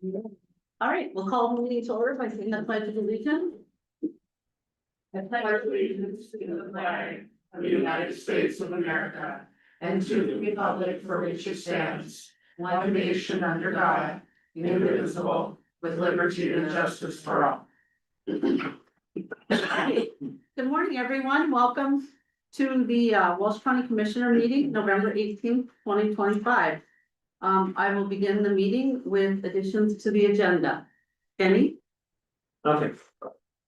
All right, we'll call the meeting to order by saying the pledge of allegiance. I pledge allegiance to the flag of the United States of America and to the republic for which it stands, one nation under God, indivisible, with liberty and justice for all. Good morning, everyone. Welcome to the Walsh County Commissioner meeting, November 18th, 2025. I will begin the meeting with additions to the agenda. Kenny? Okay.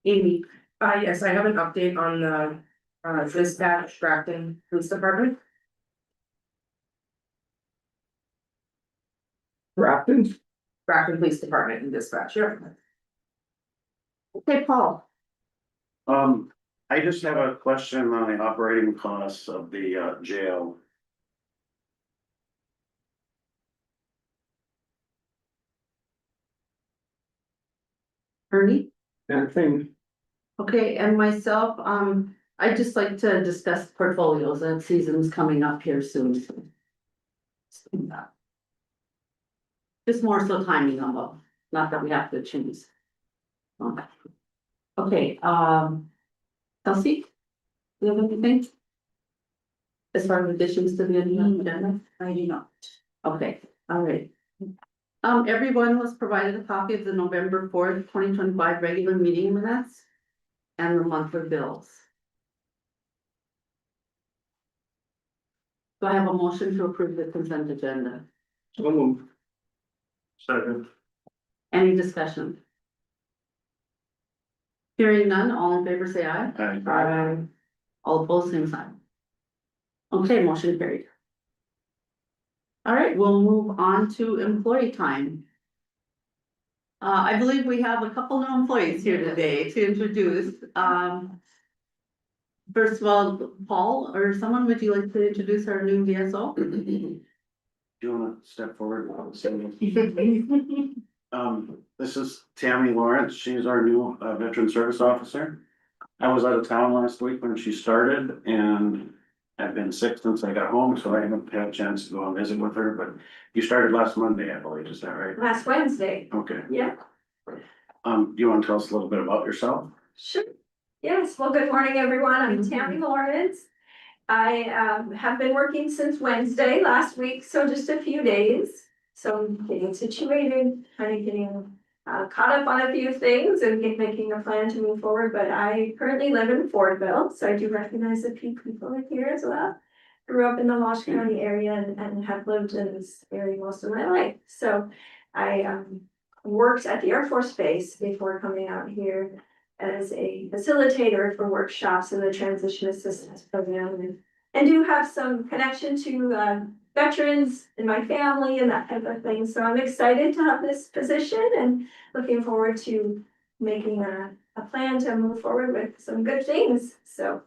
Amy? Yes, I have an update on the dispatch Grafton Police Department. Grafton? Grafton Police Department and dispatch, yeah. Okay, Paul. I just have a question on the operating costs of the jail. Ernie? Anything? Okay, and myself, I'd just like to discuss portfolios. That season's coming up here soon. Just more so timing of them, not that we have to choose. Okay, Kelsey? Do you have anything? As far as additions to the agenda? I do not. Okay, all right. Everyone was provided a copy of the November 4th, 2025 regular meeting minutes and the monthly bills. Do I have a motion to approve the consent agenda? So moved. Second. Any discussion? Hearing none, all in favor say aye. Aye. All opposed, same sign. Okay, motion carried. All right, we'll move on to employee time. I believe we have a couple new employees here today to introduce. First of all, Paul or someone, would you like to introduce our new VSO? Do you wanna step forward? This is Tammy Lawrence. She's our new veteran service officer. I was out of town last week when she started and I've been sick since I got home, so I haven't had a chance to go and visit with her, but you started last Monday, I believe, is that right? Last Wednesday, Okay. yeah, Do you wanna tell us a little bit about yourself? sure. Yes, well, good morning, everyone. I'm Tammy Lawrence. I have been working since Wednesday last week, so just a few days. So I'm getting situated, kind of getting caught up on a few things and making a plan to move forward. But I currently live in Fordville, so I do recognize a few people here as well. Grew up in the Walsh County area and have lived in this area most of my life. So I worked at the Air Force Base before coming out here as a facilitator for workshops in the transition assistance program and do have some connection to veterans in my family and that type of thing. So I'm excited to have this position and looking forward to making a plan to move forward with some good things. So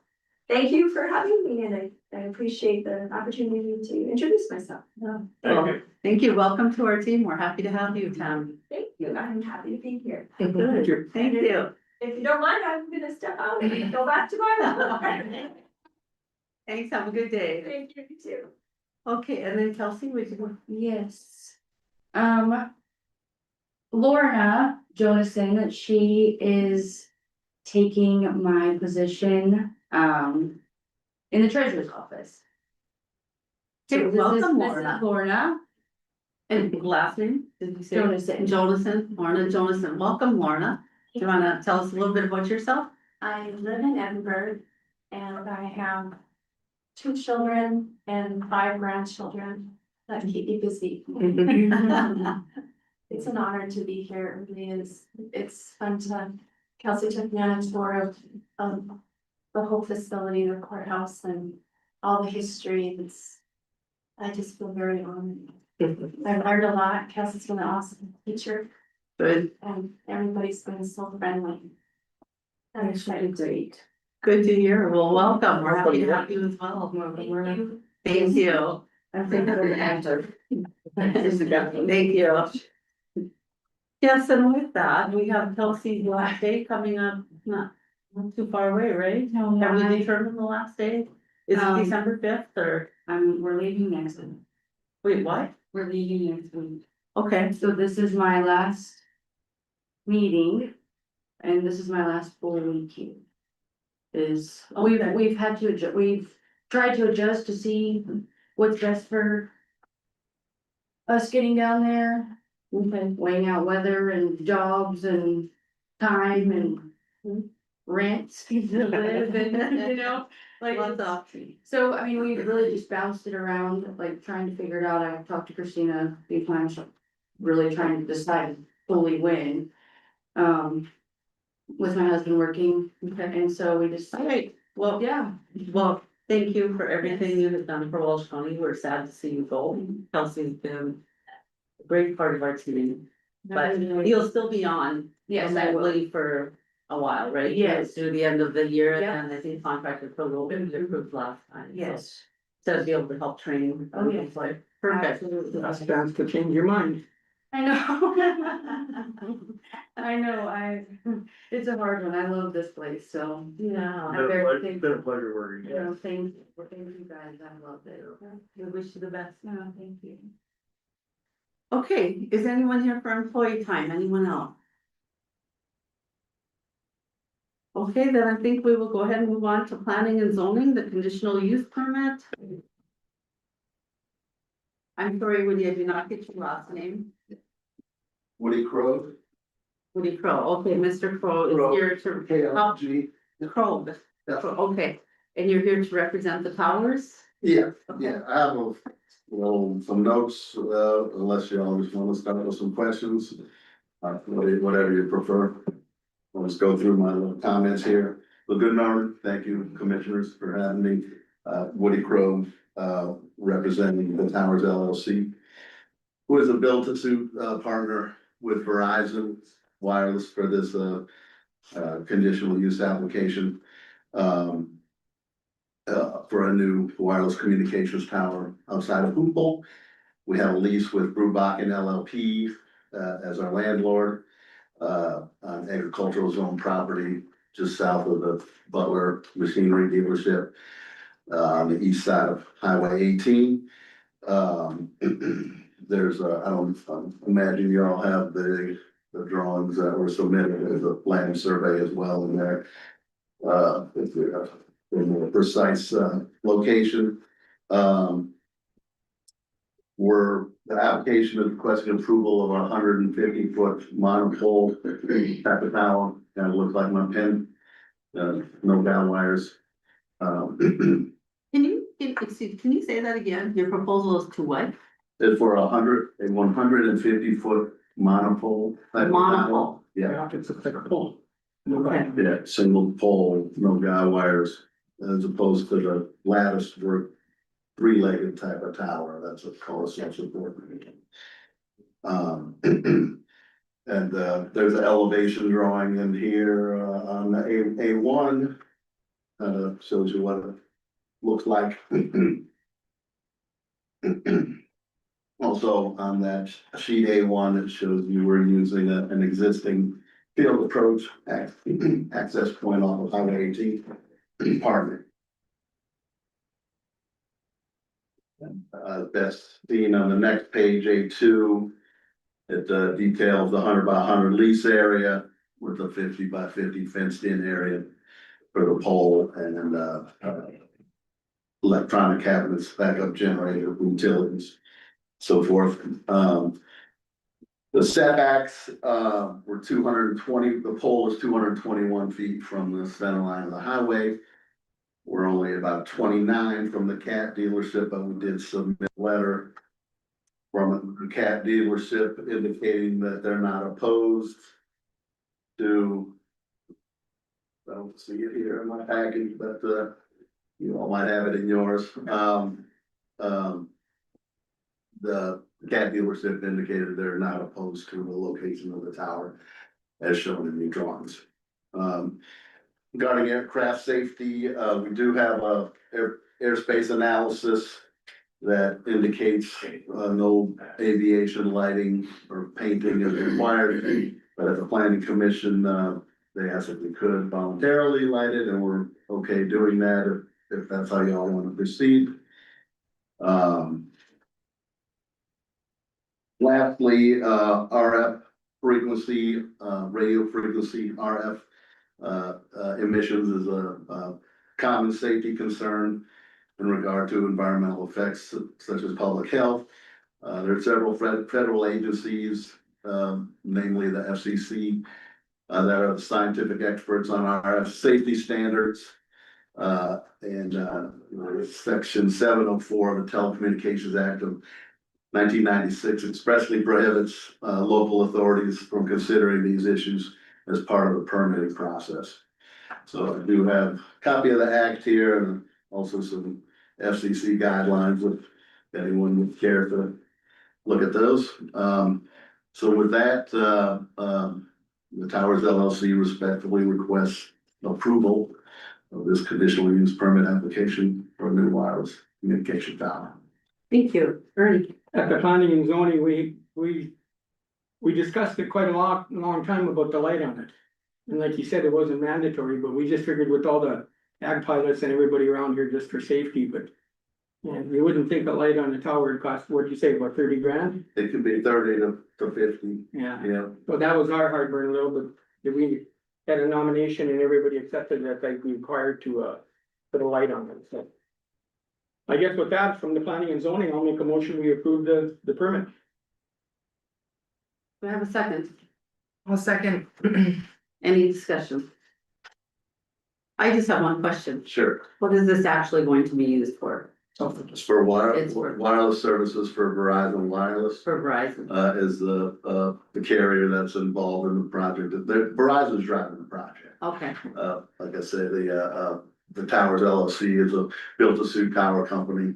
thank you for having me and I appreciate the opportunity to introduce myself. Thank you. Welcome to our team. We're happy to have you, Tam. Thank you. I'm happy to be here. Good. Thank you. If you don't mind, I'm gonna step out and go back to my. Thanks. Have a good day. Thank you, you too. Okay, and then Kelsey, would you? Yes. Lorna Jonasson, she is taking my position, in the treasurer's office. Okay, So this is welcome, Mrs. Lorna. Lorna And last name, did you say? Jonasson. Jonasson, Lorna Jonasson. Welcome, Lorna. Do you wanna tell us a little bit about yourself? I live in Edinburgh and I have 2 children and 5 grandchildren that keep me busy. It's an honor to be here. It really is. It's fun to, Kelsey took me on a tour of the whole facility, the courthouse and all the history. I just feel very honored. I've learned a lot. Kelsey's been an awesome teacher Good, and everybody's been so friendly. I'm excited. Great. good to hear. Well, welcome. We're happy to have you as well. Thank you. Thank you. I think I'm an actor. Thank you. Yes, and with that, we have Kelsey's last day coming up, not too far away, right? No, Have we determined the last day? Is it December 5th or, we're leaving next week. wait, what? We're leaving next week. Okay, So this is my last meeting, and this is my last full week here. Okay. We've had to we've tried to adjust to see what's best for us getting down there, okay, weighing out weather and jobs and time and rents to live and, you know, like. lots of options. So, I mean, we really just bounced it around, like trying to figure it out. I talked to Christina a few times, really trying to decide fully when. With my husband working, Okay, and so we just, all right, well, yeah. well, thank you for everything you have done for Walsh County, we're sad to see you go. Kelsey's been a great part of our team, but you'll still be on. Yes, I will. remotely for a while, right? Yes. Through the end of the year, Yeah. and I think contracted for a little bit, we approved last time. so- Yes. To be able to help train. Oh, yeah. like, perfect. Absolutely. Last chance to change your mind. I know. I know, it's a hard one. I love this place, so. Yeah. I'm very thankful. Been a pleasure working. You know, thank you guys. I love it. We wish you the best. No, thank you. Okay, is anyone here for employee time? Anyone else? Okay, then I think we will go ahead and move on to planning and zoning, the conditional use permit. I'm sorry, Woody, I did not get your last name. Woody Crow, Woody Crow, okay, Mr. Crow Crow. is here to, KLG. Crow, okay, and you're here to represent the towers? Yeah, I have some notes, unless y'all just wanna start with some questions. Whatever you prefer. I'll just go through my little comments here. Well, good morning, thank you commissioners for having me. Woody Crow, representing the Towers LLC. Who is a build-to-suit, partner with Verizon Wireless for this, conditional use application. For a new wireless communications tower outside of Hoople. We have a lease with Brewbach and LLP, as our landlord. On agricultural zone property just south of the Butler Machinery Dealership. On the east side of Highway 18. There's I don't imagine you all have the drawings that were submitted, there's a land survey as well in there. If you're in a more precise, location. The application is requesting approval of a 150-foot monopole type of tower, kind of looks like my pen. No down wires. Can you say that again? Your proposal is to what? It's for a 150-foot monopole. type of tower. Monopole. Yeah, It's a thick pole. Okay. yeah, single pole, no guy wires, as opposed to the lattice work. Three-legged type of tower, that's what cul-de-sac support. And there's an elevation drawing in here on the A1. Shows you what it looks like. Also on that sheet A1, it shows you were using an existing field approach access point off of Highway 18. Pardon me. Best seen on the next page, A2. It details the 100 by 100 lease area with a 50 by 50 fenced in area for the pole and electronic cabinets, backup generator, utilities, so forth. The setbacks were 220, the pole is 221 feet from the center line of the highway. We're only about 29 from the cat dealership, but we did submit a letter from the cat dealership indicating that they're not opposed to. I don't see it here in my package, but you all might have it in yours. The cat dealership indicated they're not opposed to the location of the tower as shown in the drawings. Regarding aircraft safety, we do have a airspace analysis that indicates no aviation lighting or painting is required. But at the planning commission, they asked if we could voluntarily light it, and we're okay doing that if that's how y'all want to proceed. Lastly, RF frequency, radio frequency RF emissions is a common safety concern in regard to environmental effects such as public health. There are several federal agencies, namely the FCC, that are the scientific experts on RF safety standards. Section 704 of the Telecommunications Act of 1996 expressly prohibits local authorities from considering these issues as part of the permitting process. So I do have a copy of the act here and also some FCC guidelines if anyone would care to look at those. So with that, the Towers LLC respectfully requests approval of this conditional use permit application for a new wireless communication tower. Thank you, Ernie. At the planning and zoning, we discussed it quite a long time about the light on it. And like you said, it wasn't mandatory, but we just figured with all the ag pilots and everybody around here just for safety, but. Yeah, you wouldn't think a light on the tower would cost, what'd you say, about 30 grand? It could be 30 to 50, Yeah, yeah. so that was our heartburn a little bit, that we had a nomination and everybody accepted that they'd be required to, put a light on it, so. I guess with that, from the planning and zoning, I'll make a motion, we approve the permit. Do I have a second? I'll second. Any discussion? I just have one question. Sure. What is this actually going to be used for? It's for It's for- wireless services for Verizon Wireless. For Verizon? Is the carrier that's involved in the project. Verizon's driving the project. Okay, Like I said, the Towers LLC is a built-to-suit tower company.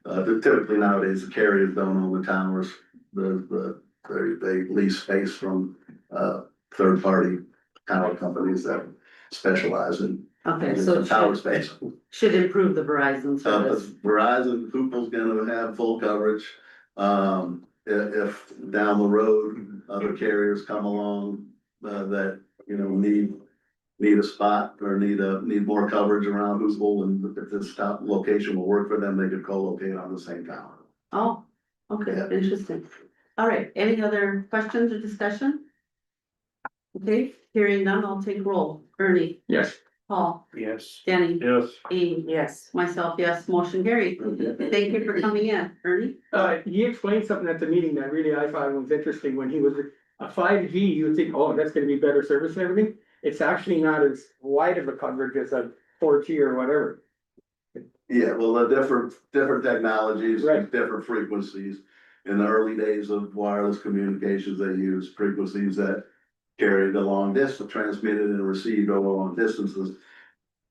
Typically nowadays, the carriers don't own the towers. They lease space from, third-party tower companies that specialize in okay, so it tower should, space. should improve the Verizon service. Verizon, Hoople's gonna have full coverage. If down the road, other carriers come along, that, you know, need a spot or need more coverage around Hoople, and if this top location will work for them, they could co-locate on the same tower. Oh, okay, Yeah. interesting. All right, any other questions or discussion? Okay, hearing none, I'll take roll. Ernie, Yes. Paul, Yes. Danny, Yes. Amy, Yes. myself, yes, motion carried. Thank you for coming in, Ernie. He explained something at the meeting that really I thought was interesting when he was a 5G, you would think, oh, that's gonna be better service and everything. It's actually not as wide of a coverage as a 4G or whatever. Yeah, well, the different technologies, Right. different frequencies. In the early days of wireless communications, they used frequencies that carried a long distance, transmitted and received over long distances.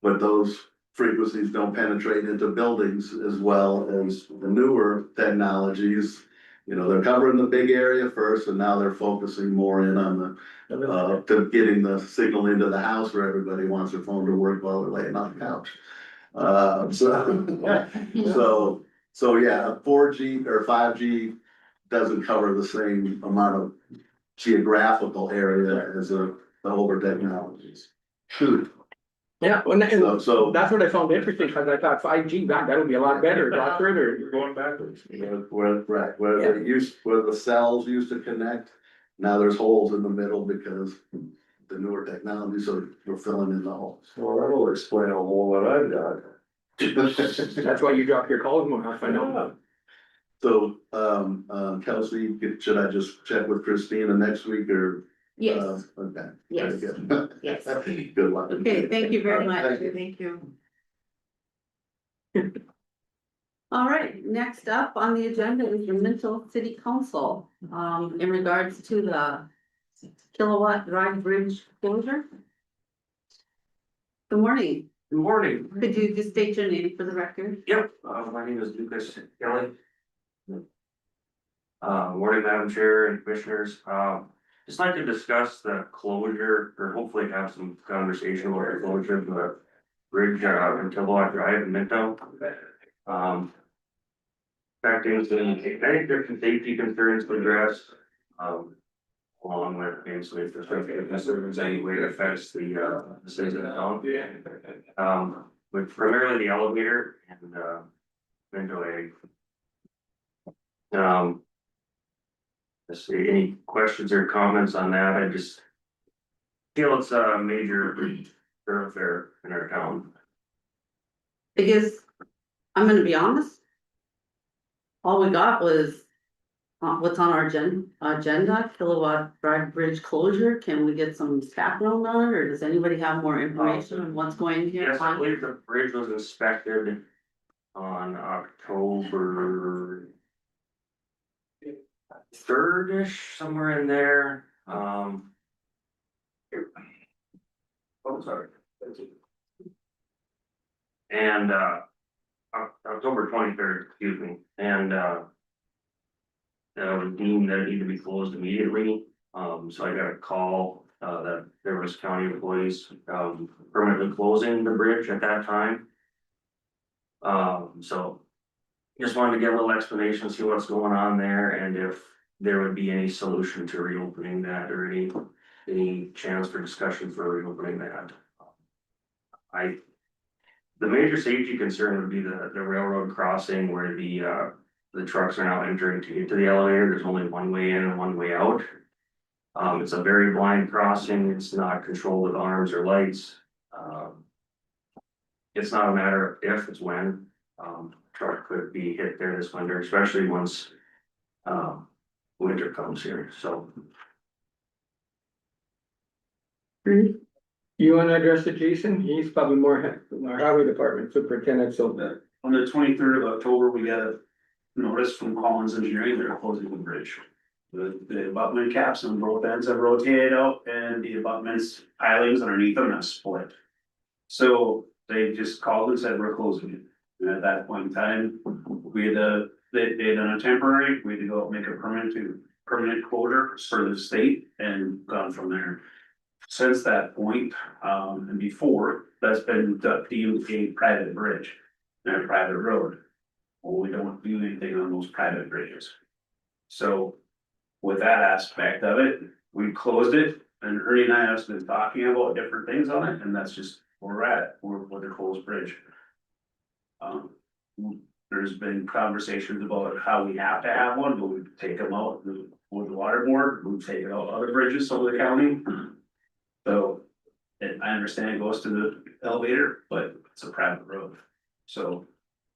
But those frequencies don't penetrate into buildings as well as the newer technologies. You know, they're covering the big area first, and now they're focusing more in on to getting the signal into the house where everybody wants their phone to work while they're laying on the couch. So yeah, 4G or 5G doesn't cover the same amount of geographical area as the older technologies. Yeah, well, and So that's what I found interesting, because I thought 5G, that'll be a lot better, a lot further, you're going backwards. where the cells used to connect, now there's holes in the middle because the newer technology, so we're filling in the holes. Well, that'll explain a whole lot I've got. That's why you drop your calls more often, I know. So, Kelsey, should I just check with Christina next week or? Yes, Okay. Yes. Very good. yes. Good luck. Okay, thank you very much. Thank you. Thank you. All right, next up on the agenda is the Minto City Council, in regards to the Kilowatt Drive Bridge closure. Good morning. Good morning. Could you just state your name for the record? Yep, my name is Lucas Kelly. Morning, Madam Chair and Commissioners. Just like to discuss the closure, or hopefully have some conversation about the closure of the bridge, in Kilowatt Drive in Minto. Affecting many different safety concerns to address, along with basically infrastructure, if there's any way it affects the citizens of the town. With primarily the elevator and, Minto A. let's see, any questions or comments on that? I just feel it's a major thoroughfare in our town. Because, I'm gonna be honest. All we got was. What's on our agenda, Kilowatt Drive Bridge closure, can we get some background on it, or does anybody have more information on what's going here? Yes, I believe the bridge was inspected on October 3rd-ish, somewhere in there, oh, sorry. And, October 23rd, excuse me, and, was deemed that it needed to be closed immediately, so I got a call, that there was county employees, permanently closing the bridge at that time. So just wanted to get a little explanation, see what's going on there, and if there would be any solution to reopening that, or any chance for discussion for reopening that. The major safety concern would be the railroad crossing where the trucks are now entering into the elevator. There's only one way in and one way out. It's a very blind crossing. It's not controlled with arms or lights. It's not a matter of if, it's when. Truck could be hit there this winter, especially once winter comes here, so. You wanna address it, Jason? He's probably more our highway department superintendent, so. On the 23rd of October, we got a notice from Collins Engineering, they're closing the bridge. The abutment caps on both ends have rotated out and the abutments pilings underneath them have split. So they just called and said, we're closing it. And at that point in time, we had they done a temporary, we had to go make a permanent closure for the state and gone from there. Since that point, and before, that's been deemed a private bridge and a private road. Well, we don't do anything on those private bridges. So with that aspect of it, we closed it, and Ernie and I have been talking about different things on it, and that's just where we're at, we're with the closed bridge. There's been conversations about how we have to have one, but we take them out with the water board, we've taken out other bridges over the county. So, and I understand it goes to the elevator, but it's a private road, so.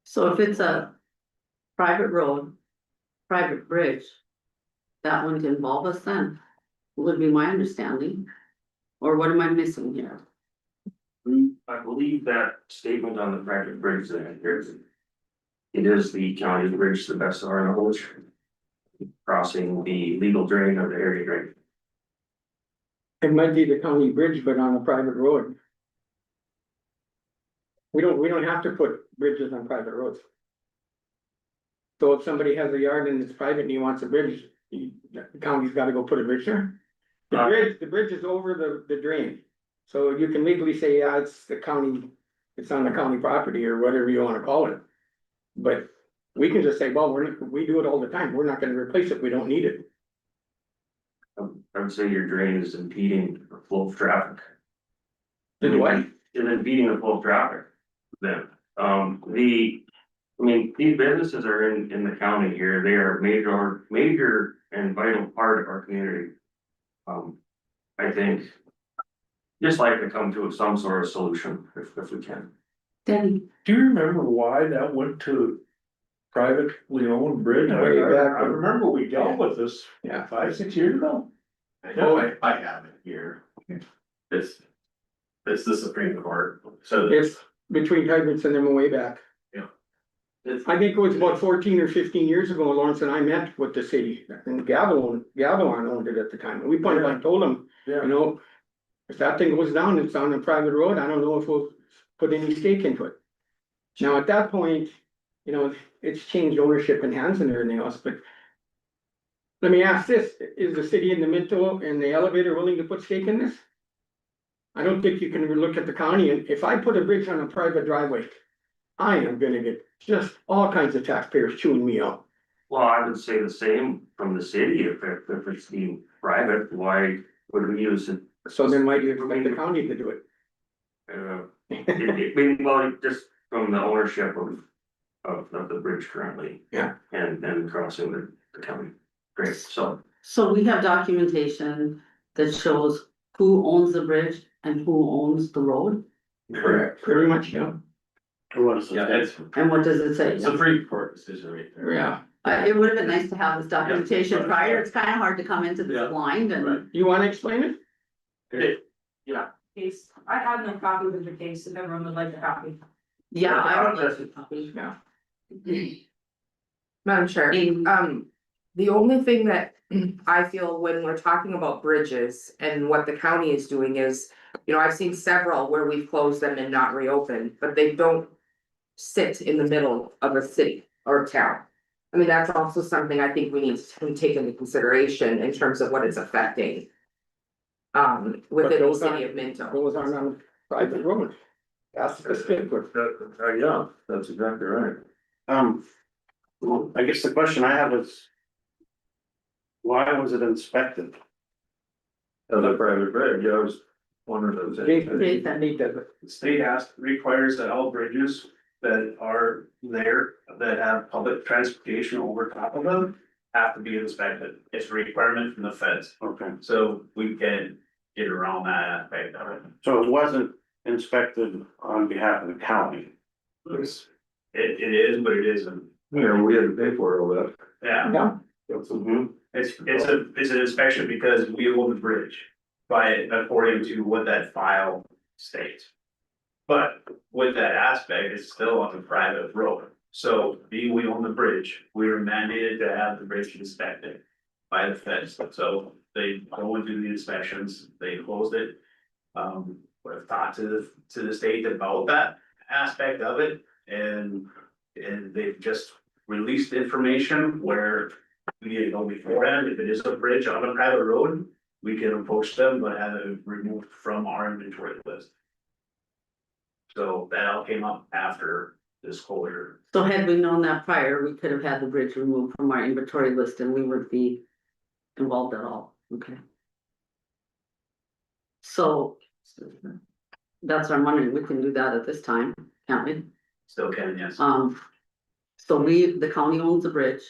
So if it's a private road, private bridge, that wouldn't involve us then, would be my understanding. Or what am I missing here? I believe that statement on the private bridge that it is the county bridge to the best of our knowledge, crossing the legal drain of the area drain. It might be the county bridge, but on a private road. We don't have to put bridges on private roads. So if somebody has a yard and it's private and he wants a bridge, the county's gotta go put a bridge there. The bridge is over the drain. So you can legally say, yeah, it's the county, it's on the county property or whatever you wanna call it. But we can just say, well, we do it all the time. We're not gonna replace it. We don't need it. I would say your drain is impeding the flow of traffic. Did what? It's impeding the flow of traffic. Then, these businesses are in the county here. They are major and vital part of our community. I think just like to come to some sort of solution if we can. Denny, Do you remember why that went to privately owned bridge? I Way back when. remember we dealt with this Yeah. 5-6 years ago. I know, I have it here. It's the Supreme Court, so It's between Hydront's and them way back. it's, I think it was about 14 or 15 years ago, Lawrence and I met with the city and Gavilon owned it at the time. And we point blank told them, you know, if that thing goes down, it's on a private road. I don't know if we'll put any stake into it. Now, at that point, you know, it's changed ownership and hands and everything else, but let me ask this, is the city in the Minto and the elevator willing to put stake in this? I don't think you can look at the county, and if I put a bridge on a private driveway, I am gonna get just all kinds of taxpayers chewing me out. Well, I would say the same from the city. If it's deemed private, why would we use it? So then why do you expect the county to do it? Well, just from the ownership of the bridge currently. Yeah. And crossing the county. Great, so So we have documentation that shows who owns the bridge and who owns the road, Correct. Pretty much, yeah. What is it? Yeah, it's, and what does it say? it's a Supreme Court decision right there. Yeah. It would have been nice to have this documentation Yeah. prior, it's kind of hard to come into Yeah. this blind and. You wanna explain it? Case, I have no copy of the case, if everyone would like a copy. Yeah, I would like to copy. Yeah. Madam Chair, the only thing that I feel when we're talking about bridges and what the county is doing is, you know, I've seen several where we've closed them and not reopened, but they don't sit in the middle of a city or town. I mean, that's also something I think we need to take into consideration in terms of what it's affecting. Within the those city aren't- of Minto. Those aren't on private roads. That's the stickler. Yeah, that's exactly right. Well, I guess the question I have is. Why was it inspected? As a private bridge, I was wondering if it was. The state requires that all bridges that are there that have public transportation over top of them have to be inspected. It's a requirement from the feds, Okay, so we can get around that aspect of it. so it wasn't inspected on behalf of the county. It is, but it isn't. Yeah, we had to pay for it all that. Yeah, Yeah, Mhm. it's an inspection because we own the bridge according to what that file states. But with that aspect, it's still on a private road. So being we own the bridge, we were mandated to have the bridge inspected by the feds. So they go and do the inspections, they closed it. Would have talked to the state about that aspect of it and they've just released information where we need to go beforehand. If it is a bridge on a private road, we can approach them, but have it removed from our inventory list. So that all came up after this closure. So had we known that prior, we could have had the bridge removed from our inventory list and we wouldn't be involved at all, okay? So. That's our money, we can do that at this time, can't we? Still can, yes. So the county owns the bridge.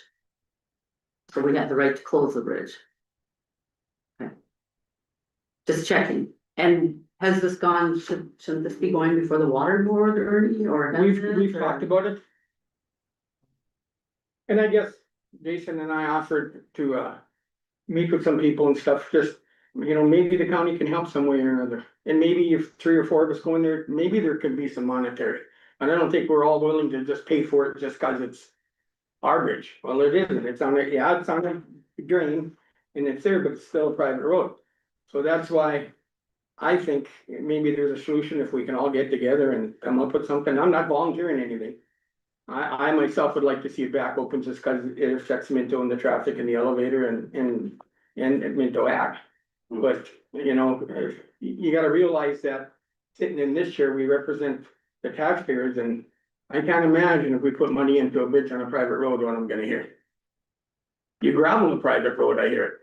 So we have the right to close the bridge. Okay. Just checking, and has this gone, shouldn't this be going before the water board, Ernie, or? has it, We've or- talked about it. And I guess Jason and I offered to meet with some people and stuff, just, you know, maybe the county can help some way or another. And maybe if 3 or 4 of us go in there, maybe there could be some monetary. And I don't think we're all willing to just pay for it just cause it's our bridge. Well, it isn't, it's on a drain and it's there, but it's still a private road. So that's why I think maybe there's a solution if we can all get together and come up with something. I'm not volunteering anything. I myself would like to see it back open just cause it affects Minto and the traffic and the elevator and Minto Ag. But, you know, you gotta realize that sitting in this chair, we represent the taxpayers and I can't imagine if we put money into a bridge on a private road, what I'm gonna hear. You gravel a private road, I hear it.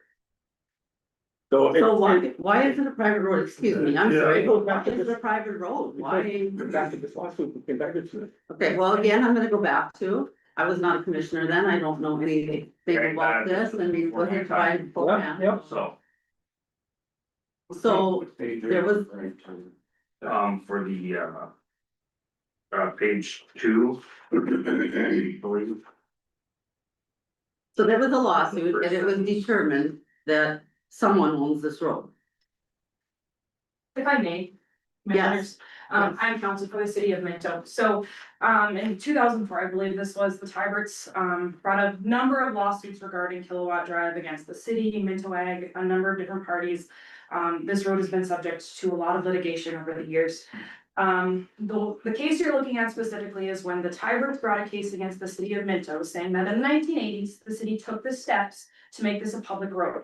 So. So why is it a private road, excuse me, I'm sorry, why is it a private road, why? Back to this lawsuit, we came back to it. Okay, well, again, I'm gonna go back to, I was not a commissioner then, I don't know anything about this, and we wasn't trying beforehand. Yep. So, there was, For the, page 2. I believe. so there was a lawsuit, and it was determined that someone owns this road. If I may. Yes. I'm counsel for the city of Minto. So, in 2004, I believe this was the Tyberts, brought a number of lawsuits regarding Kilowatt Drive against the city, Minto Ag, a number of different parties. This road has been subject to a lot of litigation over the years. The case you're looking at specifically is when the Tyberts brought a case against the city of Minto, saying that in the 1980s, the city took the steps to make this a public road.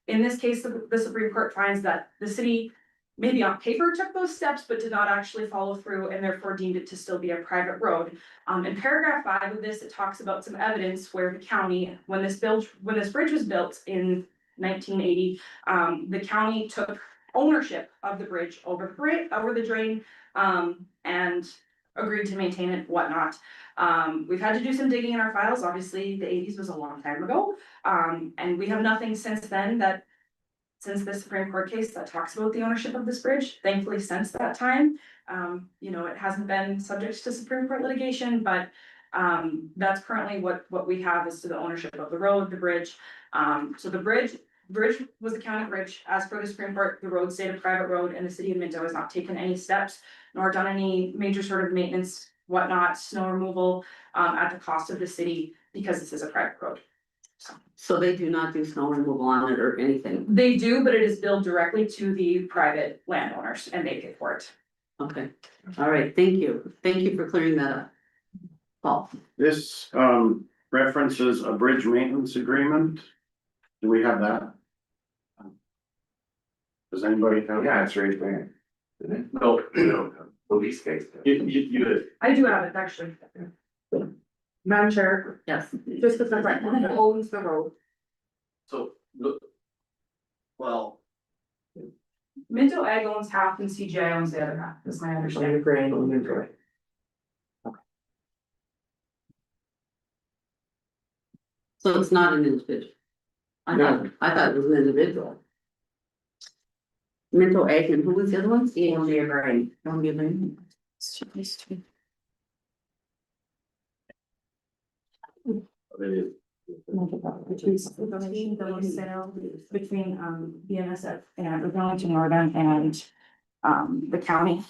In this case, the Supreme Court finds that the city maybe on paper took those steps, but did not actually follow through and therefore deemed it to still be a private road. In paragraph 5 of this, it talks about some evidence where the county, when this bridge was built in 1980, the county took ownership of the bridge over the drain, and agreed to maintain it, whatnot. We've had to do some digging in our files, obviously, the eighties was a long time ago. And we have nothing since then that, since the Supreme Court case that talks about the ownership of this bridge, thankfully since that time. You know, it hasn't been subject to Supreme Court litigation, but that's currently what we have as to the ownership of the road, the bridge. So the bridge was a county bridge, as per the Supreme Court, the road stayed a private road, and the city of Minto has not taken any steps nor done any major sort of maintenance, whatnot, snow removal, at the cost of the city, because this is a private road. So they do not do snow removal on it or anything? They do, but it is billed directly to the private landowners and they pay for it. Okay, all right, thank you. Thank you for clearing that up. Paul? This references a bridge maintenance agreement. Do we have that? Does anybody have? Yeah, it's right there. No, no, Police case. you, I do have it, actually. Madam Chair, Yes. just because I'm right, who owns the road? so, look. Well, Minto Ag owns half and CGI owns the other half, is my understanding. So it's not an individual? I thought it was an individual. Mental Ag, and who was the other one? Columbia Grain. Columbia Grain. Between BNSF and Burlington Northern and the county.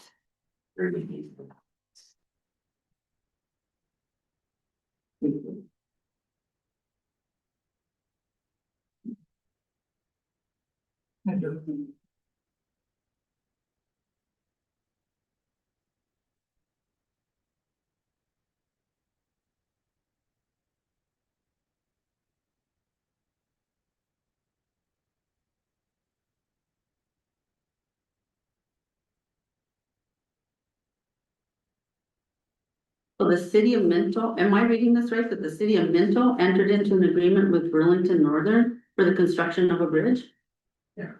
So the city of Minto, am I reading this right, that the city of Minto entered into an agreement with Burlington Northern for the construction of a bridge? Yeah.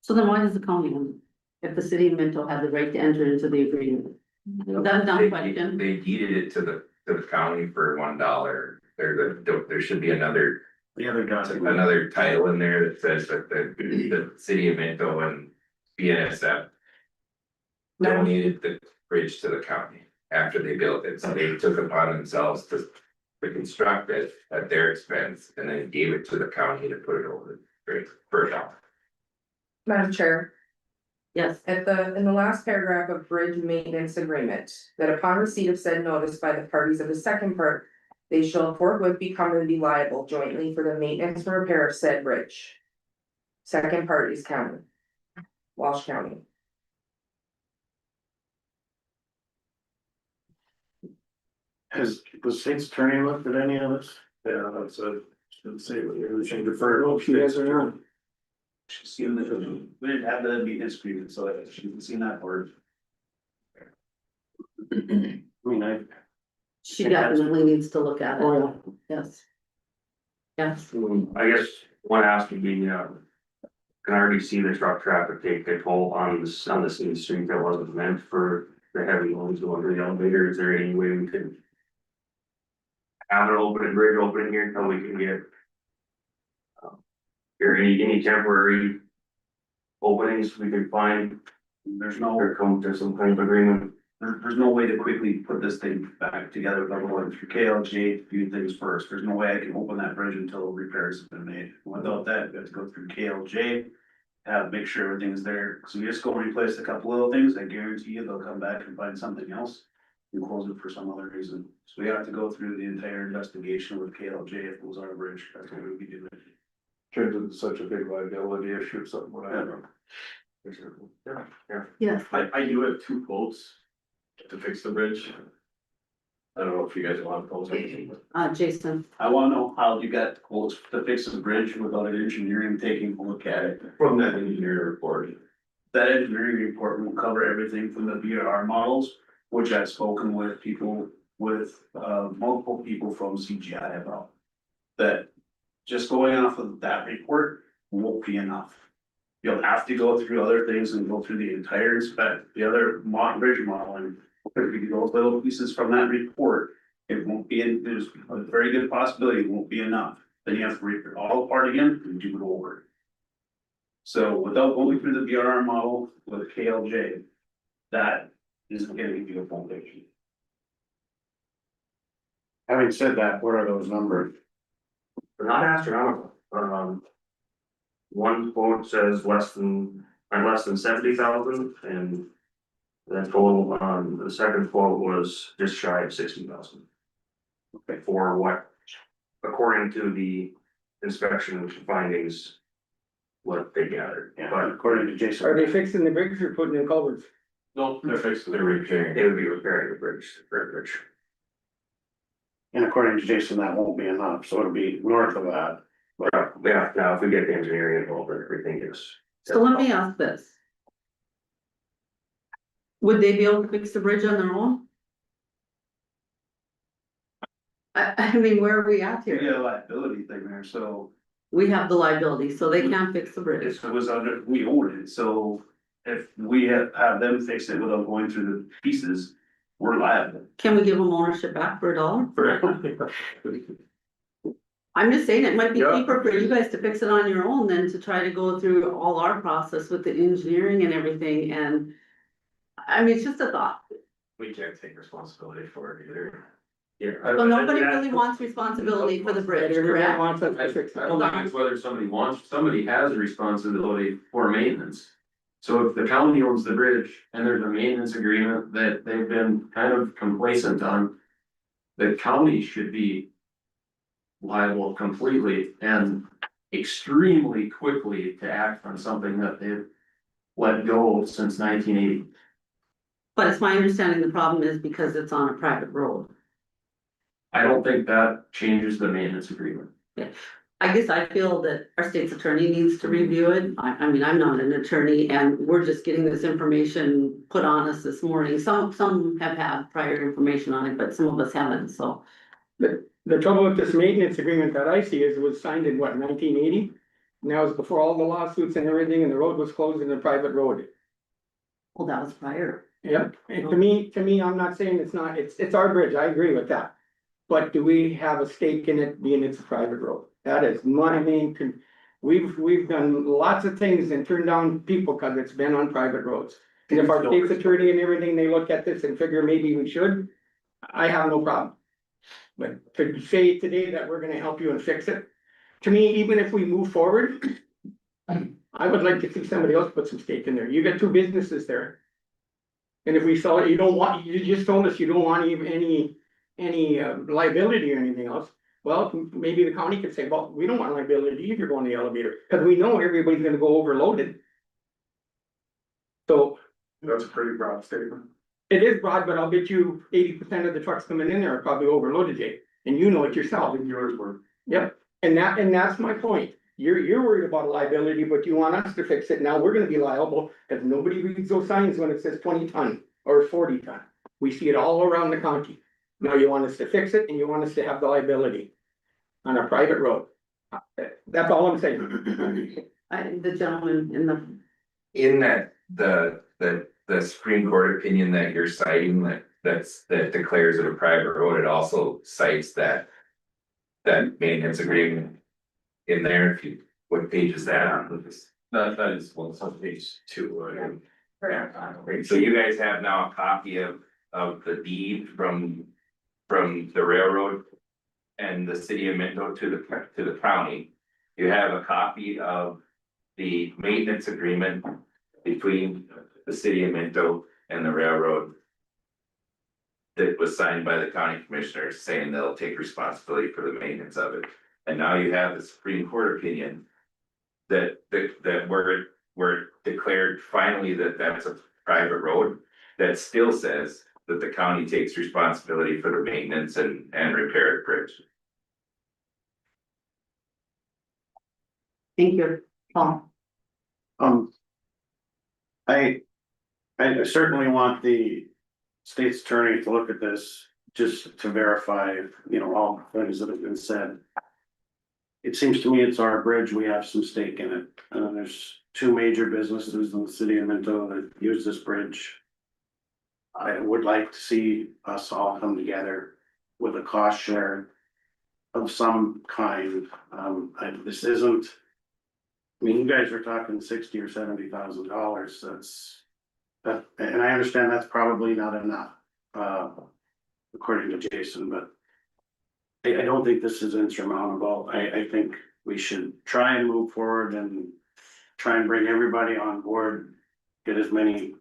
So then why does the county own it? If the city of Minto had the right to enter into the agreement? That's down question. They deeded it to the county for $1. There should be another The other document. title in there that says that the city of Minto and BNSF donated the bridge to the county after they built it, so they took upon themselves to construct it at their expense and then gave it to the county to put it over the bridge for $1. Madam Chair, Yes, in the last paragraph of bridge maintenance agreement, that upon receipt of said notice by the parties of the second part, they shall forthwith become and be liable jointly for the maintenance and repair of said bridge. Second part is county, Walsh County. Has the state's attorney looked at any of this? yeah, that's a, should say, we should defer. Oh, she has her own. She's seen the, we didn't have the maintenance agreement, so she hasn't seen that word. I mean, she definitely needs to look at it. Oh, Yes. Yes, I guess one ask would be, can I already see the truck traffic take a toll on the city street that wasn't meant for the heavy loads going through the elevator? Is there any way we could have an open bridge open here until we can get or any temporary openings we could find There's no, or come to some kind of agreement? there's no way to quickly put this thing back together without going through KLJ to do things first. There's no way I can open that bridge until repairs have been made. Without that, we have to go through KLJ. Make sure everything's there. So we just go and replace a couple little things. I guarantee you they'll come back and find something else. And close it for some other reason. So we have to go through the entire investigation with KLJ if it was our bridge. That's what we'd be doing. Turns into such a big liability issue or something, whatever. yes. I do have 2 quotes to fix the bridge. I don't know if you guys want those or anything, but Jason, I wanna know how you got quotes to fix the bridge without an engineering taking a look at it. from that engineer report. That engineering report will cover everything from the BRR models, which I've spoken with people with, multiple people from CGI about. That just going off of that report won't be enough. You'll have to go through other things and go through the entire the other bridge modeling. If you go little pieces from that report, it won't be, there's a very good possibility it won't be enough. Then you have to rip it all apart again and do it over. So without going through the BRR model with KLJ, that isn't gonna give you a foundation. Having said that, what are those numbers? They're not astronomical, one quote says less than 70,000 and. The total, the second quote was just shy of 60,000. Okay, for what, according to the inspection findings. What they gathered, Yeah, but according to Jason. Are they fixing the bridge or putting in culverts? No, they're fixing They're it. repairing. they would be repairing the bridge. And according to Jason, that won't be enough, so it'll be north of that. Yeah, now if we get the engineering involved, then everything is. So let me ask this. Would they be able to fix the bridge on their own? I mean, where are we at You here? get a liability thing there, so We have the liability, so they can't fix the bridge. it was under, we own it, so. If we have them fix it without going through the pieces, we're liable. Can we give them ownership back for $1? I'm just saying it might be Yeah. cheaper for you guys to fix it on your own than to try to go through all our process with the engineering and everything and. I mean, it's just a thought. We can't take responsibility for it either. Yeah. So nobody really wants responsibility for the bridge, Everyone correct? wants us to fix I it. don't think it's whether somebody has a responsibility for maintenance. So if the county owns the bridge and there's a maintenance agreement that they've been kind of complacent on. The county should be liable completely and extremely quickly to act on something that they've let go since 1980. But it's my understanding the problem is because it's on a private road. I don't think that changes the maintenance agreement. I guess I feel that our state's attorney needs to review it. I mean, I'm not an attorney and we're just getting this information put on us this morning. Some have had prior information on it, but some of us haven't, so. The trouble with this maintenance agreement that I see is it was signed in what, 1980? And that was before all the lawsuits and everything and the road was closed in a private road. Well, that was prior. Yep, and to me, I'm not saying it's not, it's our bridge, I agree with that. But do we have a stake in it being it's a private road? That is my main we've done lots of things and turned down people because it's been on private roads. And if our state's attorney and everything, they look at this and figure maybe we should, I have no problem. But to say today that we're gonna help you and fix it, to me, even if we move forward. I would like to see somebody else put some stake in there. You got two businesses there. And if we sell it, you just told us you don't want even any liability or anything else. Well, maybe the county could say, well, we don't want liability if you're going the elevator, because we know everybody's gonna go overloaded. So That's a pretty broad statement. it is broad, but I'll bet you 80% of the trucks coming in there are probably overloaded, Jay, and you know it yourself. Yours were. Yep, and that's my point. You're worried about a liability, but you want us to fix it. Now we're gonna be liable, because nobody reads those signs when it says 20 ton or 40 ton. We see it all around the county. Now you want us to fix it and you want us to have the liability on a private road. That's all I'm saying. The gentleman in the, In that, the Supreme Court opinion that you're citing, that declares it a private road, it also cites that. That maintenance agreement in there, if you, what page is that on? That is, well, it's on page 2, Right, so you guys have now a copy of the deed from the railroad. And the city of Minto to the county. You have a copy of the maintenance agreement between the city of Minto and the railroad. That was signed by the county commissioners saying they'll take responsibility for the maintenance of it. And now you have the Supreme Court opinion. That were declared finally that that's a private road. That still says that the county takes responsibility for the maintenance and repair of the bridge. thank you, Paul. I certainly want the state's attorney to look at this, just to verify, all the things that have been said. it seems to me it's our bridge, we have some stake in it. There's two major businesses in the city of Minto that use this bridge. I would like to see us all come together with a cost share of some kind. This isn't. I mean, you guys are talking $60,000 or $70,000, that, and I understand that's probably not enough, according to Jason, but I don't think this is insurmountable. I think we should try and move forward and try and bring everybody on board, get as many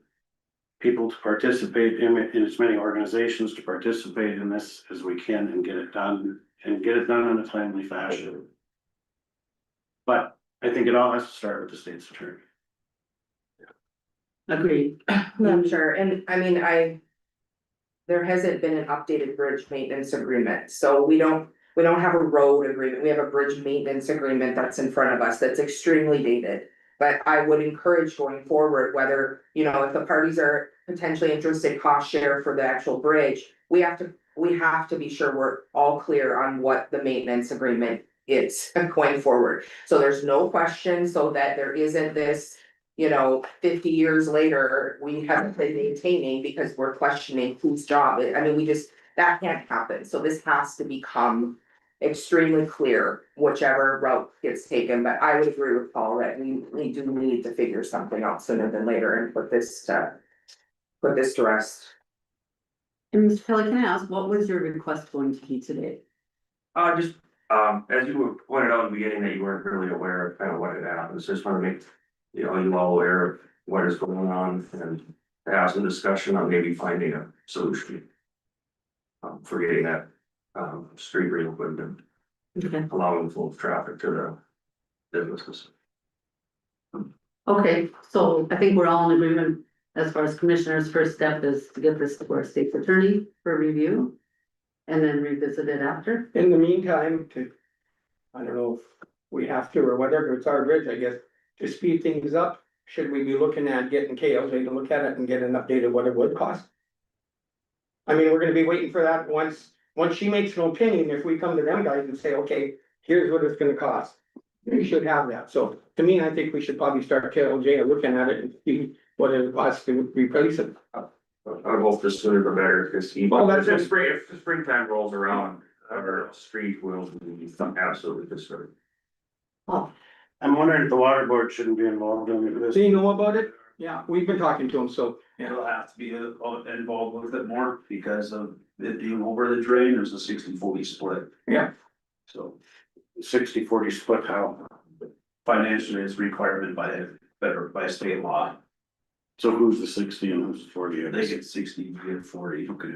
people to participate in as many organizations to participate in this as we can and get it done in a timely fashion. But I think it all has to start with the state's attorney. Agreed. I'm sure, and I mean, there hasn't been an updated bridge maintenance agreement, so we don't have a road agreement, we have a bridge maintenance agreement that's in front of us, that's extremely dated. But I would encourage going forward, whether, you know, if the parties are potentially interested, cost share for the actual bridge, we have to be sure we're all clear on what the maintenance agreement is going forward. So there's no question, so that there isn't this, you know, 50 years later, we haven't been maintaining because we're questioning whose job it, I mean, that can't happen, so this has to become extremely clear, whichever route gets taken, but I would agree with Paul that we do need to figure something out sooner than later and put this to rest. And Mr. Kelly, can I ask, what was your request going to be today? Just, as you were pointed out in the beginning that you weren't really aware of kind of what had happened, so just want to make, you all aware of what is going on and have some discussion on maybe finding a solution. For getting that, street reopened and Okay. allowing flow of traffic to the businesses. Okay, so I think we're all in agreement as far as commissioners' first step is to get this to our state's attorney for review. And then revisit it after. In the meantime, I don't know if we have to or whatever, it's our bridge, I guess, to speed things up. Should we be looking at getting KLJ to look at it and get an update of what it would cost? I mean, we're gonna be waiting for that once she makes an opinion, if we come to them guys and say, okay, here's what it's gonna cost. We should have that, so to me, I think we should probably start KLJ looking at it and see what it costs to replace it. I hope the sooner the better, because Well, that's if just- springtime rolls around, our street will be absolutely disturbed. I'm wondering if the water board shouldn't be involved in this. Do you know about it? Yeah, we've been talking to them, so, yeah. It'll have to be involved with it more because of it being over the drain, there's a 60-40 split. Yeah. So 60-40 split how? financially it's requirement by state law. So who's the 60 and who's the 40? They get 60, you get 40. Okay.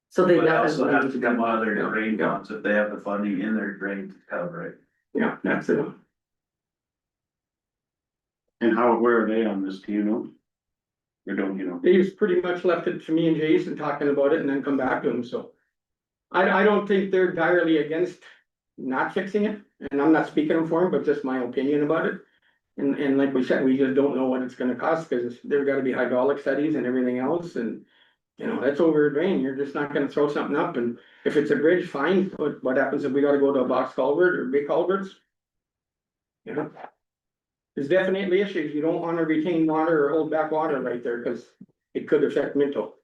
So they But they also definitely. have to come out of their drain funds if they have the funding in their drain to cover it. Yeah, that's it. And where are they on this, do you know? Or don't you know? They just pretty much left it to me and Jason talking about it and then come back to them, so. I don't think they're direly against not fixing it, and I'm not speaking for them, but just my opinion about it. And like we said, we just don't know what it's gonna cost, cause there's gotta be hydraulic studies and everything else, and. You know, that's over a drain, you're just not gonna throw something up, and if it's a bridge, fine, but what happens if we gotta go to a box culvert or big culverts? You know? There's definitely issues, you don't wanna retain water or hold back water right there, cause it could affect Minto.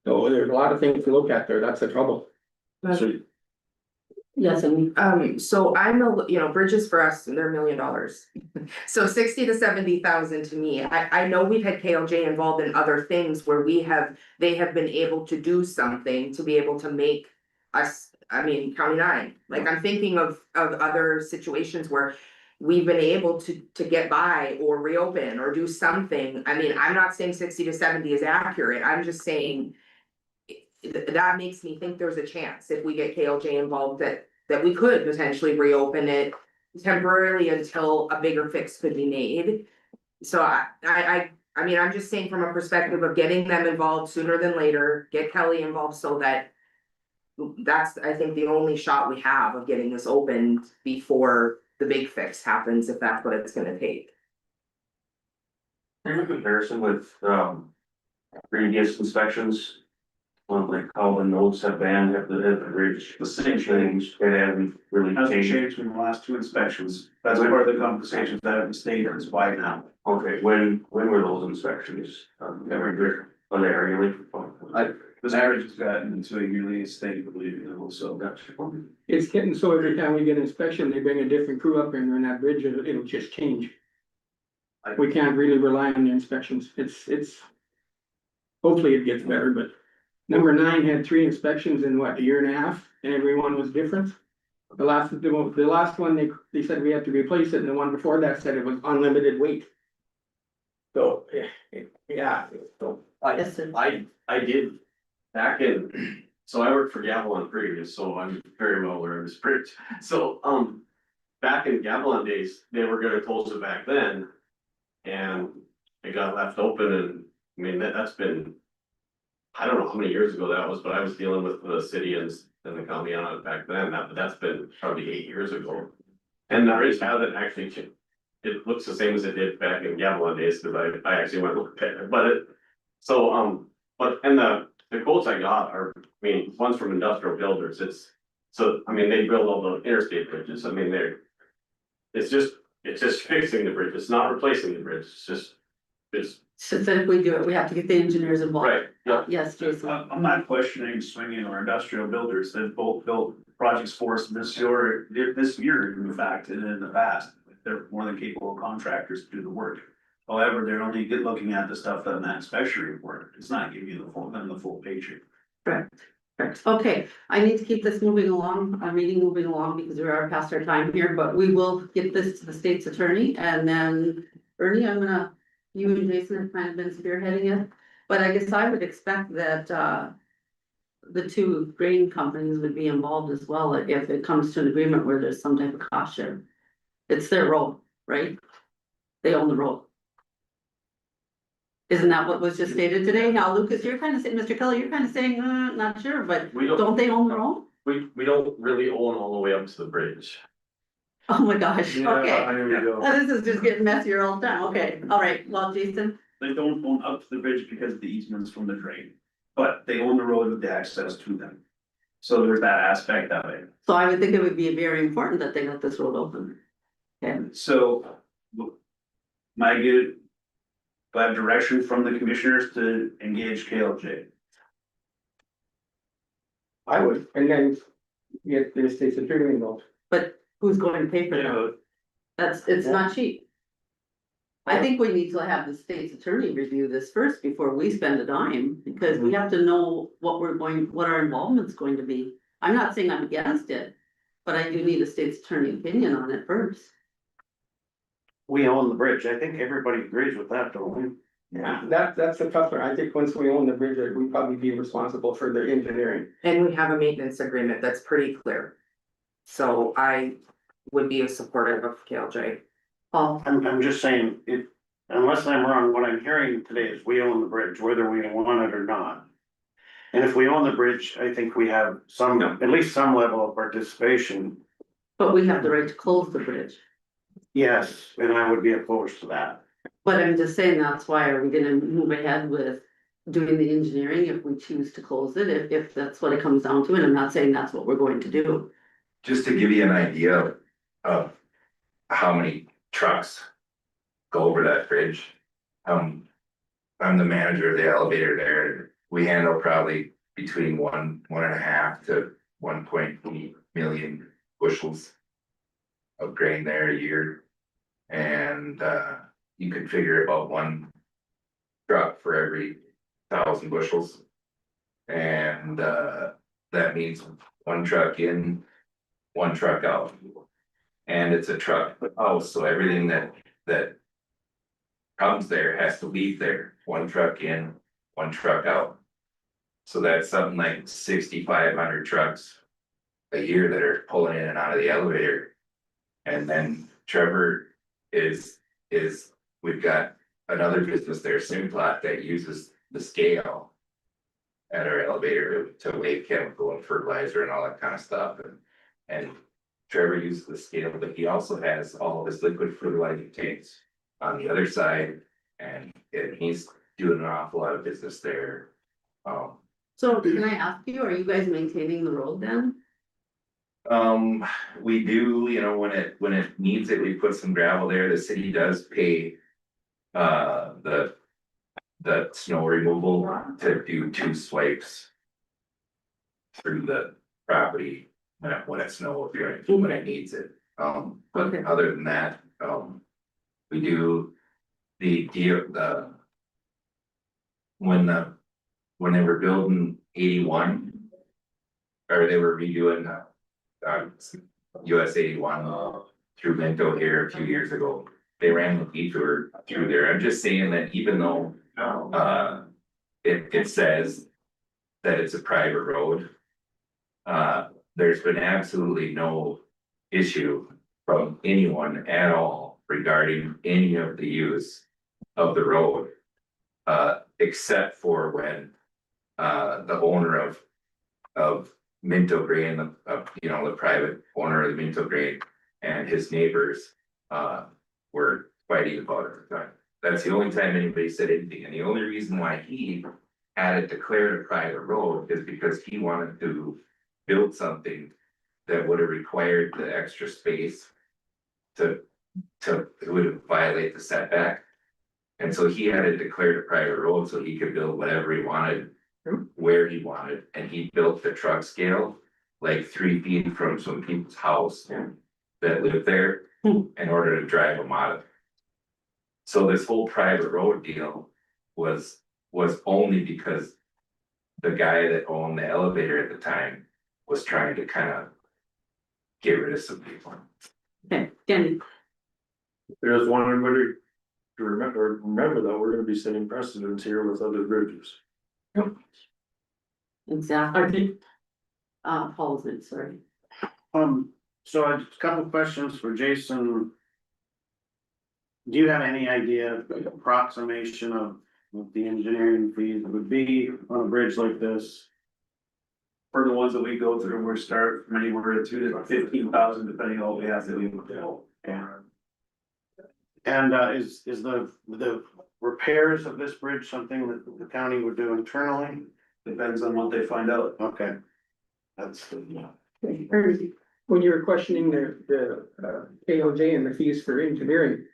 So there's a lot of things to look at there, that's the trouble. So Yes, and So you know, bridges for us, they're $1 million. So 60 to 70,000 to me, I know we've had KLJ involved in other things where they have been able to do something to be able to make us, I mean, County 9. Like, I'm thinking of other situations where we've been able to get by or reopen or do something. I mean, I'm not saying 60 to 70 is accurate, I'm just saying that makes me think there's a chance if we get KLJ involved that we could potentially reopen it temporarily until a bigger fix could be made. So I mean, I'm just saying from a perspective of getting them involved sooner than later, get Kelly involved so that's, I think, the only shot we have of getting this opened before the big fix happens, if that's what it's gonna take. There's a comparison with, previous inspections. Well, like how the notes have been, have the bridge, the same things, it hasn't really Hasn't changed. changed from the last two inspections. That's part of the conversations that have stayed is why now. Okay, when were those inspections? Every year, are they regularly? The average has gotten into a yearly state, I believe, you know, so. It's getting so every time we get inspection, they bring a different crew up and that bridge, it'll just change. We can't really rely on the inspections. It's. Hopefully it gets better, but number 9 had 3 inspections in what, a year and a half, and every one was different. The last one, they said we had to replace it, and the one before that said it was unlimited weight. So, yeah, so. Yes, sir. I did back in, so I worked for Gavilon previous, so I'm very well aware of this bridge. So, back in Gavilon days, they were gonna close it back then. And it got left open and, I mean, that's been, I don't know how many years ago that was, but I was dealing with the city and the county on it back then, that's been probably 8 years ago. And the bridge hasn't actually changed. It looks the same as it did back in Gavilon days, cause I actually went look at it, but the quotes I got are, I mean, one's from industrial builders, they build all the interstate bridges, it's just fixing the bridge, it's not replacing the bridge, it's, So then if we do it, we have to get the engineers involved. right, yeah. Yes, Jason. I'm not questioning swinging or industrial builders that both built projects for us this year, in fact, and in the past. They're more than capable contractors to do the work. However, they're only looking at the stuff that in that inspection report. It's not giving you the full picture. Correct. Okay, I need to keep this moving along, our meeting moving along because we are past our time here, but we will get this to the state's attorney and then Ernie, you and Jason have kind of been spearheading it. But I guess I would expect that, the 2 grain companies would be involved as well if it comes to an agreement where there's some type of cost share. It's their role, right? They own the road. Isn't that what was just stated today? Now, Lucas, you're kind of saying, Mr. Kelly, you're kind of saying, not sure, but We don't they own their own? We don't really own all the way up to the bridge. Oh my gosh, Yeah, okay. there we go. This is just getting messier all the time. Okay, all right. Well, Jason, They don't own up to the bridge because of the easements from the drain, but they own the road with the access to them. So there's that aspect of it. so I would think it would be very important that they let this road open. Okay, So. Do I have direction from the commissioners to engage KLJ? I would, and then get the state's attorney involved. but who's going to pay for that? It's not cheap. I think we need to have the state's attorney review this first before we spend a dime, because we have to know what our involvement's going to be. I'm not saying I'm against it, but I do need a state's attorney opinion on it first. We own the bridge, I think everybody agrees with that, don't we? Yeah, that's the tough one. I think once we own the bridge, we probably be responsible for the engineering. And we have a maintenance agreement that's pretty clear. So I would be supportive of KLJ. Paul, I'm just saying, unless I'm wrong, what I'm hearing today is we own the bridge, whether we want it or not. And if we own the bridge, I think we have at least some level of participation. but we have the right to close the bridge. Yes, and I would be opposed to that. But I'm just saying, that's why are we gonna move ahead with doing the engineering if we choose to close it, if that's what it comes down to, and I'm not saying that's what we're going to do. Just to give you an idea of how many trucks go over that bridge. I'm the manager of the elevator there. We handle probably between 1.5 to 1.8 million bushels of grain there a year. And you could figure about 1 truck for every 1,000 bushels. And that means 1 truck in, 1 truck out. And it's a truck out, so everything that comes there has to leave there, 1 truck in, 1 truck out. So that's something like 6,500 trucks a year that are pulling in and out of the elevator. And then Trevor we've got another business there, Simplot, that uses the scale at our elevator to weigh chemical and fertilizer and all that kind of stuff. And Trevor uses the scale, but he also has all of his liquid fertilizer tanks on the other side. And he's doing an awful lot of business there. So can I ask you, are you guys maintaining the road then? We do, you know, when it needs it, we put some gravel there, the city does pay. The snow removal to do 2 swipes. Through the property, when it snows, when it needs it, but Okay. other than that, we do. The. When they were building 81. Or they were redoing US 81 through Minto here a few years ago. They ran the detour through there. I'm just saying that even though it says that it's a private road. There's been absolutely no issue from anyone at all regarding any of the use of the road. Except for when the owner of Minto Grain, the private owner of the Minto Grain and his neighbors were fighting about it at the time. That's the only time anybody said anything, and the only reason why he had it declared a private road is because he wanted to build something that would have required the extra space to it would violate the setback. And so he had it declared a private road so he could build whatever he wanted, where he wanted, and he built the truck scale like 3 feet from some people's house that lived there in order to drive them out of it. So this whole private road deal was only because the guy that owned the elevator at the time was trying to kind of get rid of some people. Okay, Jenny, I just want everybody to remember that we're gonna be setting precedents here with other bridges. exactly, I think, Paul's it, sorry. So a couple questions for Jason. Do you have any idea, approximation of what the engineering fees would be on a bridge like this? For the ones that we go through, we start from anywhere to 2 to 15,000, depending on what we have to do. And is the repairs of this bridge something that the county would do internally? Depends on what they find out. Okay. That's, when you were questioning the AOJ and the fees for engineering.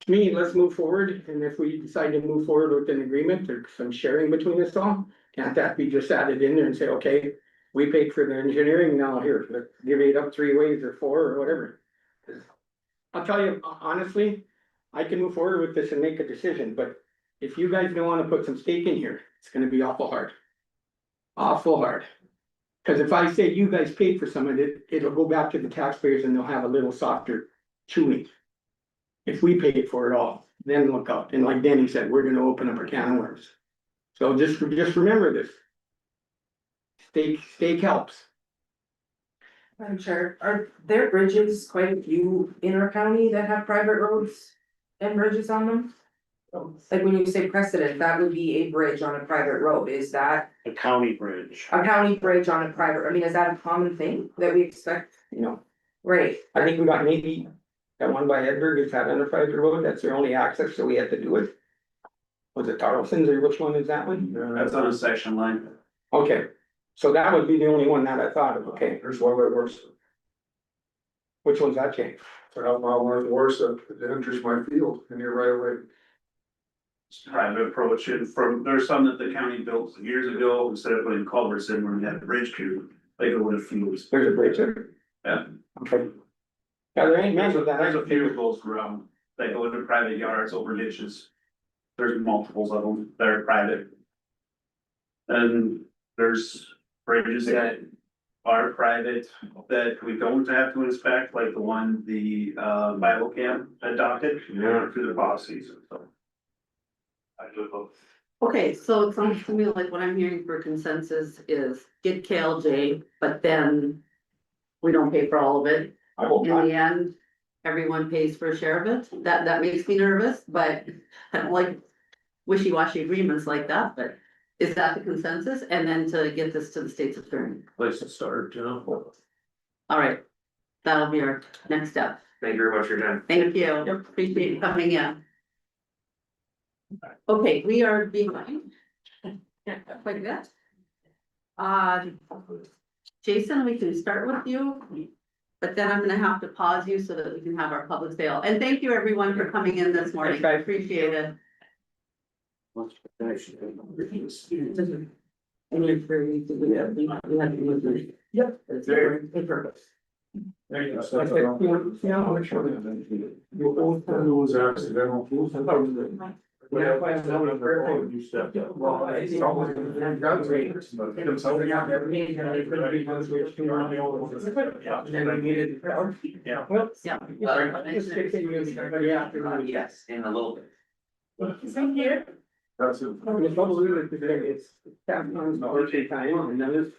To me, let's move forward, and if we decide to move forward with an agreement or some sharing between us all, can't that be just added in there and say, okay, we paid for the engineering, now here, let's divvy it up 3 ways or 4 or whatever. I'll tell you, honestly, I can move forward with this and make a decision, but if you guys don't wanna put some stake in here, it's gonna be awful hard. Awful hard. Cause if I say you guys paid for some of it, it'll go back to the taxpayers and they'll have a little softer chewing. If we paid for it all, then look out, and like Danny said, we're gonna open up a can of worms. So just remember this. Stake helps. Madam Chair, are there bridges, quite a few in our county that have private roads and bridges on them? Like when you say precedent, that would be a bridge on a private road, is that a county bridge. a county bridge on a private, I mean, is that a common thing that we expect? You know, Right, I think we got maybe that one by Edberg is that on a private road, that's their only access, so we had to do it. Was it Tarleton's or which one is that one? That's on a section line. Okay, so that would be the only one that I thought of, okay, There's one that works, which one's that, Jay? for how mile one worse, it enters my field and you're right away. Private approach, and there's some that the county built years ago, instead of putting culverts in where we had the bridge crew, they go with fields. There's a bridge there? Yeah. Okay. Yeah, there ain't many of that. There's a few of those around, that go into private yards over ditches. There's multiples of them that are private. And there's bridges that are private that we don't have to inspect, like the one the Bible camp adopted. Through the policies, so. I do both. Okay, so it sounds to me like what I'm hearing for consensus is get KLJ, but then we don't pay for all of it. I hope In not. the end, everyone pays for a share of it. That makes me nervous, but I don't like wishy-washy agreements like that, but is that the consensus? And then to get this to the state's attorney. Place to start, you know. All right, that'll be our next step. Thank you very much for your time. Thank you. Appreciate you coming in. Okay, we are behind. Like that. Jason, we can start with you. But then I'm gonna have to pause you so that we can have our public sale. And thank you everyone for coming in this morning. I appreciate it. Yep. There you go. Your old fellow was accidental. You stepped up. Well, it's always. Yeah. Well, Yes, in a little bit. Same here. That's it. The trouble is, it's sometimes birthday time and then it's.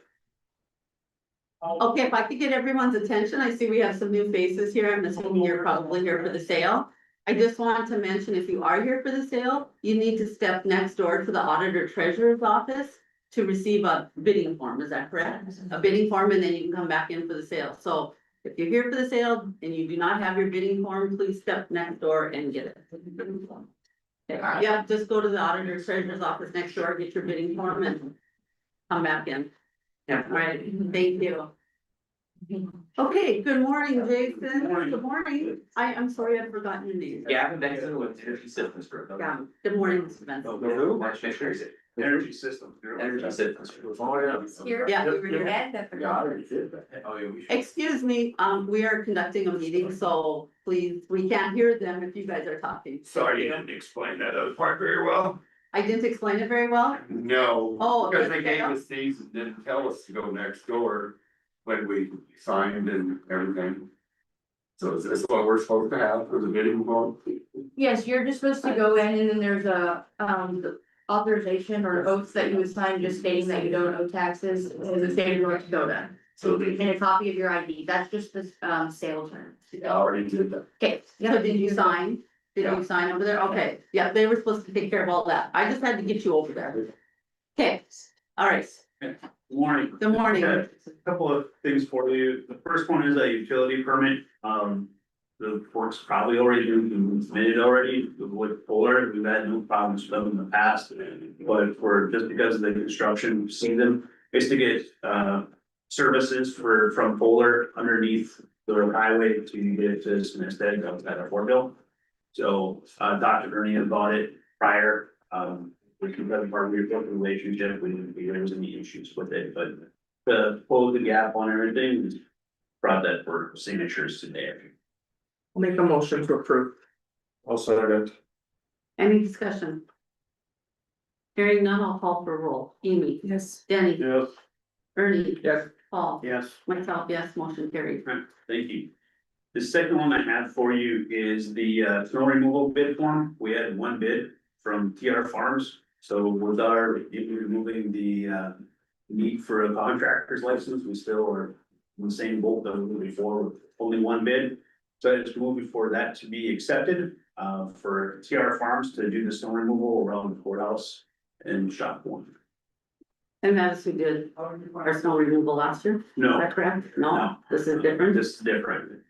Okay, if I could get everyone's attention, I see we have some new faces here. I'm assuming you're probably here for the sale. I just wanted to mention, if you are here for the sale, you need to step next door to the auditor treasurer's office to receive a bidding form, is that correct? A bidding form, and then you can come back in for the sale. So if you're here for the sale and you do not have your bidding form, please step next door and get it. Okay, yeah, just go to the auditor treasurer's office next door, get your bidding form and come back in. Yeah, right, thank you. Okay, good morning, Jason. Good morning. I'm sorry, I've forgotten your name. Gavin Benson with Energy Systems Group. Yeah, good morning, Mr. Benson. Energy system. Energy Systems. Here. Yeah, we were here. And at the- Oh, yeah, we should. Excuse me, we are conducting a meeting, so please, we can't hear them if you guys are talking. Sorry, you didn't explain that other part very well. I didn't explain it very well? No. Oh, Because the they gave sale? us these and didn't tell us to go next door when we signed and everything. So is this what we're supposed to have for the bidding form? Yes, you're just supposed to go in and then there's a, authorization or oaths that you would sign just stating that you don't owe taxes in the state of North Dakota. So And they a copy of your ID, that's just the, sale term. already did that. Okay. So did you sign? Did you sign over there? Okay, yeah, they were supposed to take care of all that. I just had to get you over there. Okay, all right, Morning. good morning. Okay, a couple of things for you. The first one is a utility permit. The work's probably already been submitted already with Fuller. We've had no problems with them in the past. But for, just because of the construction season, is to get, services from Fuller underneath the highway to get to Smithstead outside of Fortville. So, Dr. Ernie had bought it prior, we can have our working relationship, we didn't feel there was any issues with it, but to close the gap on everything, brought that for signatures today. I'll make a motion to approve. I'll second. Any discussion? Hearing none, I'll call for a roll. Amy, Yes. Denny, Yes. Ernie, Yes. Paul, Yes. myself, yes, motion carried. Thank you. The second one I have for you is the snow removal bid form. We had one bid from TR Farms. So with our removing the need for a contractor's license, we still are in the same boat that we were before with only one bid. So I just moving for that to be accepted for TR Farms to do the snow removal around the courthouse and shop one. And that is who did our snow removal last year, is No, that correct? No, No. this is different. this is different.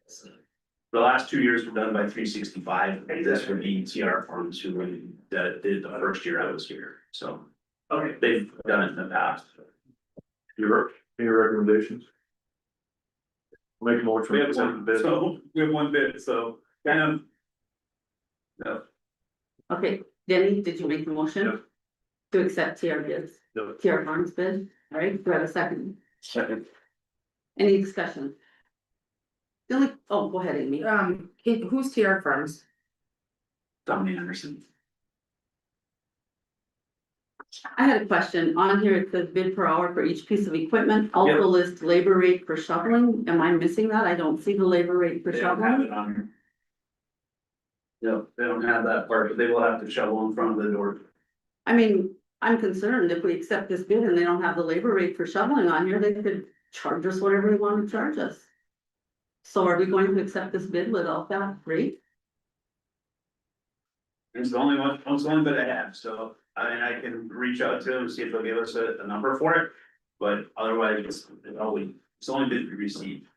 The last 2 years were done by 365, and this would be TR Farms who really did the first year I was here, so. Okay, they've done it in the past. Any recommendations? Make a motion. We to have accept the one, bid. so, we have one bid, so, kind of. No, Okay, Denny, did you make the motion? Yep. To accept TR bids, Yep. TR Farms bid, all right, do I have a second? second, Any discussion? The only, oh, go ahead, Amy. Who's TR Farms? Dominic Anderson. I had a question. On here, it says bid per hour for each piece of equipment, also Yep. list labor rate for shoveling. Am I missing that? I don't see the labor rate for They don't have shoveling. it on here. Yep, they don't have that part, but they will have to shovel in front of the door. I mean, I'm concerned if we accept this bid and they don't have the labor rate for shoveling on here, they could charge us whatever they want to charge us. So are we going to accept this bid without that rate? It's the only one, it's the only bid I have, so, and I can reach out to them, and see if they'll give us a number for it. But otherwise, it's the only bid we received.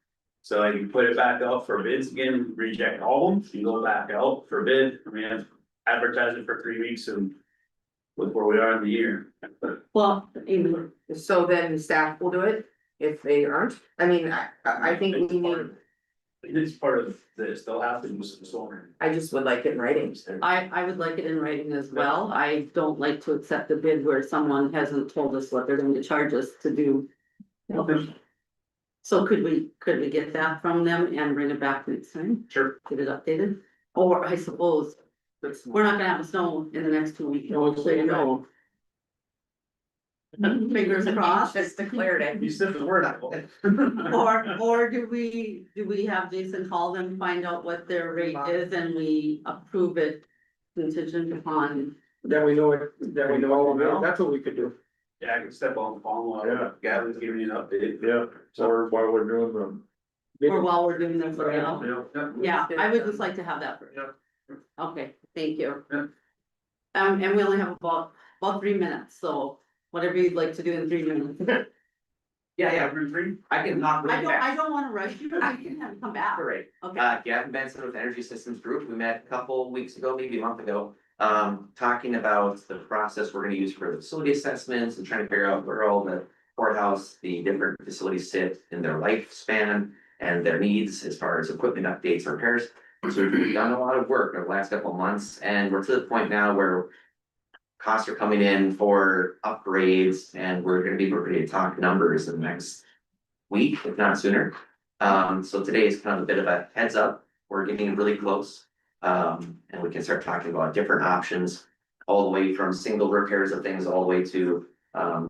So I can put it back out for bids again, reject all of them, and go back out for bid, I mean, I've advertised it for 3 weeks and. with where we are in the year. Well, Amy, So then the staff will do it if they aren't, I mean, I think we need, It's part of this, they'll have to do some solar. I just would like it in writing. I would like it in writing as well. I don't like to accept a bid where someone hasn't told us what they're going to charge us to do. So could we get that from them and bring it back next time? Sure. Get it updated? Or I suppose, we're not gonna have snow in the next 2 weeks. No one's saying no. Fingers crossed. Just declared it. You said the word. Or do we have Jason call them, find out what their rate is and we approve it contingent upon. That we know it, that's what we could do. Yeah, I can step on the phone while Yeah. Gavin's giving you an update. Yeah, or while we're doing them. Or while we're doing this, you know? Yeah. Yeah, I would just like to have that. first. Yeah. Okay, thank you. Yeah. And we only have about 3 minutes, so whatever you'd like to do in 3 minutes. Yeah, Route 3. I can hop right back. I don't wanna rush you, I can have come back. Great. Okay, Gavin Benson with Energy Systems Group. We met a couple weeks ago, maybe a month ago. Talking about the process we're gonna use for the facility assessments and trying to figure out where all the courthouse, the different facilities sit in their lifespan. And their needs as far as equipment updates or repairs. So we've done a lot of work over the last couple of months and we're to the point now where. Costs are coming in for upgrades and we're gonna be ready to talk numbers in the next week, if not sooner. So today is kind of a bit of a heads up, we're getting really close. And we can start talking about different options. All the way from single repairs of things, all the way to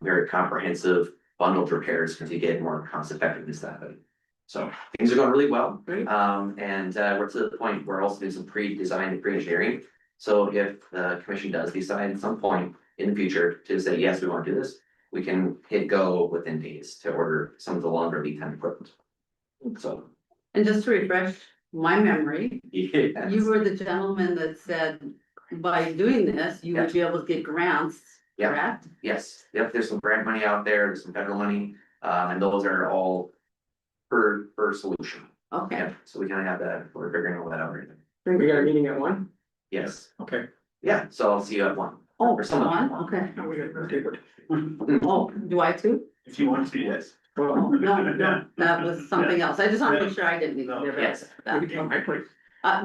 very comprehensive bundled repairs to get more cost effectiveness out of it. So things are going really well. Great. And we're to the point where we're also doing some pre-design and pre-engineering. So if the commission does decide at some point in the future to say, yes, we want to do this, we can hit go within days to order some of the longer lead time equipment. So. and just to refresh my memory, Yes. you were the gentleman that said by doing this, you would be able to get grants, Yeah. correct? Yes, yep, there's some grant money out there, there's some federal money, and those are all per solution. Okay, Yeah, so we kind of have that, we're figuring all that out right now. We got a meeting at 1? Yes, Okay. yeah, so I'll see you at 1. oh, Or someone. one, okay, Now we got to take it. oh, do I too? If you want to, yes. Oh, no, that was something else, I just want to make sure I didn't need to No, give yes. it that.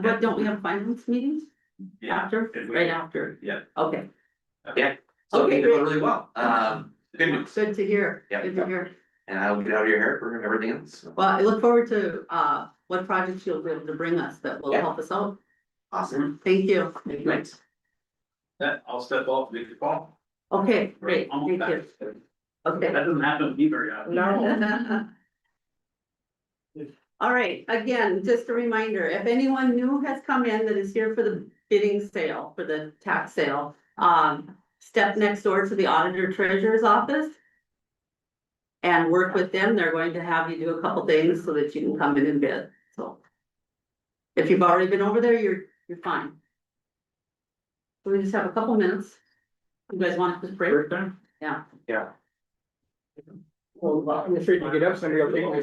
But don't we have finance meetings after, if we- right after? Yeah. Okay, Yeah, so Okay, things are going great. really well, good news, good to hear, Yeah. good to hear. and I'll get out of your hair for everything else. Well, I look forward to what projects you'll be able to bring us that will Yeah. help us out. Awesome, Thank you. thanks. I'll step off, make the call. Okay, great, Almost thank you. back. That Okay. doesn't happen to me very often. No. All right, again, just a reminder, if anyone new has come in that is here for the bidding sale, for the tax sale, step next door to the auditor treasurer's office. And work with them, they're going to have you do a couple things so that you can come in and bid, so. If you've already been over there, you're fine. So we just have a couple minutes. You guys want to break? Break time? Yeah. Yeah. Well, I'm afraid to get up, somebody will take my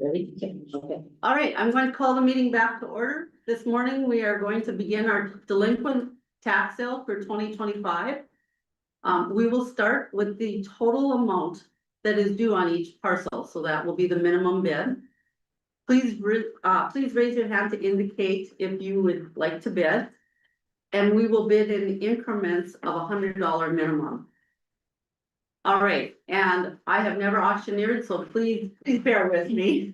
Ready? Okay. All right, I'm going to call the meeting back to order. This morning, we are going to begin our delinquent tax sale for 2025. We will start with the total amount that is due on each parcel, so that will be the minimum bid. Please raise your hand to indicate if you would like to bid. And we will bid in increments of $100 minimum. All right, and I have never auctioneered, so please bear with me.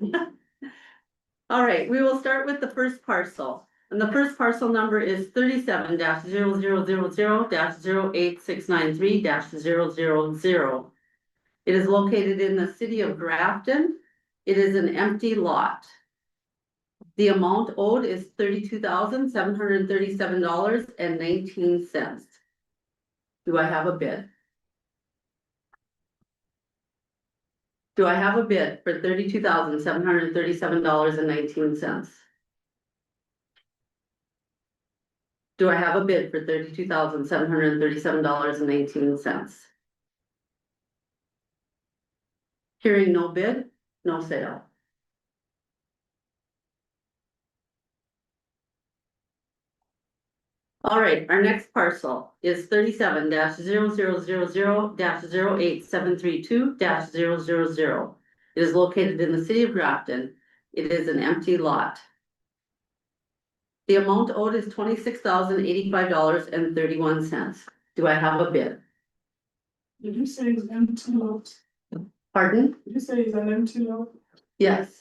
All right, we will start with the first parcel, and the first parcel number is 37-0000-08693-000. It is located in the city of Grafton. It is an empty lot. The amount owed is $32,737.19. Do I have a bid? Do I have a bid for $32,737.19? Do I have a bid for $32,737.19? Hearing no bid, no sale. All right, our next parcel is 37-0000-08732-000. It is located in the city of Grafton. It is an empty lot. The amount owed is $26,085.31. Do I have a bid? Did you say it's empty lot? Pardon? Did you say it's an empty lot? Yes.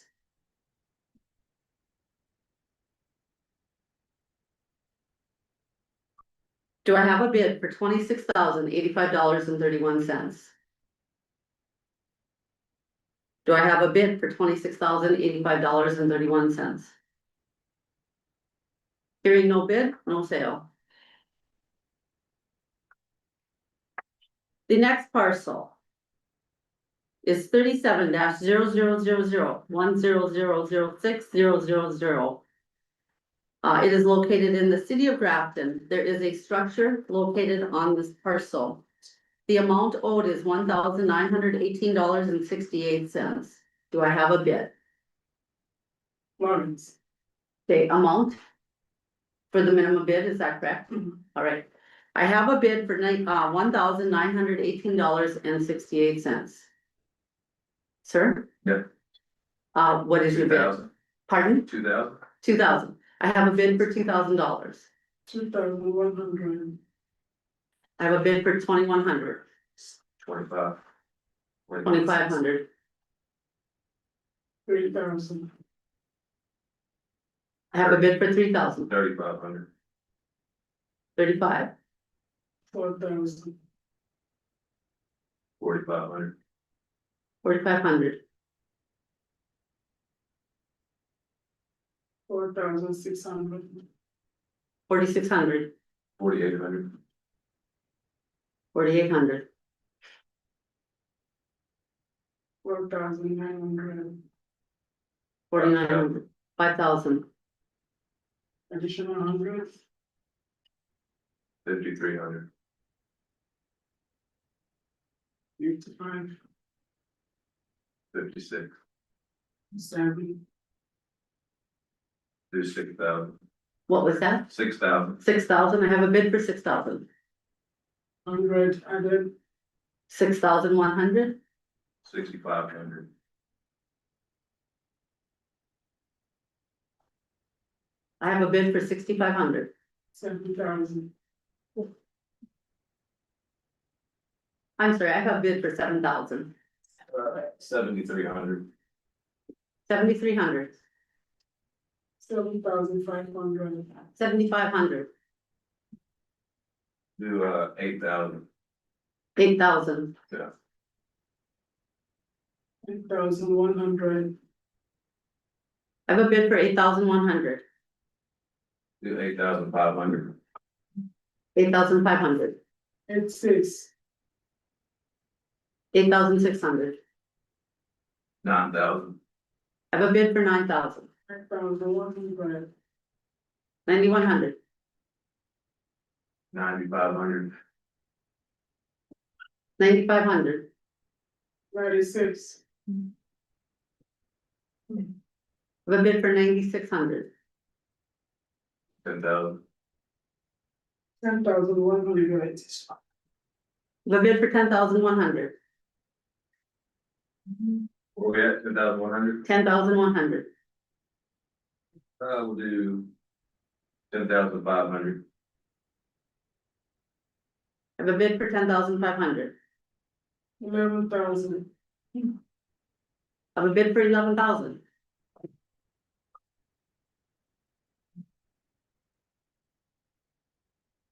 Do I have a bid for $26,085.31? Do I have a bid for $26,085.31? Hearing no bid, no sale. The next parcel is 37-0000-10006-000. It is located in the city of Grafton. There is a structure located on this parcel. The amount owed is $1,918.68. Do I have a bid? Lawrence. Okay, amount for the minimum bid, is that correct? All right. I have a bid for $1,918.68. Sir? Yep. What is your bid? 2,000. Pardon? 2,000. 2,000. I have a bid for $2,000. 2,100. I have a bid for 2,100. 25. 2,500. 3,000. I have a bid for 3,000. 3,500. 35. 4,000. 4,500. 4,500. 4,600. 4,600. 4,800. 4,800. 4,900. 4,900. 5,000. Additional 100. 5,300. 55. 56. 7. Do 6,000. What was that? 6,000. 6,000. I have a bid for 6,000. 100 added. 6,100. 6,500. I have a bid for 6,500. 7,000. I'm sorry, I have a bid for 7,000. 7,300. 7,300. 7,500. 7,500. Do 8,000. 8,000. Yeah. 8,100. I have a bid for 8,100. Do 8,500. 8,500. 86. 8,600. 9,000. I have a bid for 9,000. 9,100. 9,100. 9,500. 9,500. 96. The bid for 9,600. 10,000. 10,100. The bid for 10,100. What we at, 10,100? 10,100. We'll do 10,500. I have a bid for 10,500. 11,000. I have a bid for 11,000.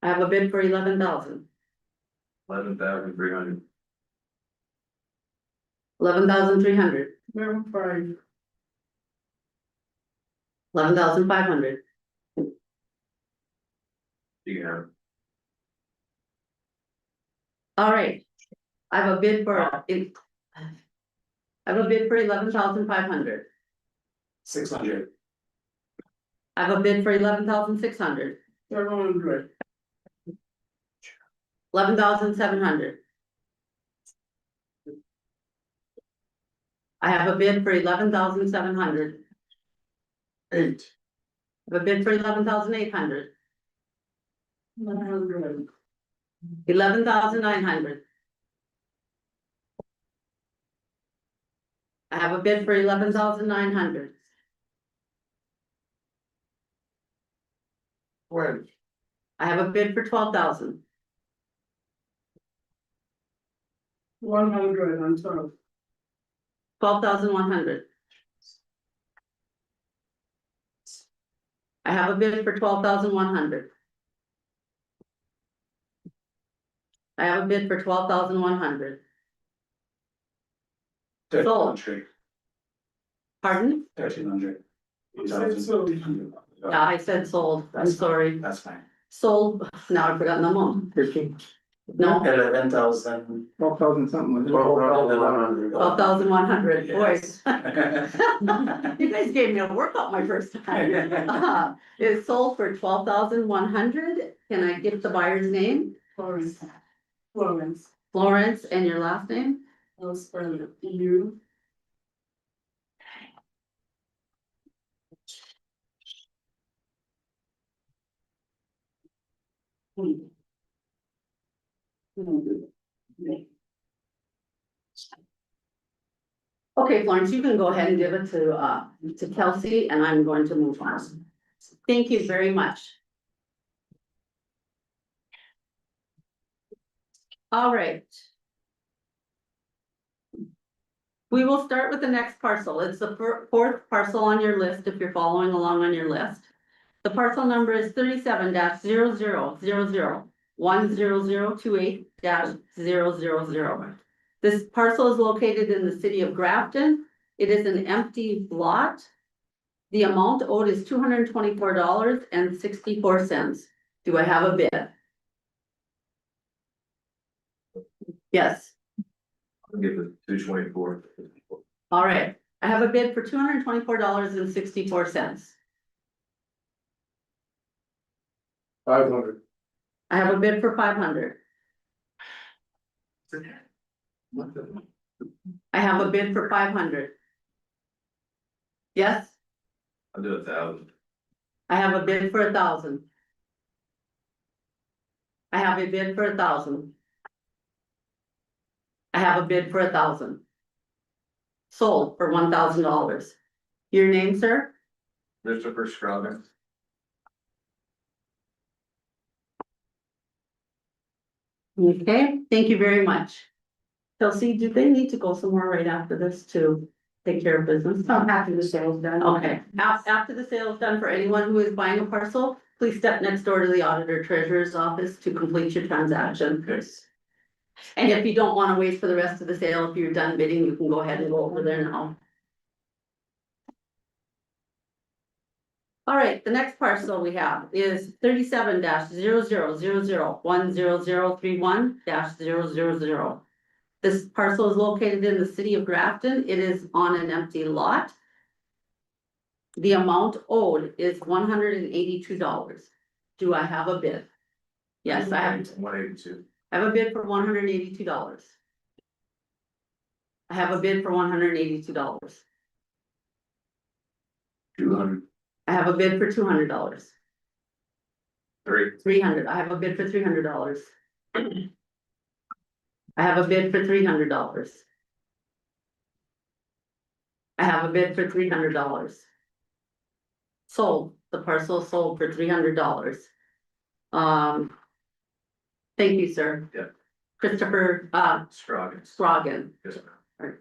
I have a bid for 11,000. 11,300. 11,300. 11,500. 11,500. You can have. All right. I have a bid for it. I have a bid for 11,500. 600. I have a bid for 11,600. 700. 11,700. I have a bid for 11,700. 8. I have a bid for 11,800. 900. 11,900. I have a bid for 11,900. 12. I have a bid for 12,000. 100 and 12. 12,100. I have a bid for 12,100. I have a bid for 12,100. Sold. Pardon? 1,300. Yeah, I said sold. I'm sorry. That's fine. Sold. Now I've forgotten the amount. 13. No, 11,000. 12,000 something was it? 12,100. Yes. Boy. You guys gave me a workout my first time. It's sold for 12,100. Can I get the buyer's name? Florence. Florence, and your last name? I'll spell it. U. Okay, Florence, you can go ahead and give it to Kelsey, and I'm going to move on. Thank you very much. All right. We will start with the next parcel. It's the fourth parcel on your list, if you're following along on your list. The parcel number is 37-0000-10028-000. This parcel is located in the city of Grafton. It is an empty lot. The amount owed is $224.64. Do I have a bid? Yes. I'll give it 224. All right. I have a bid for $224.64. 500. I have a bid for 500. I have a bid for 500. Yes, I'll do 1,000. I have a bid for 1,000. I have a bid for 1,000. I have a bid for 1,000. Sold for $1,000. Your name, sir? Christopher Scroggins. Okay, thank you very much. Kelsey, do they need to go somewhere right after this to take care of business? After the sale's done. Okay, after the sale is done, for anyone who is buying a parcel, please step next door to the auditor treasurer's office to complete your transaction. Yes. And if you don't wanna wait for the rest of the sale, if you're done bidding, you can go ahead and go over there now. All right, the next parcel we have is 37-0000-10031-000. This parcel is located in the city of Grafton. It is on an empty lot. The amount owed is $182. Do I have a bid? Yes, I have. 182. I have a bid for $182. I have a bid for $182. 200. I have a bid for $200. 300, I have a bid for $300. I have a bid for $300. I have a bid for $300. Sold, the parcel is sold for $300. Thank you, sir. Yep. Christopher, Scroggins. Scroggin. Yes, ma'am.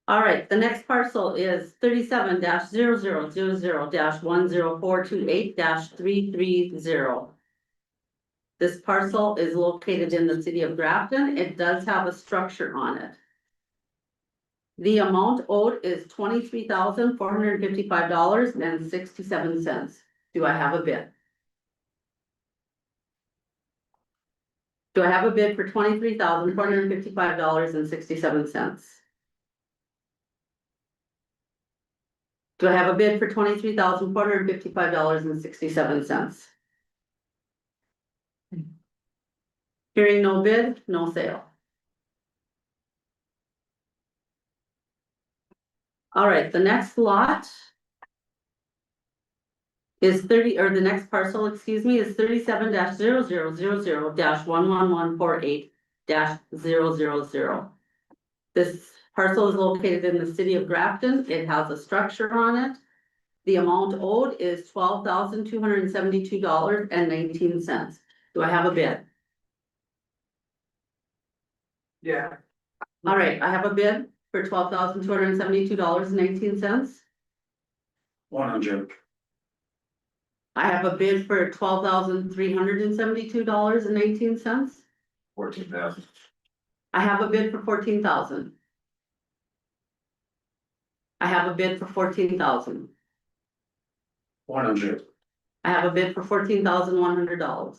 All right, the next parcel is 37-0000-10428-330. This parcel is located in the city of Grafton. It does have a structure on it. The amount owed is $23,455.67. Do I have a bid? Do I have a bid for $23,455.67? Do I have a bid for $23,455.67? Hearing no bid, no sale. All right, the next lot is the next parcel, excuse me, is 37-0000-11148-000. This parcel is located in the city of Grafton. It has a structure on it. The amount owed is $12,272.19. Do I have a bid? Yeah. All right, I have a bid for $12,272.19. 100. I have a bid for $12,372.19. 14,000. I have a bid for 14,000. I have a bid for 14,000. 100. I have a bid for $14,100.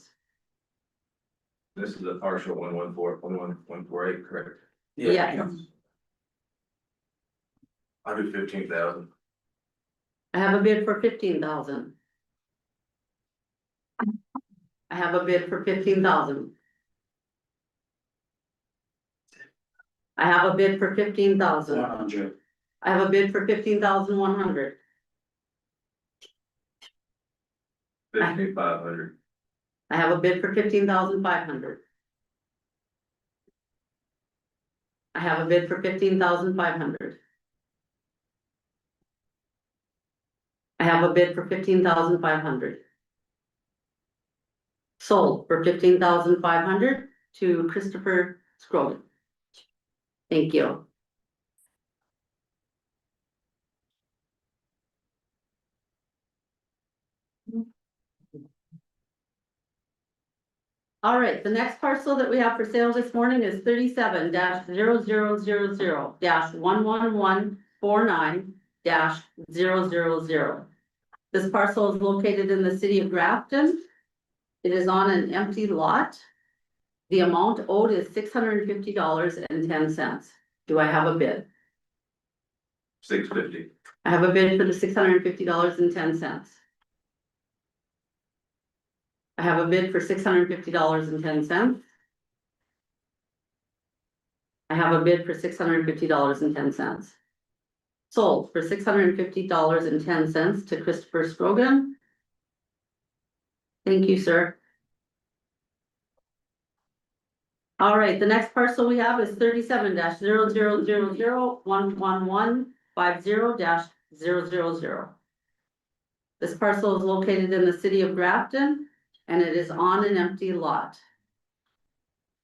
This is a partial 114, correct? Yes. I do 15,000. I have a bid for 15,000. I have a bid for 15,000. I have a bid for 15,000. 100. I have a bid for 15,100. 5,500. I have a bid for 15,500. I have a bid for 15,500. I have a bid for 15,500. Sold for 15,500 to Christopher Scroggin. Thank you. All right, the next parcel that we have for sale this morning is 37-0000-11149-000. This parcel is located in the city of Grafton. It is on an empty lot. The amount owed is $650.10. Do I have a bid? 650. I have a bid for the $650.10. I have a bid for $650.10. I have a bid for $650.10. Sold for $650.10 to Christopher Scroggin. Thank you, sir. All right, the next parcel we have is 37-0000-11150-000. This parcel is located in the city of Grafton, and it is on an empty lot.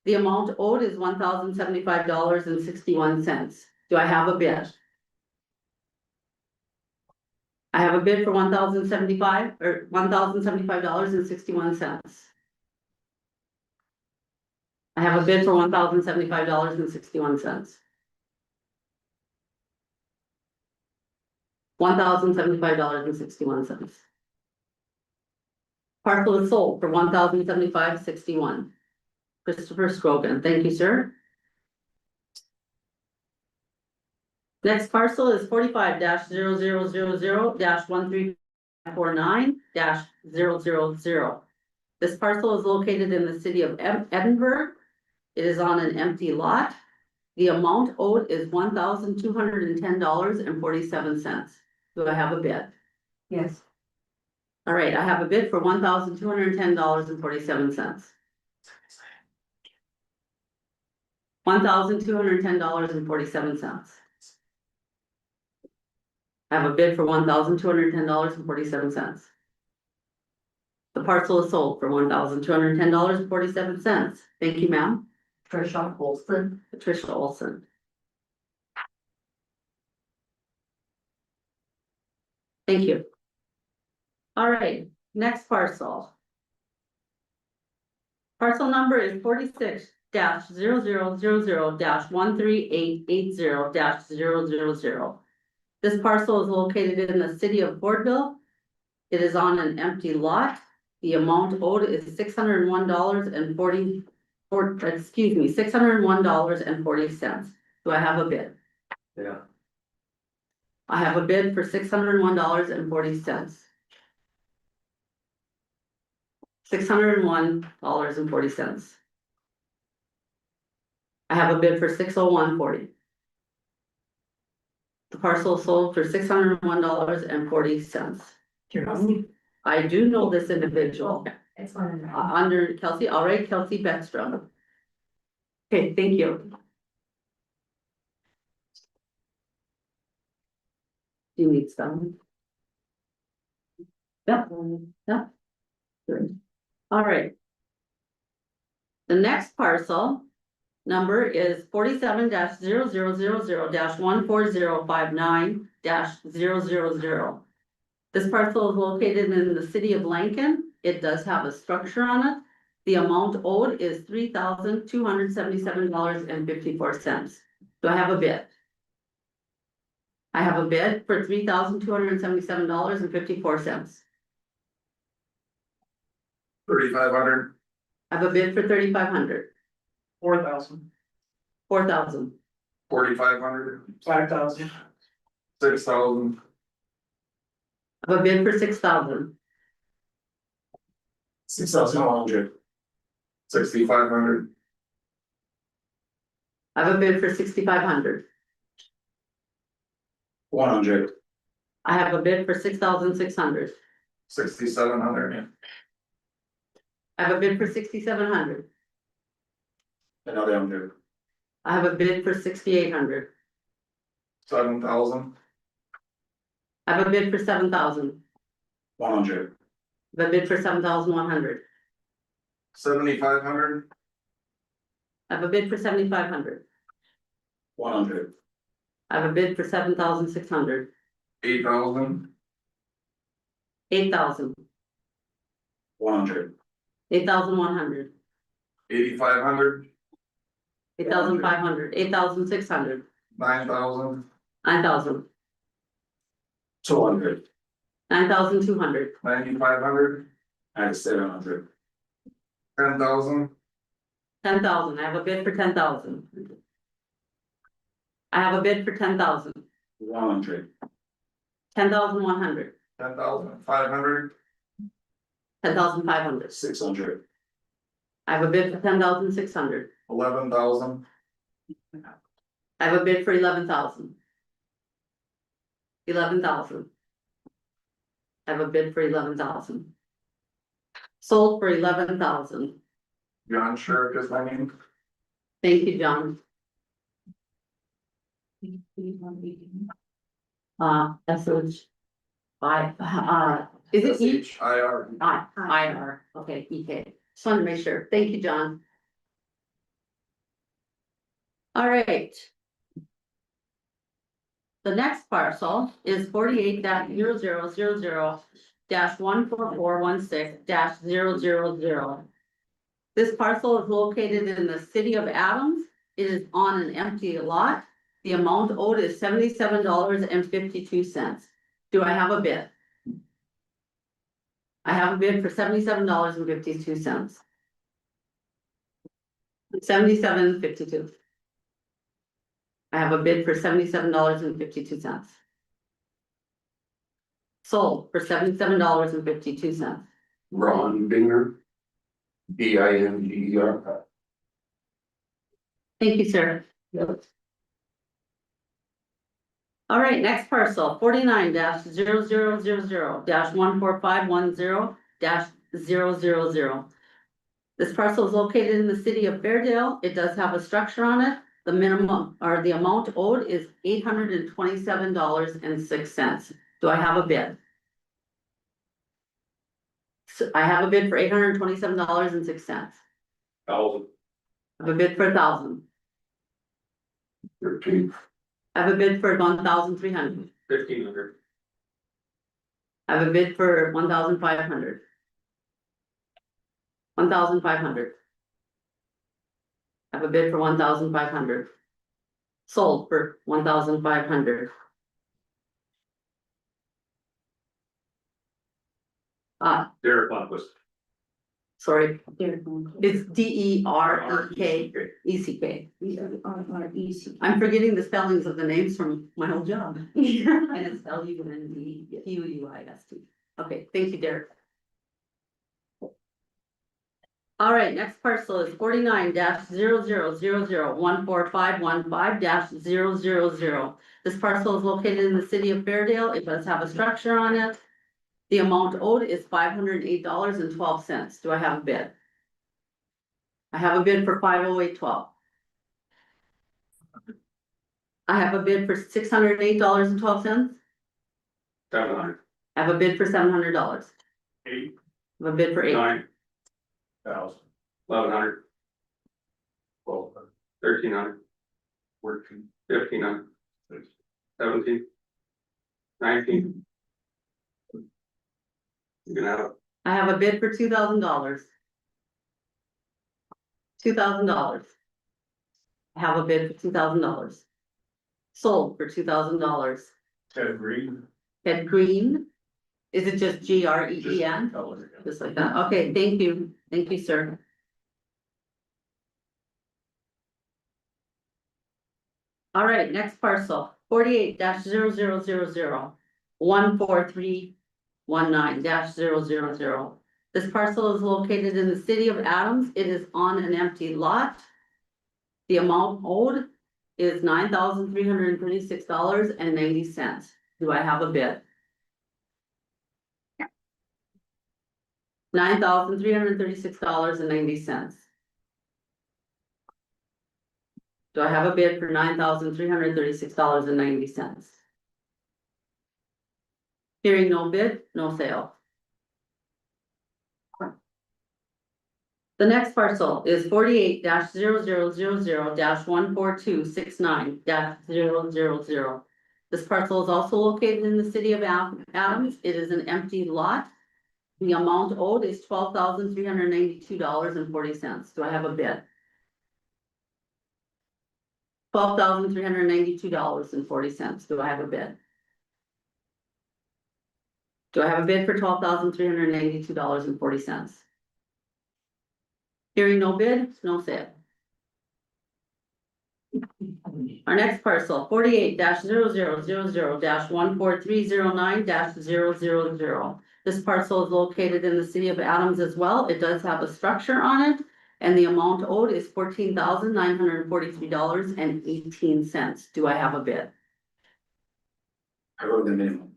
The amount owed is $1,075.61. Do I have a bid? I have a bid for $1,075.61. I have a bid for $1,075.61. $1,075.61. Parcel is sold for $1,075.61. Christopher Scroggin, thank you, sir. Next parcel is 45-0000-1349-000. This parcel is located in the city of Edinburgh. It is on an empty lot. The amount owed is $1,210.47. Do I have a bid? Yes. All right, I have a bid for $1,210.47. $1,210.47. I have a bid for $1,210.47. The parcel is sold for $1,210.47. Thank you, ma'am. Trisha Olson. Patricia Olson. Thank you. All right, next parcel. Parcel number is 46-0000-13880-000. This parcel is located in the city of Fordville. It is on an empty lot. The amount owed is $601.40. $601.40. Do I have a bid? Yeah. I have a bid for $601.40. $601.40. I have a bid for $601.40. The parcel sold for $601.40. I do know this individual. It's one. Under Kelsey, all right, Kelsey Beckstrom. Okay, thank you. Do you need some? Yep, yep. Good. All right. The next parcel number is 47-0000-14059-000. This parcel is located in the city of Lincoln. It does have a structure on it. The amount owed is $3,277.54. Do I have a bid? I have a bid for $3,277.54. 3,500. I have a bid for $3,500. 4,000. 4,000. 4,500. 5,000. 6,000. I have a bid for $6,000. 6,100. 6,500. I have a bid for $6,500. 100. I have a bid for $6,600. 6,700. I have a bid for $6,700. Another 100. I have a bid for $6,800. 7,000. I have a bid for $7,000. 100. I have a bid for $7,100. 7,500. I have a bid for $7,500. 100. I have a bid for $7,600. 8,000. 8,000. 100. 8,100. 8,500. 8,500. 8,600. 9,000. 9,000. 200. 9,200. 9,500. And 700. 10,000. 10,000. I have a bid for 10,000. I have a bid for 10,000. 100. 10,100. 10,500. 10,500. 600. I have a bid for 10,600. 11,000. I have a bid for 11,000. 11,000. I have a bid for 11,000. Sold for 11,000. John Sherrick is my name. Thank you, John. SH. Is it E? SHIR. IR, okay, EK. Just wanted to make sure. Thank you, John. All right. The next parcel is 48-0000-14416-000. This parcel is located in the city of Adams. It is on an empty lot. The amount owed is $77.52. Do I have a bid? I have a bid for $77.52. $77.52. I have a bid for $77.52. Sold for $77.52. Ron Binger. BINGER. Thank you, sir. All right, next parcel, 49-000-14510-000. This parcel is located in the city of Fairdale. It does have a structure on it. The minimum or the amount owed is $827.06. Do I have a bid? So I have a bid for $827.06. Thousand. I have a bid for 1,000. 13. I have a bid for 1,300. 1,500. I have a bid for 1,500. 1,500. I have a bid for 1,500. Sold for 1,500. Derek Lundquist. Sorry, it's DEREKECK. I'm forgetting the spellings of the names from my old job. And it's LUNDQUIST. Okay, thank you, Derek. All right, next parcel is 49-000014515-000. This parcel is located in the city of Fairdale. It does have a structure on it. The amount owed is $508.12. Do I have a bid? I have a bid for $508.12. I have a bid for $608.12. 700. I have a bid for $700. 8. I have a bid for $8. 9,000. 1,100. 1,200. 1,300. 1,500. 17. 19. You can have it. I have a bid for $2,000. $2,000. I have a bid for $2,000. Sold for $2,000. Ted Green. Ted Green. Is it just GREEN? Just like that. Okay, thank you. Thank you, sir. All right, next parcel, 48-000-14319-000. This parcel is located in the city of Adams. It is on an empty lot. The amount owed is $9,336.90. Do I have a bid? $9,336.90. Do I have a bid for $9,336.90? Hearing no bid, no sale. The next parcel is 48-0000-14269-000. This parcel is also located in the city of Adams. It is an empty lot. The amount owed is $12,392.40. Do I have a bid? $12,392.40. Do I have a bid? Do I have a bid for $12,392.40? Hearing no bid, no sale. Our next parcel, 48-0000-14309-000. This parcel is located in the city of Adams as well. It does have a structure on it. And the amount owed is $14,943.18. Do I have a bid? I go with the minimum.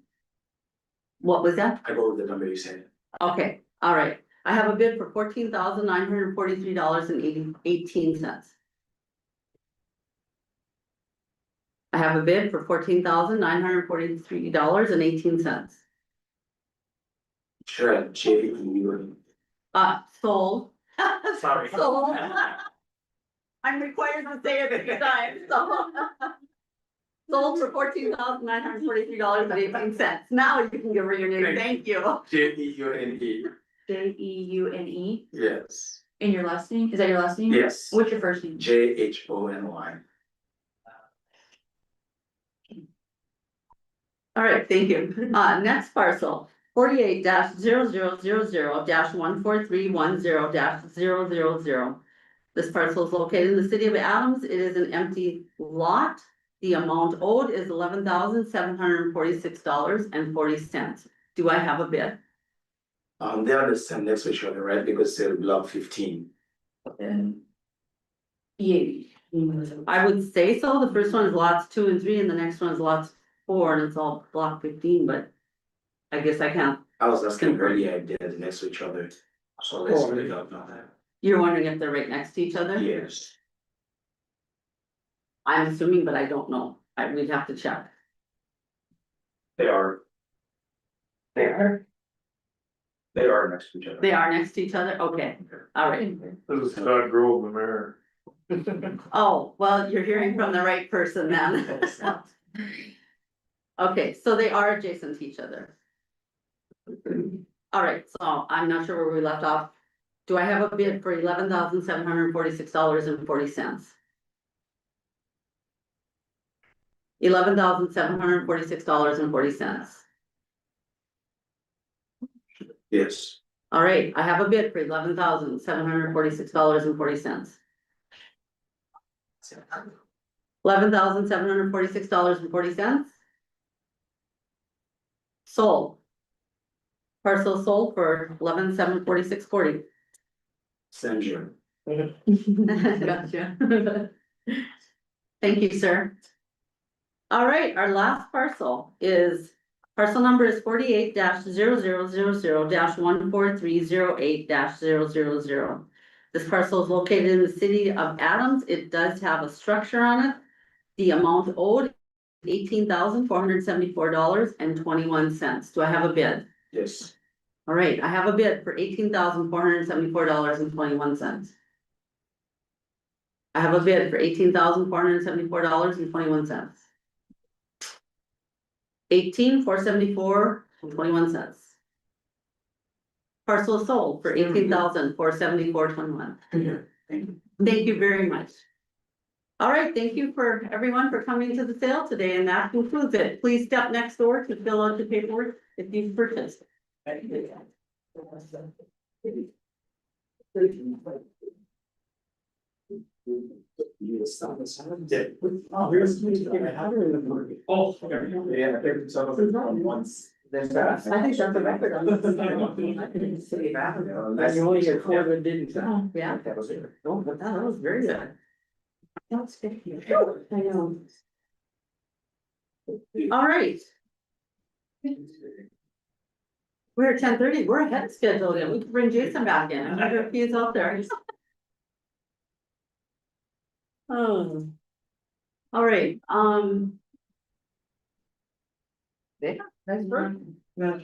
What was that? I go with the number you said. Okay, all right. I have a bid for $14,943.18. I have a bid for $14,943.18. Sure, JP. Sold. Sorry. Sold. I'm required to say it every time, so. Sold for $14,943.18. Now you can give her your name. Thank you. JEUNE. JEUNE, Yes. and your last name, is that your last name? Yes. What's your first name? JHONY. All right, thank you. Next parcel, 48-0000-14310-000. This parcel is located in the city of Adams. It is an empty lot. The amount owed is $11,746.40. Do I have a bid? They are the same next to each other, right? Because they're block 15. Yeah, I would say so, the first one is lots 2 and 3, and the next one is lots 4, and it's all block 15, but. I guess I can't, I was asking her, yeah, they're next to each other. So let's Oh. really go about that. you're wondering if they're right next to each other? Yes. I'm assuming, but I don't know, we'd have to check. They are. They are? They are next to each other. They are next to each other, okay, all right. This is Scott Grove, the mayor. Oh, well, you're hearing from the right person then. Okay, so they are adjacent to each other. All right, so I'm not sure where we left off. Do I have a bid for $11,746.40? $11,746.40. Yes. All right, I have a bid for $11,746.40. $11,746.40. Sold. Parcel sold for $11,746.40. Send you. Gotcha. Thank you, sir. All right, our last parcel is, parcel number is 48-0000-14308-000. This parcel is located in the city of Adams. It does have a structure on it. The amount owed, $18,474.21. Do I have a bid? Yes. All right, I have a bid for $18,474.21. I have a bid for $18,474.21. $18,474.21. Parcel sold for $18,474.21. Thank you very much. All right, thank you for everyone for coming to the sale today, and that concludes it. Please step next door to fill out the paperwork if you've purchased. Oh, here's. Oh, Yeah, I think some of them once. I think that's a record on this. That's only a four that didn't sell. Yeah. That was it. Oh, but that was very good. That's good. I know. All right. We're at 10:30, we're ahead of schedule again, we can bring Jason back in, I wonder if he's out there. Oh. All right, yeah, nice work. Yeah.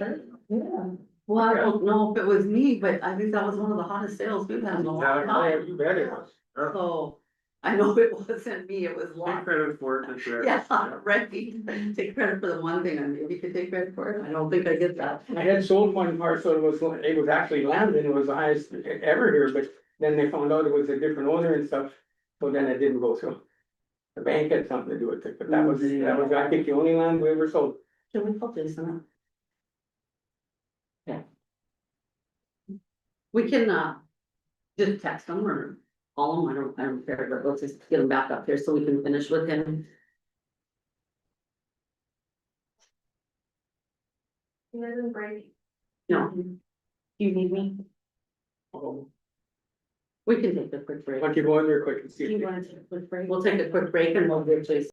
Well, I don't know if it was me, but I think that was one of the hottest sales we've had in a long time. You bet it was. So, I know it wasn't me, it was Take Lon. credit for it, it's there. Yeah, right, take credit for the one thing, and maybe you could take credit for it, I don't think I get that. I had sold one parcel, it was actually land and it was the highest ever here, but then they found out it was a different owner and stuff. So then it didn't go through. The bank had something to do with it, but that was, I think, the only land we ever sold. Should we call Jason up? Yeah. We can, just text him or call him, I don't care, but let's just get him back up here so we can finish with him. He doesn't break. No. Do you need me? Oh, We can take a quick break. why don't you go in there quick and see? Do if you they- want to take a quick break? We'll take a quick break and we'll give Jason.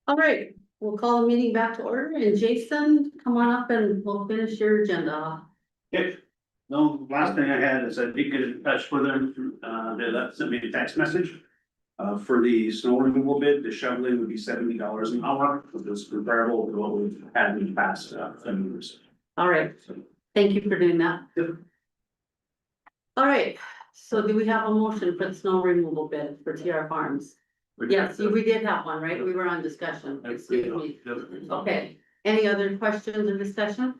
All right, we'll call the meeting back to order, and Jason, come on up and we'll finish your agenda. Okay, no, last thing I had is I did get in touch with them, they sent me a text message. For the snow removal bid, the shoveling would be $70 an hour, which is comparable to what we've had in the past, years. All right, thank you for doing that. All right, so do we have a motion for the snow removal bid for TR Farms? Yes, we did have one, right? We were on discussion, excuse me. Okay, any other questions or discussion?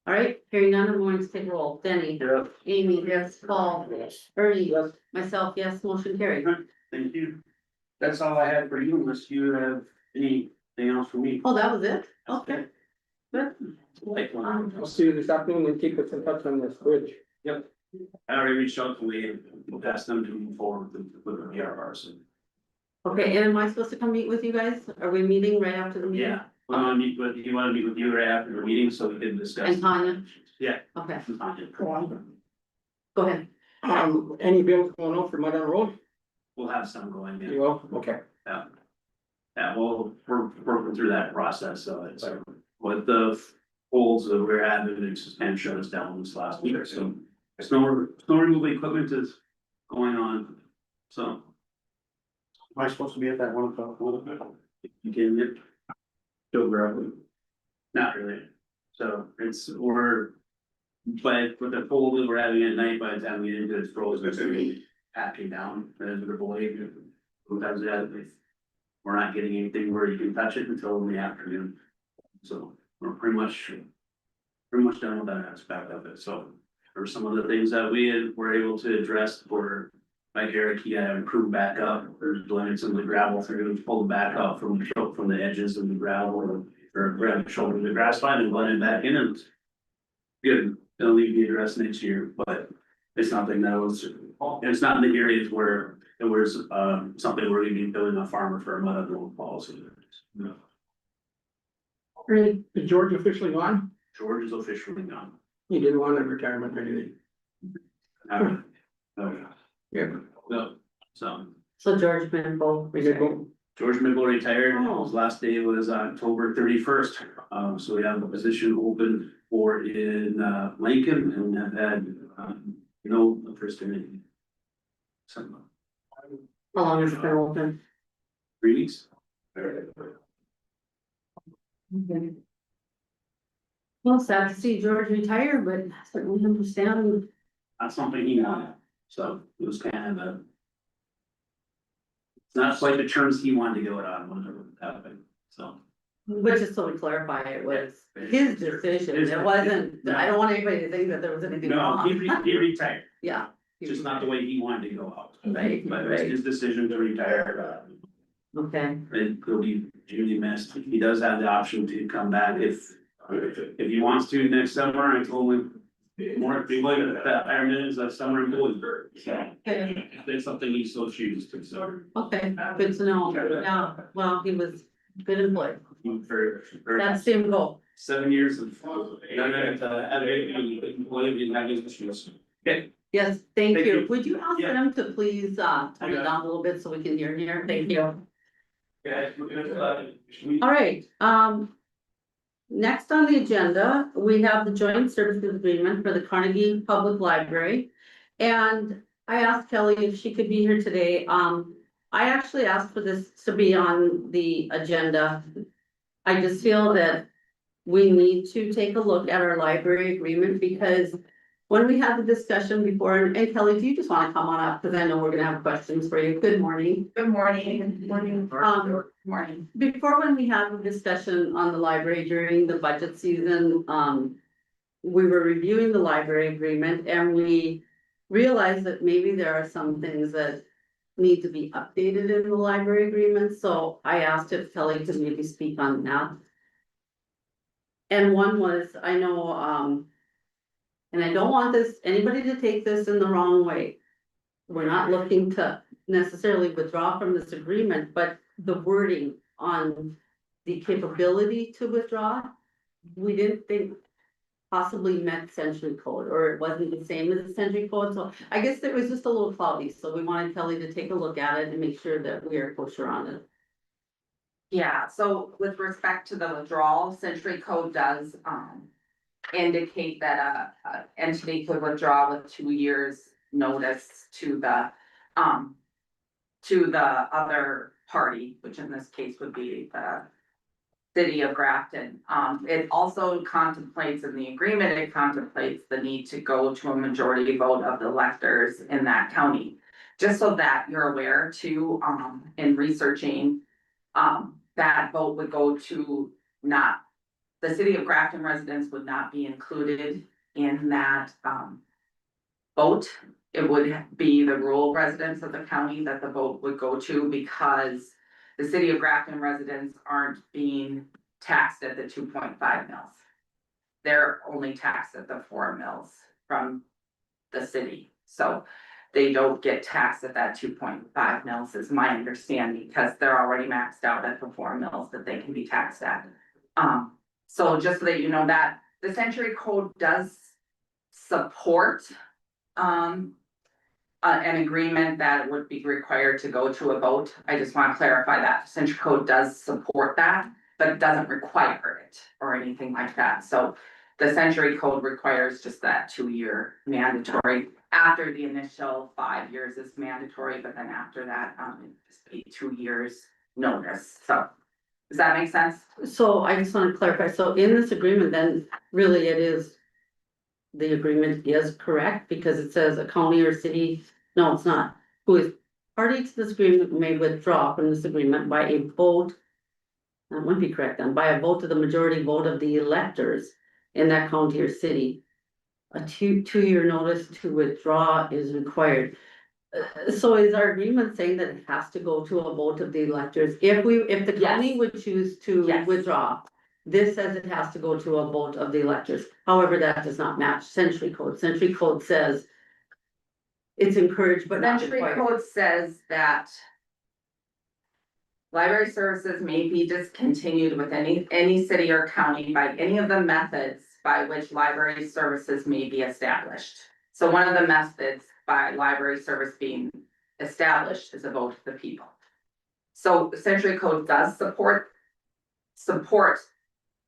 All right, hearing none, I'm going to take roll. Denny. Yeah. Amy. Yes. Paul. Ernie. Yes. Myself, yes, motion carried. Thank you. That's all I had for you, unless you have anything else for me. Oh, that was it? Okay. Good. I'll see you this afternoon and keep us in touch on this bridge. Yep. I already reached out to Lee and asked them to move forward with the PRRs. Okay, and am I supposed to come meet with you guys? Are we meeting right after the meeting? Yeah, we wanna meet with, you wanna meet with you right after the meeting so we can discuss. And Tanya? Yeah. Okay, Tanya. go ahead. Any bills going out for Mud on the Road? We'll have some going in. You will, okay. Yeah. Yeah, well, we're working through that process, so it's with the holds that we're having, it's just kind of shut us down this last week, so. Snow removal equipment is going on, so. Am I supposed to be at that 1 o'clock? You can get. Still grabbing. Not really, so but with the cold that we're having at night, by the time we get into it, it's frozen, it's gonna be packing down, and the blade. Sometimes we're not getting anything where you can touch it until in the afternoon. So we're pretty much done with that aspect of it, so. There were some of the things that were able to address were, like Eric, he had improved back up, or blending some of the gravel through, and pulled it back up from the edges of the gravel, or grab the shoulder of the grass line and blend it back in, and good, it'll need to be addressed next year, but it's something that was, it's not in the areas where it was, something we're gonna be building a farmer for a mud on the road policy. No. Is George officially gone? George is officially gone. He didn't want a retirement or anything. Yeah. No, so. So George Minville. We did go. George Mickle retired, his last day was October 31st, so we have a position open for in Lincoln and have had no interest in it. So, How long has it been open? 3 weeks. Okay. Well, sad to see George retire, but certainly understand. That's something he wanted, so it was kind of it's not quite the terms he wanted to go it on when it happened, so. But just so we clarify, it was his decision, it wasn't, I don't want anybody to think that there was anything No, wrong. he retired, Yeah. just not the way he wanted to go out. Right, But it was right. his decision to retire. Okay, He'll be duly missed. He does have the option to come back if he wants to next summer. I told him. More people that Iron is a summer employee. So if there's something he still chooses to, so. okay, good to know, yeah, well, he was good employee, He very, very. that's the goal. 7 years of. Employee and having issues. Okay. Yes, thank Thank you, you. would you ask Yeah. them to please, turn it Yeah. down a little bit so we can hear here, thank you. Yeah. All right, next on the agenda, we have the joint services agreement for the Carnegie Public Library. And I asked Kelly if she could be here today. I actually asked for this to be on the agenda. I just feel that we need to take a look at our library agreement because when we had the discussion before, and Kelly, do you just want to come on up? Because I know we're gonna have questions for you. Good morning. Good morning. Good morning. Morning. Before, when we had the discussion on the library during the budget season, we were reviewing the library agreement and we realized that maybe there are some things that need to be updated in the library agreement, so I asked if Kelly could maybe speak on that. And one was, I know, and I don't want anybody to take this in the wrong way. We're not looking to necessarily withdraw from this agreement, but the wording on the capability to withdraw, we didn't think possibly met century code, or it wasn't the same as the century code, so I guess it was just a little cloudy, so we wanted Kelly to take a look at it and make sure that we are kosher on it. Yeah, so with respect to the withdrawal, Century Code does, indicate that a entity could withdraw with 2 years notice to the other party, which in this case would be the city of Grafton. It also contemplates in the agreement, it contemplates the need to go to a majority vote of the electors in that county. Just so that you're aware too, in researching, that vote would go to not, the city of Grafton residents would not be included in that, vote. It would be the rural residents of the county that the vote would go to, because the city of Grafton residents aren't being taxed at the 2.5 mils. They're only taxed at the 4 mils from the city, so they don't get taxed at that 2.5 mils is my understanding, because they're already maxed out at the 4 mils that they can be taxed at. So just so that you know that, the Century Code does support an agreement that would be required to go to a vote. I just want to clarify that Century Code does support that, but it doesn't require it or anything like that. So the Century Code requires just that 2-year mandatory. After the initial 5 years is mandatory, but then after that, just be 2 years notice. So does that make sense? So I just want to clarify, so in this agreement, then really it is. The agreement is correct, because it says a county or city, no, it's not, who is party to this agreement may withdraw from this agreement by a vote. That wouldn't be correct then, by a vote of the majority vote of the electors in that county or city. A two-year notice to withdraw is required. So is our agreement saying that it has to go to a vote of the electors? If the county Yes. would choose to Yes. withdraw, this says it has to go to a vote of the electors. However, that does not match Century Code. Century Code says it's encouraged but not Century required. Code says that library services may be discontinued with any city or county by any of the methods by which library services may be established. So one of the methods by library service being established is a vote of the people. So the Century Code does support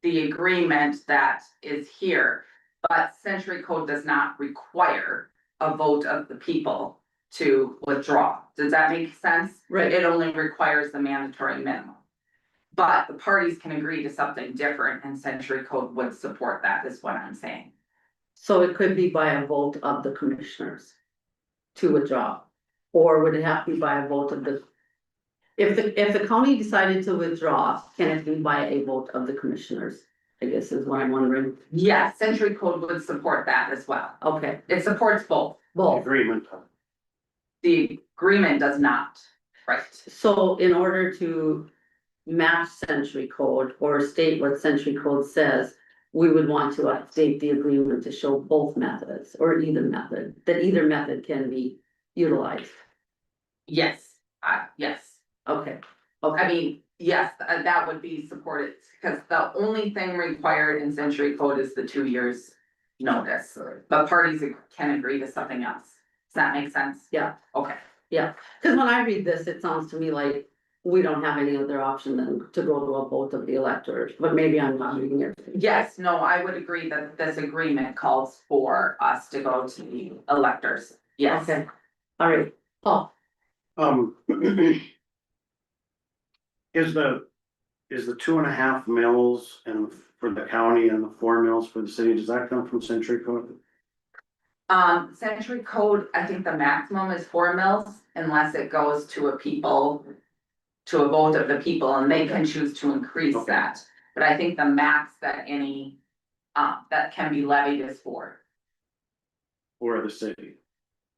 the agreement that is here, but Century Code does not require a vote of the people to withdraw. Does that make sense? Right. It only requires the mandatory minimum. But the parties can agree to something different, and Century Code would support that, is what I'm saying. So it could be by a vote of the commissioners to withdraw, or would it have to be by a vote of the? If the county decided to withdraw, can it be by a vote of the commissioners? I guess is what I'm wondering. Yes, Century Code would support that as well. Okay, It supports both. both. Agreement. The agreement does not, right? So in order to match Century Code or state what Century Code says, we would want to update the agreement to show both methods or either method, that either method can be utilized. Yes, yes. Okay, I mean, yes, that would be supported, because the only thing required in Century Code is the 2 years notice. But parties can agree to something else. Does that make sense? Yeah. Okay. yeah, because when I read this, it sounds to me like we don't have any other option than to go to a vote of the electors, but maybe I'm not reading it. Yes, no, I would agree that this agreement calls for us to go to the electors. Yes. Okay, all right, Paul. Is the 2.5 mils and for the county and the 4 mils for the city, does that come from Century Code? Century Code, I think the maximum is 4 mils unless it goes to to a vote of the people, and they can choose to increase that. But I think the max that any, that can be levied is 4. Or the city?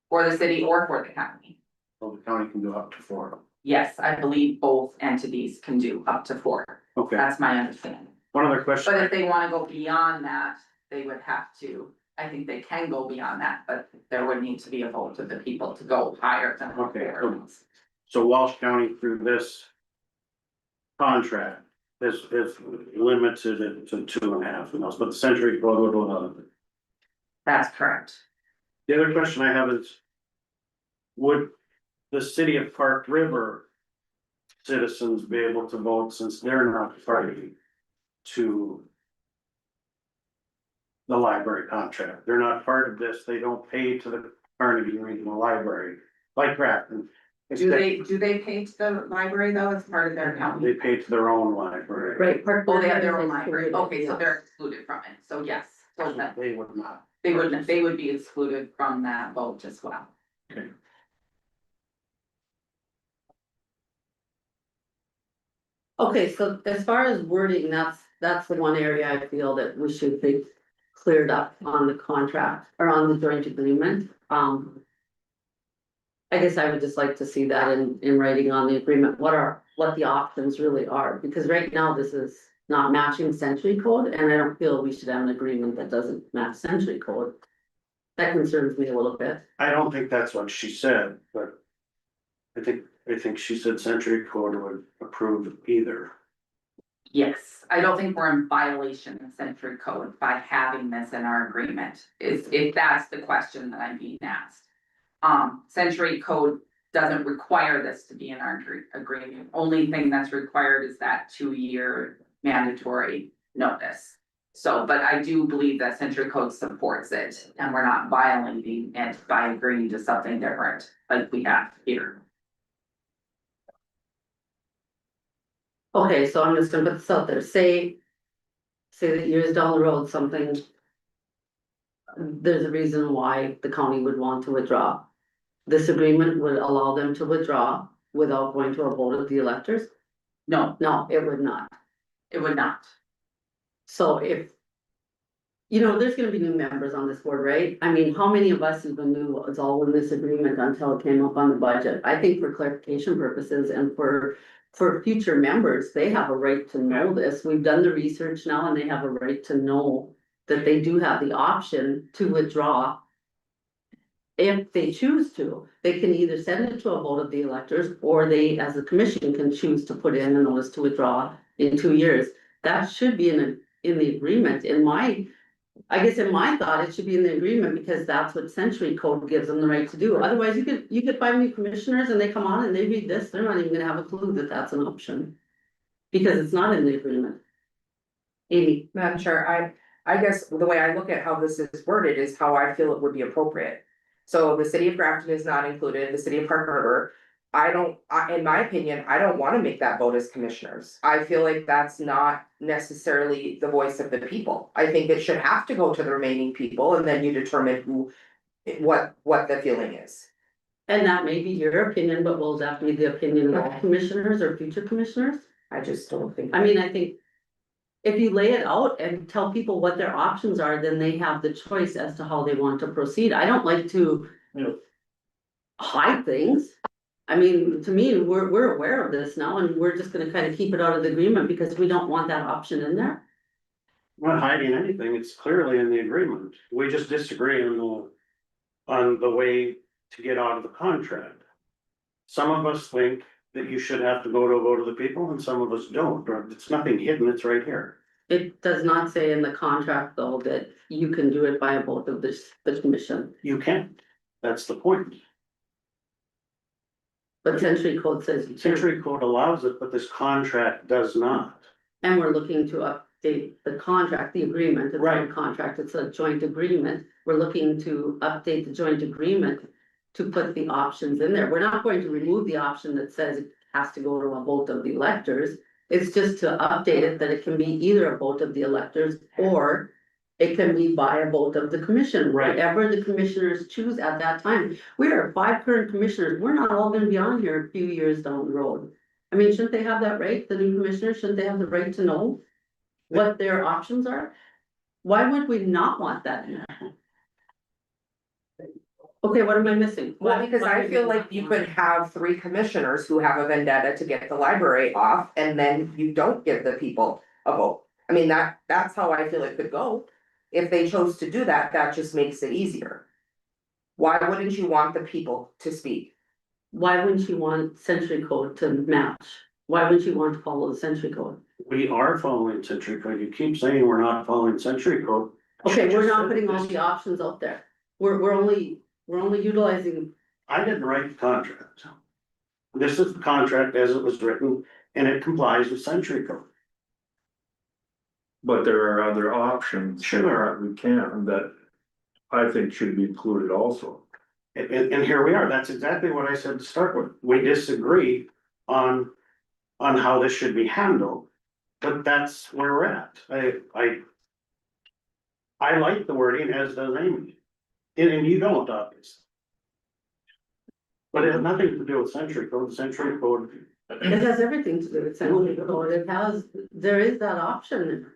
For the city or for the county. Well, the county can do up to 4. Yes, I believe both entities can do up to 4. Okay, That's my understanding. one other question. But if they wanna go beyond that, they would have to, I think they can go beyond that, but there would need to be a vote of the people to go higher than. Okay, so Walsh County through this contract is limited to 2.5 miles, but the Century Code would allow it. That's correct. The other question I have is, would the city of Park River citizens be able to vote since they're not party to the library contract? They're not part of this, they don't pay to the Carnegie Regional Library, like Grafton. Do they pay to the library though, as part of their account? They pay to their own library. Right, Park. Oh, they have their River own is library, included, okay, so yes. they're excluded from it, so yes, so that, They would not. they would be excluded from that vote as well. Okay, so as far as wording, that's the one area I feel that we should be cleared up on the contract or on the joint agreement. I guess I would just like to see that in writing on the agreement, what the options really are, because right now this is not matching Century Code, and I don't feel we should have an agreement that doesn't match Century Code. That concerns me a little bit. I don't think that's what she said, but I think she said Century Code would approve either. Yes, I don't think we're in violation of Century Code by having this in our agreement, if that's the question that I'm being asked. Century Code doesn't require this to be in our agreement, only thing that's required is that 2-year mandatory notice. So, but I do believe that Century Code supports it, and we're not violating it by agreeing to something different, like we have here. Okay, so I'm just gonna put this out there, say that years down the road, something. There's a reason why the county would want to withdraw. This agreement would allow them to withdraw without going to a vote of the electors? No, No, it would not. it would not. So if. You know, there's gonna be new members on this board, right? I mean, how many of us even knew what was all in this agreement until it came up on the budget? I think for clarification purposes and for future members, they have a right to know this. We've done the research now and they have a right to know that they do have the option to withdraw. If they choose to, they can either send it to a vote of the electors, or they, as a commission, can choose to put in a notice to withdraw in 2 years. That should be in the agreement. I guess in my thought, it should be in the agreement because that's what Century Code gives them the right to do. Otherwise, you could find new commissioners and they come on and they read this, they're not even gonna have a clue that that's an option. Because it's not in the agreement. Amy. Madam Chair, I guess the way I look at how this is worded is how I feel it would be appropriate. So the city of Grafton is not included, the city of Park River. In my opinion, I don't wanna make that vote as commissioners. I feel like that's not necessarily the voice of the people. I think it should have to go to the remaining people and then you determine what the feeling is. And that may be your opinion, but will that be the opinion of all commissioners or future commissioners? I just don't think. I mean, I think. If you lay it out and tell people what their options are, then they have the choice as to how they want to proceed. I don't like to. Hide things. I mean, to me, we're aware of this now and we're just gonna kind of keep it out of the agreement because we don't want that option in there. We're not hiding anything, it's clearly in the agreement, we just disagree on the way to get out of the contract. Some of us think that you should have to go to a vote of the people, and some of us don't, or it's nothing hidden, it's right here. It does not say in the contract, though, that you can do it by a vote of the commission, You can't, that's the point. but Century Code says you can. Century Code allows it, but this contract does not. And we're looking to update the contract, the agreement, it's not a Right. contract, it's a joint agreement. We're looking to update the joint agreement to put the options in there. We're not going to remove the option that says it has to go to a vote of the electors. It's just to update it that it can be either a vote of the electors or it can be by a vote of the commission, Right. whatever the commissioners choose at that time. We are 5 current commissioners, we're not all gonna be on here a few years down the road. I mean, shouldn't they have that right, the new commissioners, shouldn't they have the right to know what their options are? Why would we not want that in there? Okay, what am I missing? Well, because I feel like you could have 3 commissioners who have a vendetta to get the library off, and then you don't give the people a vote. I mean, that's how I feel it could go. If they chose to do that, that just makes it easier. Why wouldn't you want the people to speak? Why wouldn't you want Century Code to match Why would you want to follow the century code? We are following century code. You keep saying we're not following century code. Okay, we're not putting all the options out there. We're only utilizing, I didn't write the contract. This is the contract as it was written, and it complies with century code. But there are other options. Sure. We can, that I think should be included also. And here we are. That's exactly what I said to start with. We disagree on how this should be handled. But that's where we're at. I like the wording, as does Amy. And you don't, obviously. But it has nothing to do with century code. Century code. it has everything to do with century code. There is that option.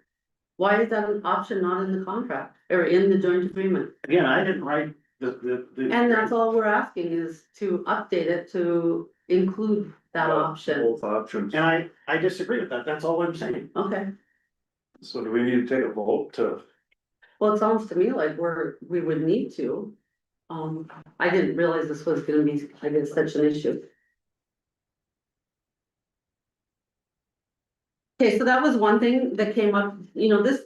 Why is that an option not in the contract or in the joint agreement? Again, I didn't write the. And that's all we're asking is to update it to include that option. Both options. And I disagree with that. That's all I'm saying. Okay, So do we need to take a vote to? well, it sounds to me like we would need to. I didn't realize this was gonna be, I guess, such an issue. Okay, so that was one thing that came up, you know, this,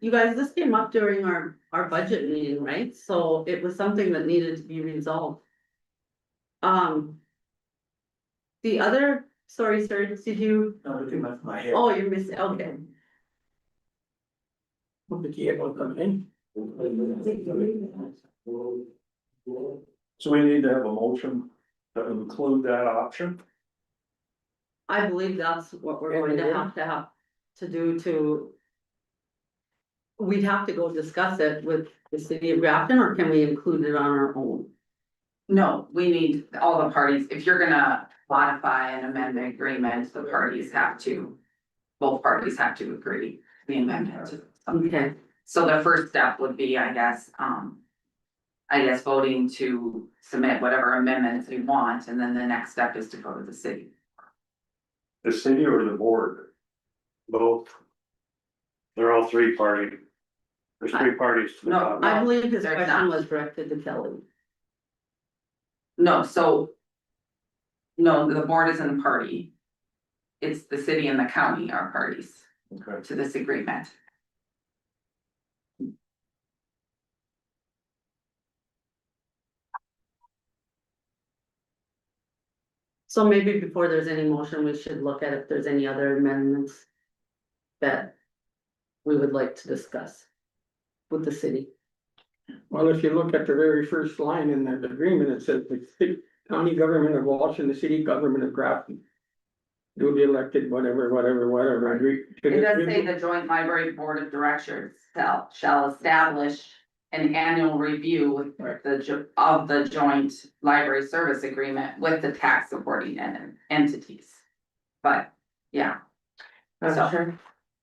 you guys, this came up during our budget meeting, right? So it was something that needed to be resolved. The other, sorry, sir, did you? No, I think that's my hair. Oh, you're missing, okay. Hope the kid will come in. So we need to have a motion to include that option? I believe that's what we're going to have to do to. We'd have to go discuss it with the city of Grafton, or can we include it on our own? No, we need all the parties, if you're gonna modify an amendment agreement, the parties have to. Both parties have to agree to the amendment. Okay, So the first step would be, I guess, voting to submit whatever amendments you want, and then the next step is to go to the city. The city or the board? Both. They're all three party. There's three parties to the. No, I believe his There's question not. was directed to Kelly. No, so. No, the board isn't a party. It's the city and the county are parties Okay. to this agreement. So maybe before there's any motion, we should look at if there's any other amendments. That we would like to discuss with the city. Well, if you look at the very first line in the agreement, it says the county government of Walsh and the city government of Grafton. Do be elected, whatever, agree. It does say the joint library board of directors shall establish an annual review with of the joint library service agreement with the tax supporting entities. But, yeah. So,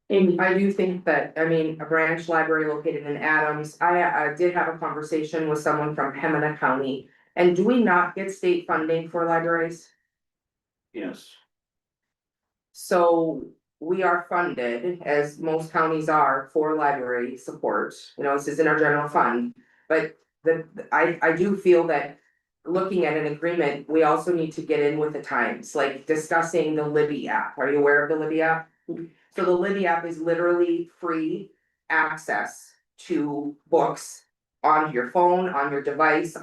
Amy, I do think that, I mean, a branch library located in Adams, I did have a conversation with someone from Pembina County. And do we not get state funding for libraries? Yes. So we are funded, as most counties are, for library support, you know, this is in our general fund. But I do feel that looking at an agreement, we also need to get in with the times, like discussing the Libby app. Are you aware of the Libby app? So the Libby app is literally free access to books on your phone, on your device,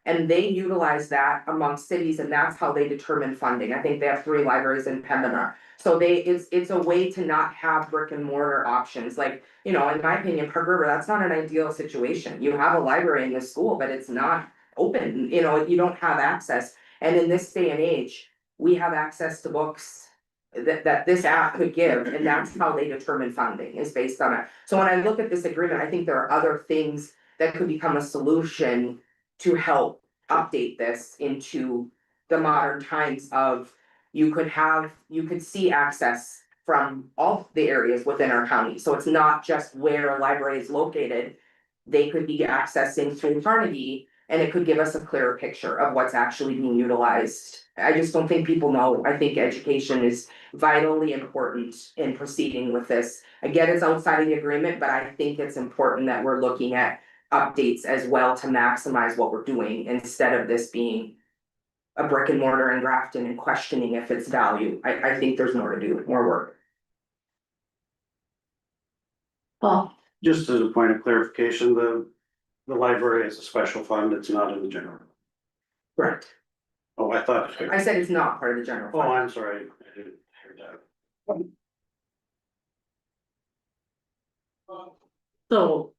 and they utilize that amongst cities, and that's how they determine funding. I think they have 3 libraries in Pembina. So it's a way to not have brick and mortar options, like, you know, in my opinion, Park River, that's not an ideal situation. You have a library in the school, but it's not open, you know, you don't have access. And in this day and age, we have access to books that this app could give, and that's how they determine funding, is based on it. So when I look at this agreement, I think there are other things that could become a solution to help update this into the modern times of you could see access from all the areas within our county. So it's not just where a library is located. They could be accessing through Carnegie, and it could give us a clearer picture of what's actually being utilized. I just don't think people know. I think education is vitally important in proceeding with this. Again, it's outside of the agreement, but I think it's important that we're looking at updates as well to maximize what we're doing instead of this being a brick and mortar in Grafton and questioning if it's value. I think there's more to do, more work. Paul, Just as a point of clarification, the library is a special fund, it's not in the general. Correct. Oh, I thought. I said it's not part of the general Oh, fund. I'm sorry, I didn't hear that. so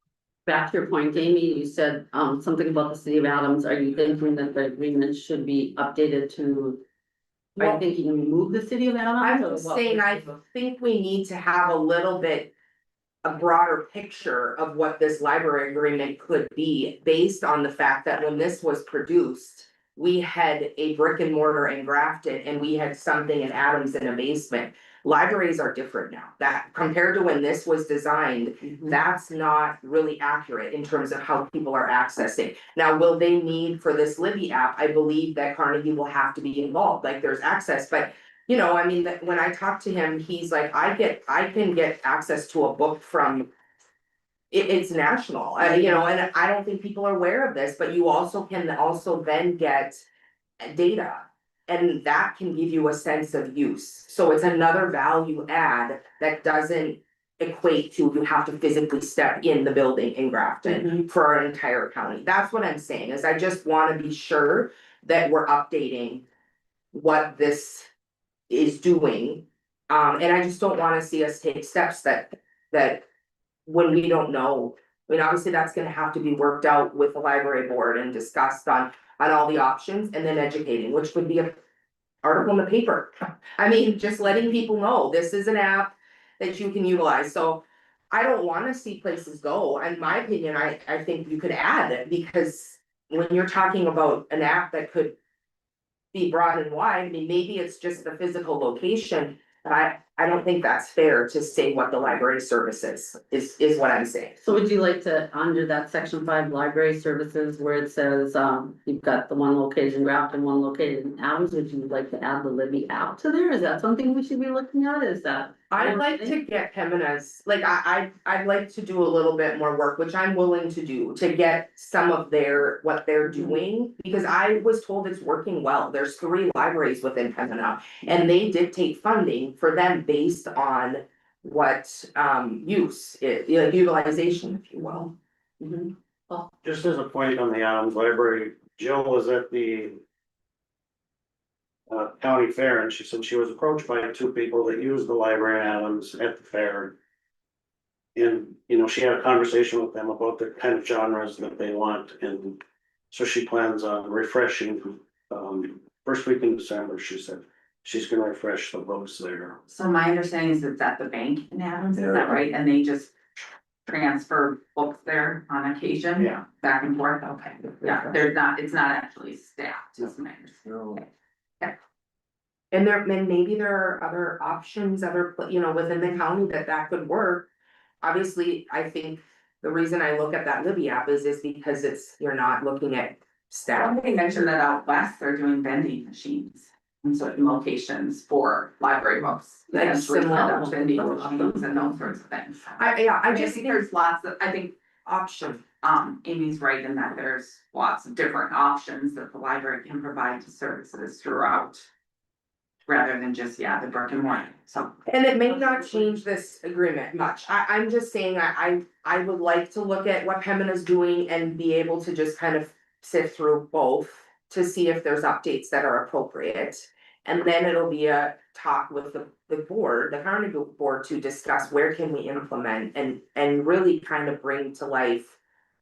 back to your point, Amy, you said something about the city of Adams. Are you thinking that the agreement should be updated to? Are you Well, thinking remove the city of Adams? I'm or just what? saying, I think we need to have a little bit. A broader picture of what this library agreement could be, based on the fact that when this was produced. We had a brick and mortar in Grafton and we had something in Adams in a basement. Libraries are different now, that compared to when this was designed, that's not really accurate in terms of how people are accessing. Now, will they need for this Libby app? I believe that Carnegie will have to be involved, like there's access, but. You know, I mean, when I talk to him, he's like, I can get access to a book from. It's national, you know, and I don't think people are aware of this, but you also can also then get data. And that can give you a sense of use, so it's another value add that doesn't equate to you have to physically step in the building in Grafton for our entire county. That's what I'm saying, is I just wanna be sure that we're updating what this is doing. And I just don't wanna see us take steps that when we don't know. I mean, obviously, that's gonna have to be worked out with the library board and discussed on all the options, and then educating, which would be a article in the paper. I mean, just letting people know, this is an app that you can utilize, so I don't wanna see places go, in my opinion, I think you could add it, because when you're talking about an app that could be broad and wide, I mean, maybe it's just the physical location, but I don't think that's fair to say what the library service is what I'm saying. So would you like to, under that section 5 library services where it says, you've got the one located in Grafton, one located in Adams, would you like to add the Libby app to there? Is that something we should be looking at? Is that? I'd like to get Pembina's, like, I'd like to do a little bit more work, which I'm willing to do, to get some of what they're doing. Because I was told it's working well, there's 3 libraries within Pembina, and they dictate funding for them based on what, utilization, if you will. Just as a point on the Adams Library, Jill was at the. County fair, and she said she was approached by 2 people that use the library in Adams at the fair. And, you know, she had a conversation with them about the kind of genres that they want, and so she plans on refreshing. First week in December, she said, she's gonna refresh the books there. So my understanding is it's at the bank in Adams, is that right? And they just transfer books there on occasion? Yeah. Back and forth, okay, yeah, it's not actually staffed, is my understanding. And maybe there are other options, within the county that could work. Obviously, I think the reason I look at that Libby app is because you're not looking at staff. They mentioned that out west, they're doing vending machines in certain locations for library books. Like That's similar similar vending machines and those sorts of things. I I just think there's lots of, I think, option. Amy's right in that there's lots of different options that the library can provide to services throughout. Rather than just, the brick and mortar, so. And it may not change this agreement much. I'm just saying, I would like to look at what Pembina's doing and be able to just kind of sift through both. To see if there's updates that are appropriate. And then it'll be a talk with the board, the Carnegie board, to discuss where can we implement and really kind of bring to life.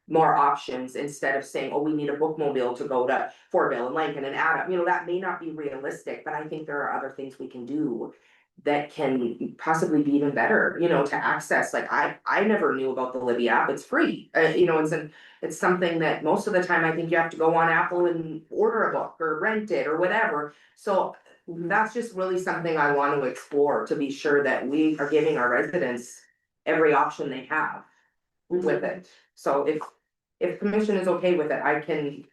More options, instead of saying, oh, we need a bookmobile to go to Fortville and Lincoln and Adam, that may not be realistic, but I think there are other things we can do. That can possibly be even better, to access, like I never knew about the Libby app, it's free, it's something that most of the time I think you have to go on Apple and order a book or rent it or whatever. So that's just really something I want to explore, to be sure that we are giving our residents every option they have with it. So if commission is okay with it, I can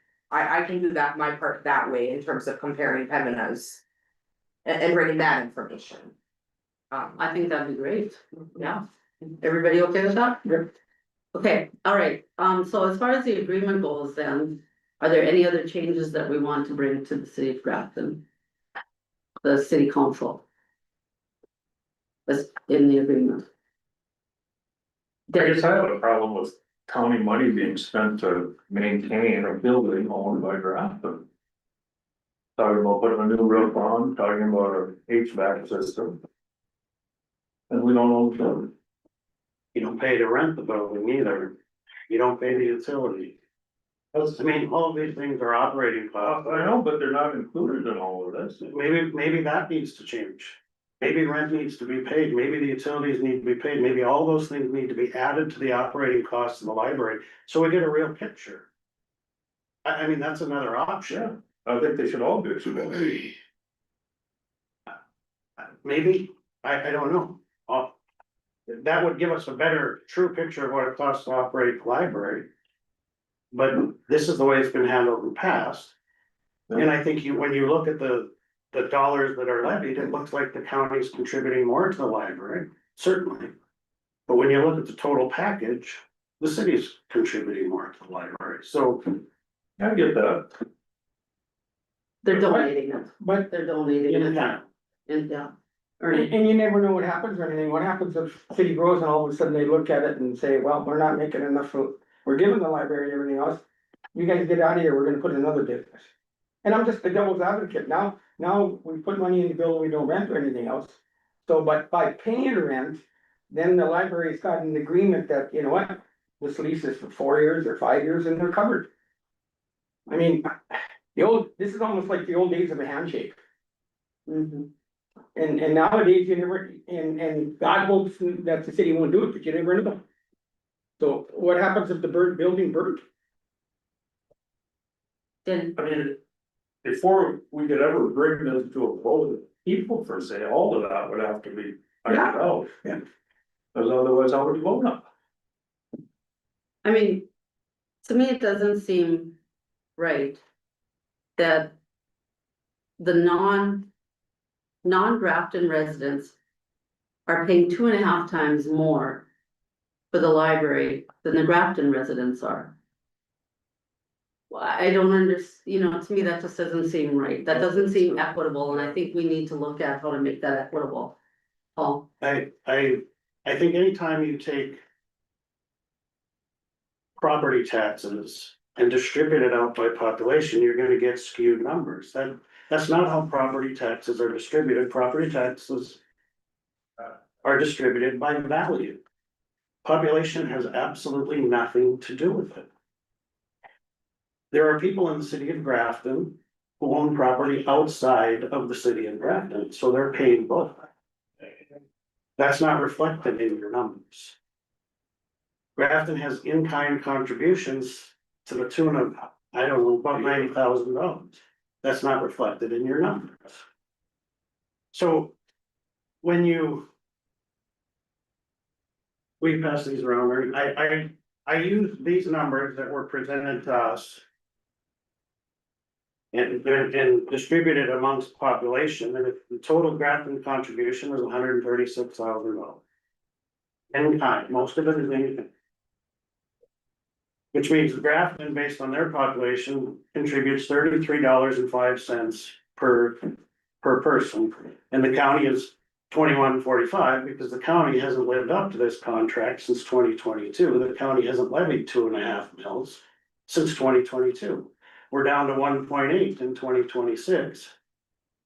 do that, my part that way, in terms of comparing Pembina's. And bringing that information. I think that'd be great, yeah. Everybody okay with that? Okay, all right, so as far as the agreement goes then, Are there any other changes that we want to bring to the city of Grafton? The city council? That's in the agreement. I guess I have a problem with county money being spent to maintain a building owned by Grafton. Talking about putting a new roof on, talking about a HVAC system. And we don't own the building. You don't pay to rent the building either. You don't pay the utility. I mean, all of these things are operating costs. I know, but they're not included in all of this. Maybe that needs to change. Maybe rent needs to be paid, maybe the utilities need to be paid, maybe all those things need to be added to the operating costs of the library, so we get a real picture. I mean, that's another option. I think they should all do it. Maybe, I don't know. That would give us a better, true picture of what it costs to operate the library. But this is the way it's been handled in the past. And I think when you look at the dollars that are levied, it looks like the county's contributing more to the library, certainly. But when you look at the total package, the city's contributing more to the library, so. I get that. They're donating it, But, they're donating it. Yeah. And, yeah. and you never know what happens or anything, what happens if city grows and all of a sudden they look at it and say, well, we're not making enough, we're giving the library and everything else. You guys get out of here, we're gonna put another business. And I'm just the devil's advocate, now we put money in the bill, we don't rent or anything else. So, but by paying rent, then the library's got an agreement that, you know what, this lease is for 4 years or 5 years and they're covered. I mean, this is almost like the old days of a handshake. Mhm. And nowadays you never, and God hopes that the city won't do it, but you never know. So what happens if the building burnt? Then, I mean, before we could ever bring this to a vote, people for say, all of that would have to be. Yeah. Out. Yeah. Because otherwise, how would you vote on? I mean, to me, it doesn't seem right that the non-Grafton residents are paying 2.5 times more for the library than the Grafton residents are. Well, I don't to me, that just doesn't seem right. That doesn't seem equitable, and I think we need to look at how to make that equitable. Paul? I think anytime you take property taxes and distribute it out by population, you're gonna get skewed numbers. That's not how property taxes are distributed. Property taxes are distributed by value. Population has absolutely nothing to do with it. There are people in the city of Grafton who own property outside of the city of Grafton, so they're paying both. That's not reflected in your numbers. Grafton has in-kind contributions to the tune of, I don't know, about $90,000. That's not reflected in your numbers. So when we pass these around, I use these numbers that were presented to us and distributed amongst population, and the total Grafton contribution was $136,000. In kind, most of it is in kind. Which means Grafton, based on their population, contributes $33.05 per person, and the county is $21.45 because the county hasn't lived up to this contract since 2022. The county hasn't levied 2.5 mils since 2022. We're down to 1.8 in 2026.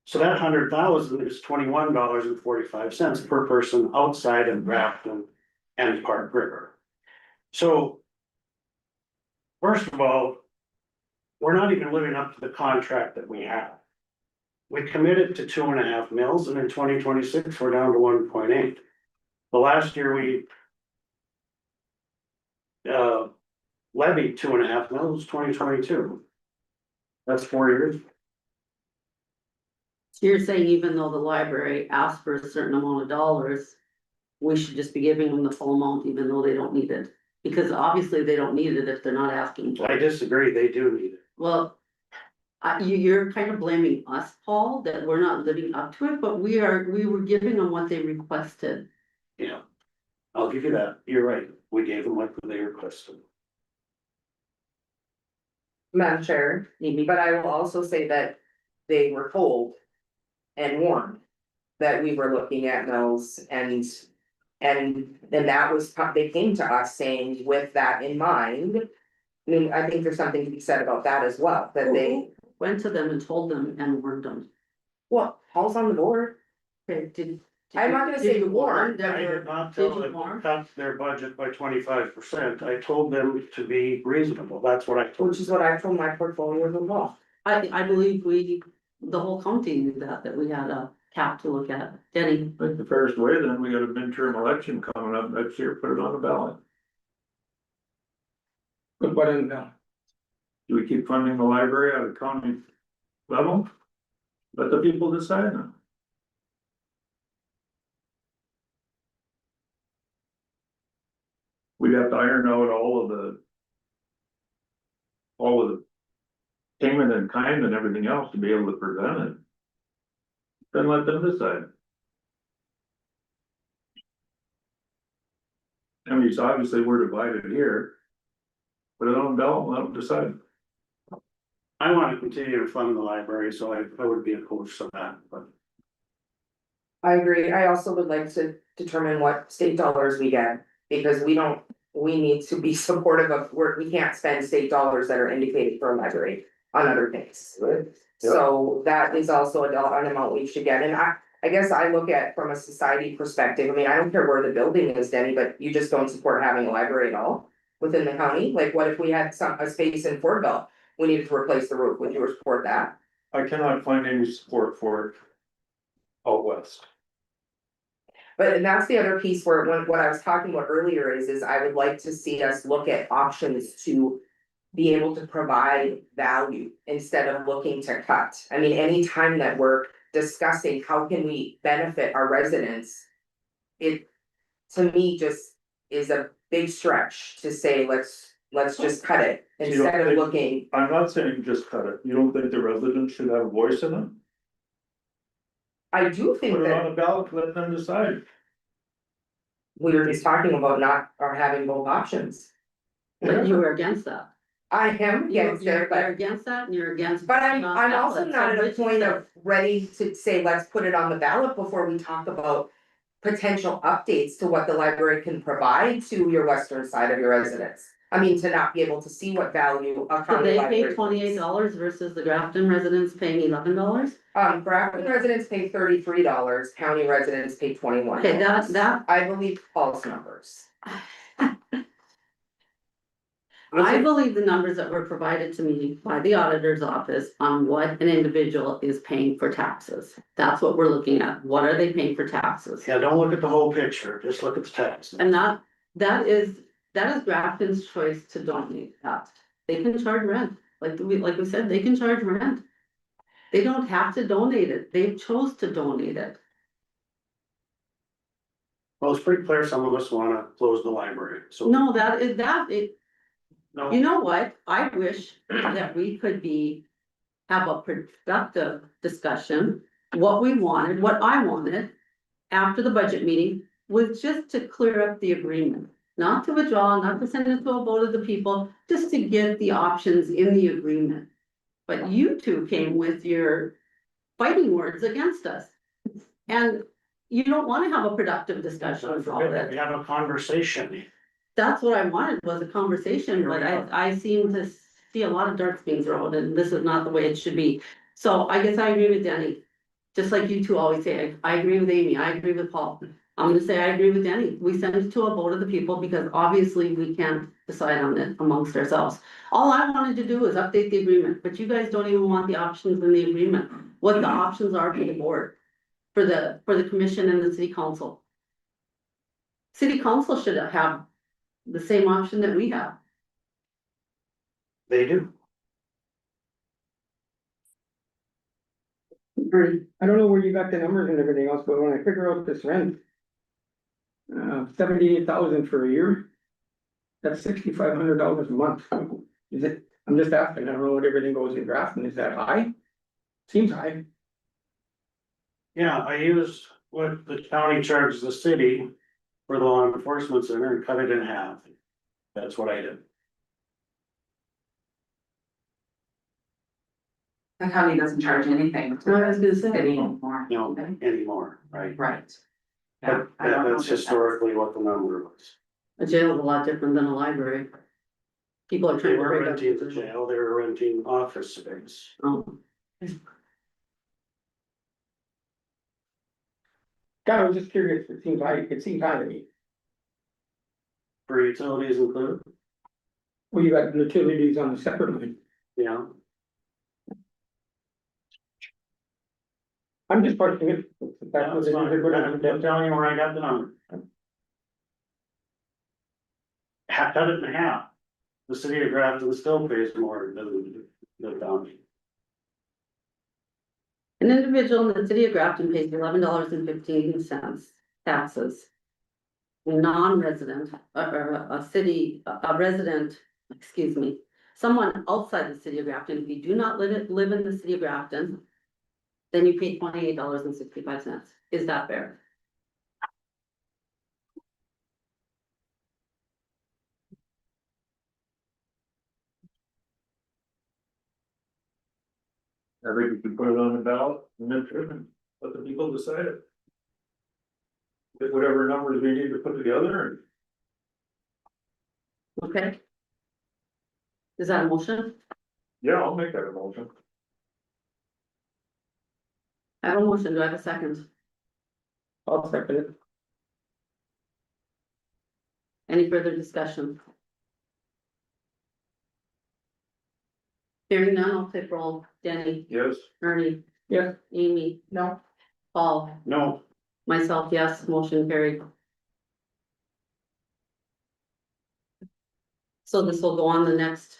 So that 100,000 is $21.45 per person outside of Grafton and Park River. So first of all, we're not even living up to the contract that we have. We committed to 2.5 mils, and in 2026, we're down to 1.8. The last year we levied 2.5 mils, 2022. That's 4 years. So you're saying even though the library asked for a certain amount of dollars, we should just be giving them the full amount even though they don't need it? Because obviously they don't need it if they're not asking for it. I disagree, they do need it. Well, you're kind of blaming us, Paul, that we're not living up to it, but we were giving them what they requested. Yeah, I'll give you that. You're right. We gave them what they requested. Madam Chair, but I will also say that they were told and warned that we were looking at mills and then that was, they came to us saying with that in mind. I mean, I think there's something to be said about that as well, that they, Went to them and told them and warned them. well, all's on the board. Okay, did. I'm not gonna did say you warn, them? I did not Did tell you them warn? to cut their budget by 25%. I told them to be reasonable. That's what I told which is what I told my portfolio as well. I believe the whole county knew that we had a cap to look at. Denny, I think the fairest way, then we got a midterm election coming up next year, put it on the ballot. Put what in the, Do we keep funding the library at a county level? Let the people decide now. We'd have to iron out all of the payment in kind and everything else to be able to present it. Then let them decide. I mean, so obviously we're divided here. Put it on the ballot, let them decide. I want to continue to fund the library, so I would be opposed to that, but. I agree. I also would like to determine what state dollars we get, because we need to be supportive of work. We can't spend state dollars that are indicated for a library on other things. So that is also an amount we should get. And I guess I look at from a society perspective. I mean, I don't care where the building is, Denny, but you just don't support having a library at all within the county. Like, what if we had a space in Fort Bell? We needed to replace the roof. Would you support that? I cannot find any support for it out west. But and that's the other piece where what I was talking about earlier is I would like to see us look at options to be able to provide value instead of looking to cut. I mean, anytime that we're discussing how can we benefit our residents, it to me just is a big stretch to say, let's just cut it So you instead don't of think- looking. I'm not saying just cut it. You don't think the residents should have a voice in it? I do think Put it on that a ballot, let them decide. we were just talking about not or having both options. but you were against that. I am against You're it, but. against that and you're against. But I'm also ballot. not So at a which is point the- of ready to say, let's put it on the ballot before we talk about. Potential updates to what the library can provide to your western side of your residents. I mean, to not be able to see what value a So county they library. pay $28 versus the Grafton residents paying $11? Grafton residents pay $33, county residents pay $21. Okay, that, I believe false numbers. I believe the numbers that were provided to me by the auditor's office on what an individual is paying for taxes. That's what we're looking at. What are they paying for taxes? Yeah, don't look at the whole picture, just look at the text. And that is Grafton's choice to donate that. They can charge rent, like we said, they can charge rent. They don't have to donate it. They chose to donate it. Well, it's pretty clear some of us wanna close the library, so. No, No. you know what? I wish that we could have a productive discussion. What we wanted, what I wanted after the budget meeting was just to clear up the agreement. Not to withdraw, not to send it to a vote of the people, just to get the options in the agreement. But you two came with your fighting words against us. And you don't wanna have a productive discussion about it. We have a conversation. That's what I wanted, was a conversation, but I seem to see a lot of darks being thrown, and this is not the way it should be. So I guess I agree with Denny, just like you two always say, I agree with Amy, I agree with Paul. I'm gonna say I agree with Denny, we send it to a vote of the people, because obviously we can't decide on it amongst ourselves. All I wanted to do is update the agreement, but you guys don't even want the options in the agreement, what the options are for the board. For the commission and the city council. City council should have the same option that we have. They do. Ernie, I don't know where you got the numbers and everything else, but when I figure out this rent. 78,000 for a year. That's $6,500 a month. Is it, I'm just asking, I don't know what everything goes in Grafton, is that high? Seems high. Yeah, I used what the county charges the city for the law enforcement center and cut it in half. That's what I did. The county doesn't charge anything to I was gonna the say. city anymore. you know, anymore, right? Right. Yeah, But I don't know that's that historically what the number was. A jail is a lot different than a library. People are They trying to were break up. renting the jail, they were renting office space. Oh, God, I was just curious, it seems high to me. For utilities included, Well, you got utilities on the separate line. you know, I'm just questioning it. that's fine. I'm telling you where I got the number. Cut it in half. The city of Grafton still pays more than the county. an individual in the city of Grafton pays $11.15 taxes. A non-resident, or a resident, excuse me, someone outside the city of Grafton, if you do not live in the city of Grafton, then you pay $28.65. Is that fair? I think we could put it on the ballot and then let the people decide it. Get whatever numbers we need to put together Okay. Is that a motion? and, yeah, I'll make that a motion. I have a motion. Do I have a second? I'll second it. Any further discussion? Hearing none, I'll take roll. Denny, Yes. Ernie, Yeah, Amy, No, Paul, No, myself, yes, motion carried. So this will go on the next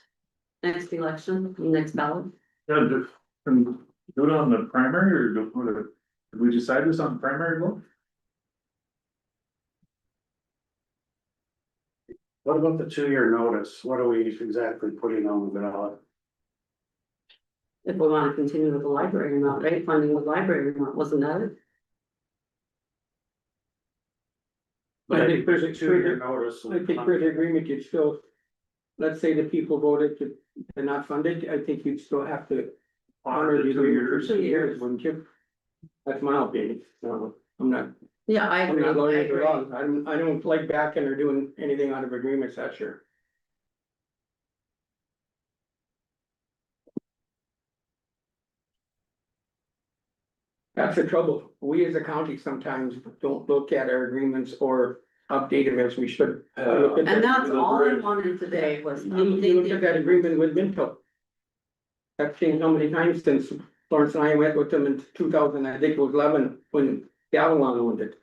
election, next ballot. Yeah, do it on the primary or did we decide this on primary vote? what about the 2-year notice? What are we exactly putting on the ballot? If we want to continue with the library or not, right, funding the library or not, wasn't that it? I think there's a 2-year notice. I think for the agreement, you'd still, let's say the people voted to not fund it, I think you'd still have to honor the agreement for 2 years, wouldn't you? That's my opinion, no, I'm not, Yeah, I I'm agree, not I going into agree. law, I don't like backing or doing anything out of agreements, that's sure. That's the trouble, we as a county sometimes don't look at our agreements or update them as we should. Look at And that- that's all I wanted today was. You look at that agreement with Minto. I've changed how many times since Lawrence and I went with them in 2000, I think it was 11, when Avalon owned it.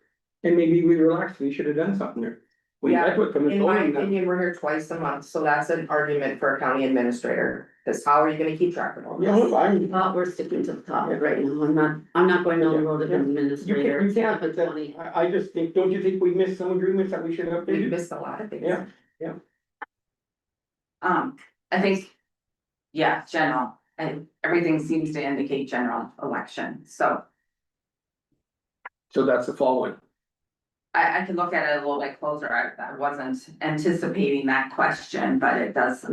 And maybe we relaxed, we should have done something there. We Yeah, met with them and in told my them that. opinion, we're here twice a month, so that's an argument for a county administrator. Cause how are you gonna keep track of all Yeah, this? I'm, We're sticking to the topic right now, I'm not going down the road of you administrator. can't, but that, I just think, don't you think we missed some agreements that we should have We updated? missed a lot of things. Yeah. I think, yeah, general, and everything seems to indicate general election, so So that's the following. I can look at it a little bit closer. I wasn't anticipating that question, but it does,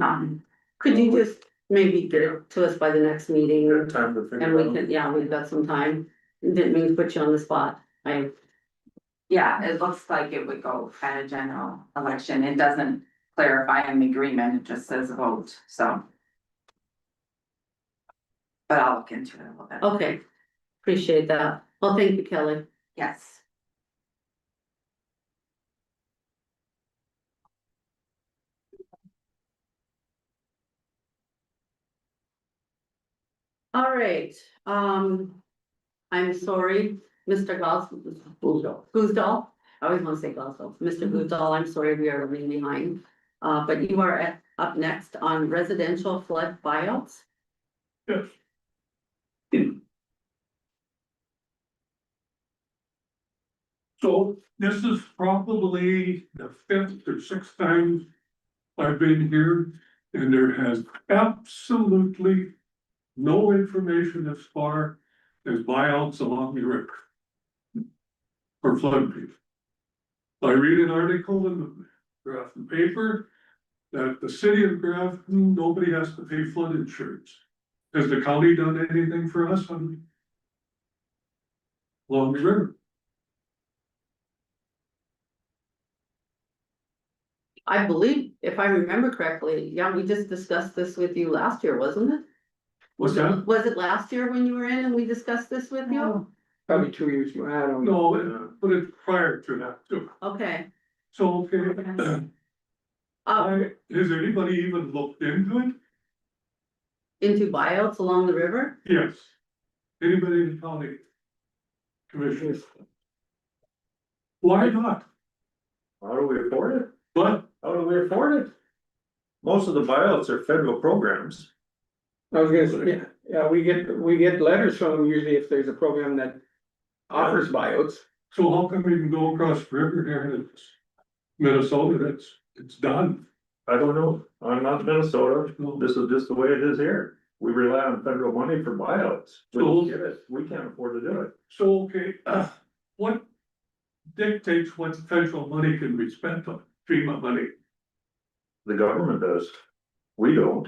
Could you just maybe get it to us by the next meeting? Good time to figure And it we out. can, yeah, we've got some time, didn't mean to put you on the spot, yeah, it looks like it would go at a general election. It doesn't clarify in the agreement, it just says vote, so. But I'll look into it a little bit. okay, appreciate that, well, thank you, Kelly. Yes. All right, I'm sorry, Mr. Guzdahl, I always want to say Guzdahl, Mr. Guzdahl, I'm sorry, we are running behind. But you are up next on residential flood buyouts. Yes. So this is probably the 5th or 6th time I've been here, and there has absolutely no information as far as buyouts along the river. For flood relief. I read an article in the Grafton paper that the city of Grafton, nobody has to pay flood insurance. Has the county done anything for us on? Along the river? I believe, if I remember correctly, yeah, we just discussed this with you last year, wasn't it? What's that? Was it last year when you were in and we discussed this with you? Probably 2 years, I don't know. No, but it's prior to that too. Okay, So, okay. uh, Has anybody even looked into it? into buyouts along the river? Yes. Anybody in the county? Commissioners? Why not? How do we afford it? But How do we afford it? Most of the buyouts are federal programs. I was gonna say, yeah, we get letters from them usually if there's a program that offers buyouts. so how come we can go across the river here and it's Minnesota, it's done? I don't know, I'm not Minnesota, this is just the way it is here. We rely on federal money for buyouts. We don't get it, we can't afford to do it. So, okay, what dictates what federal money can be spent on, FEMA money? The government does, we don't.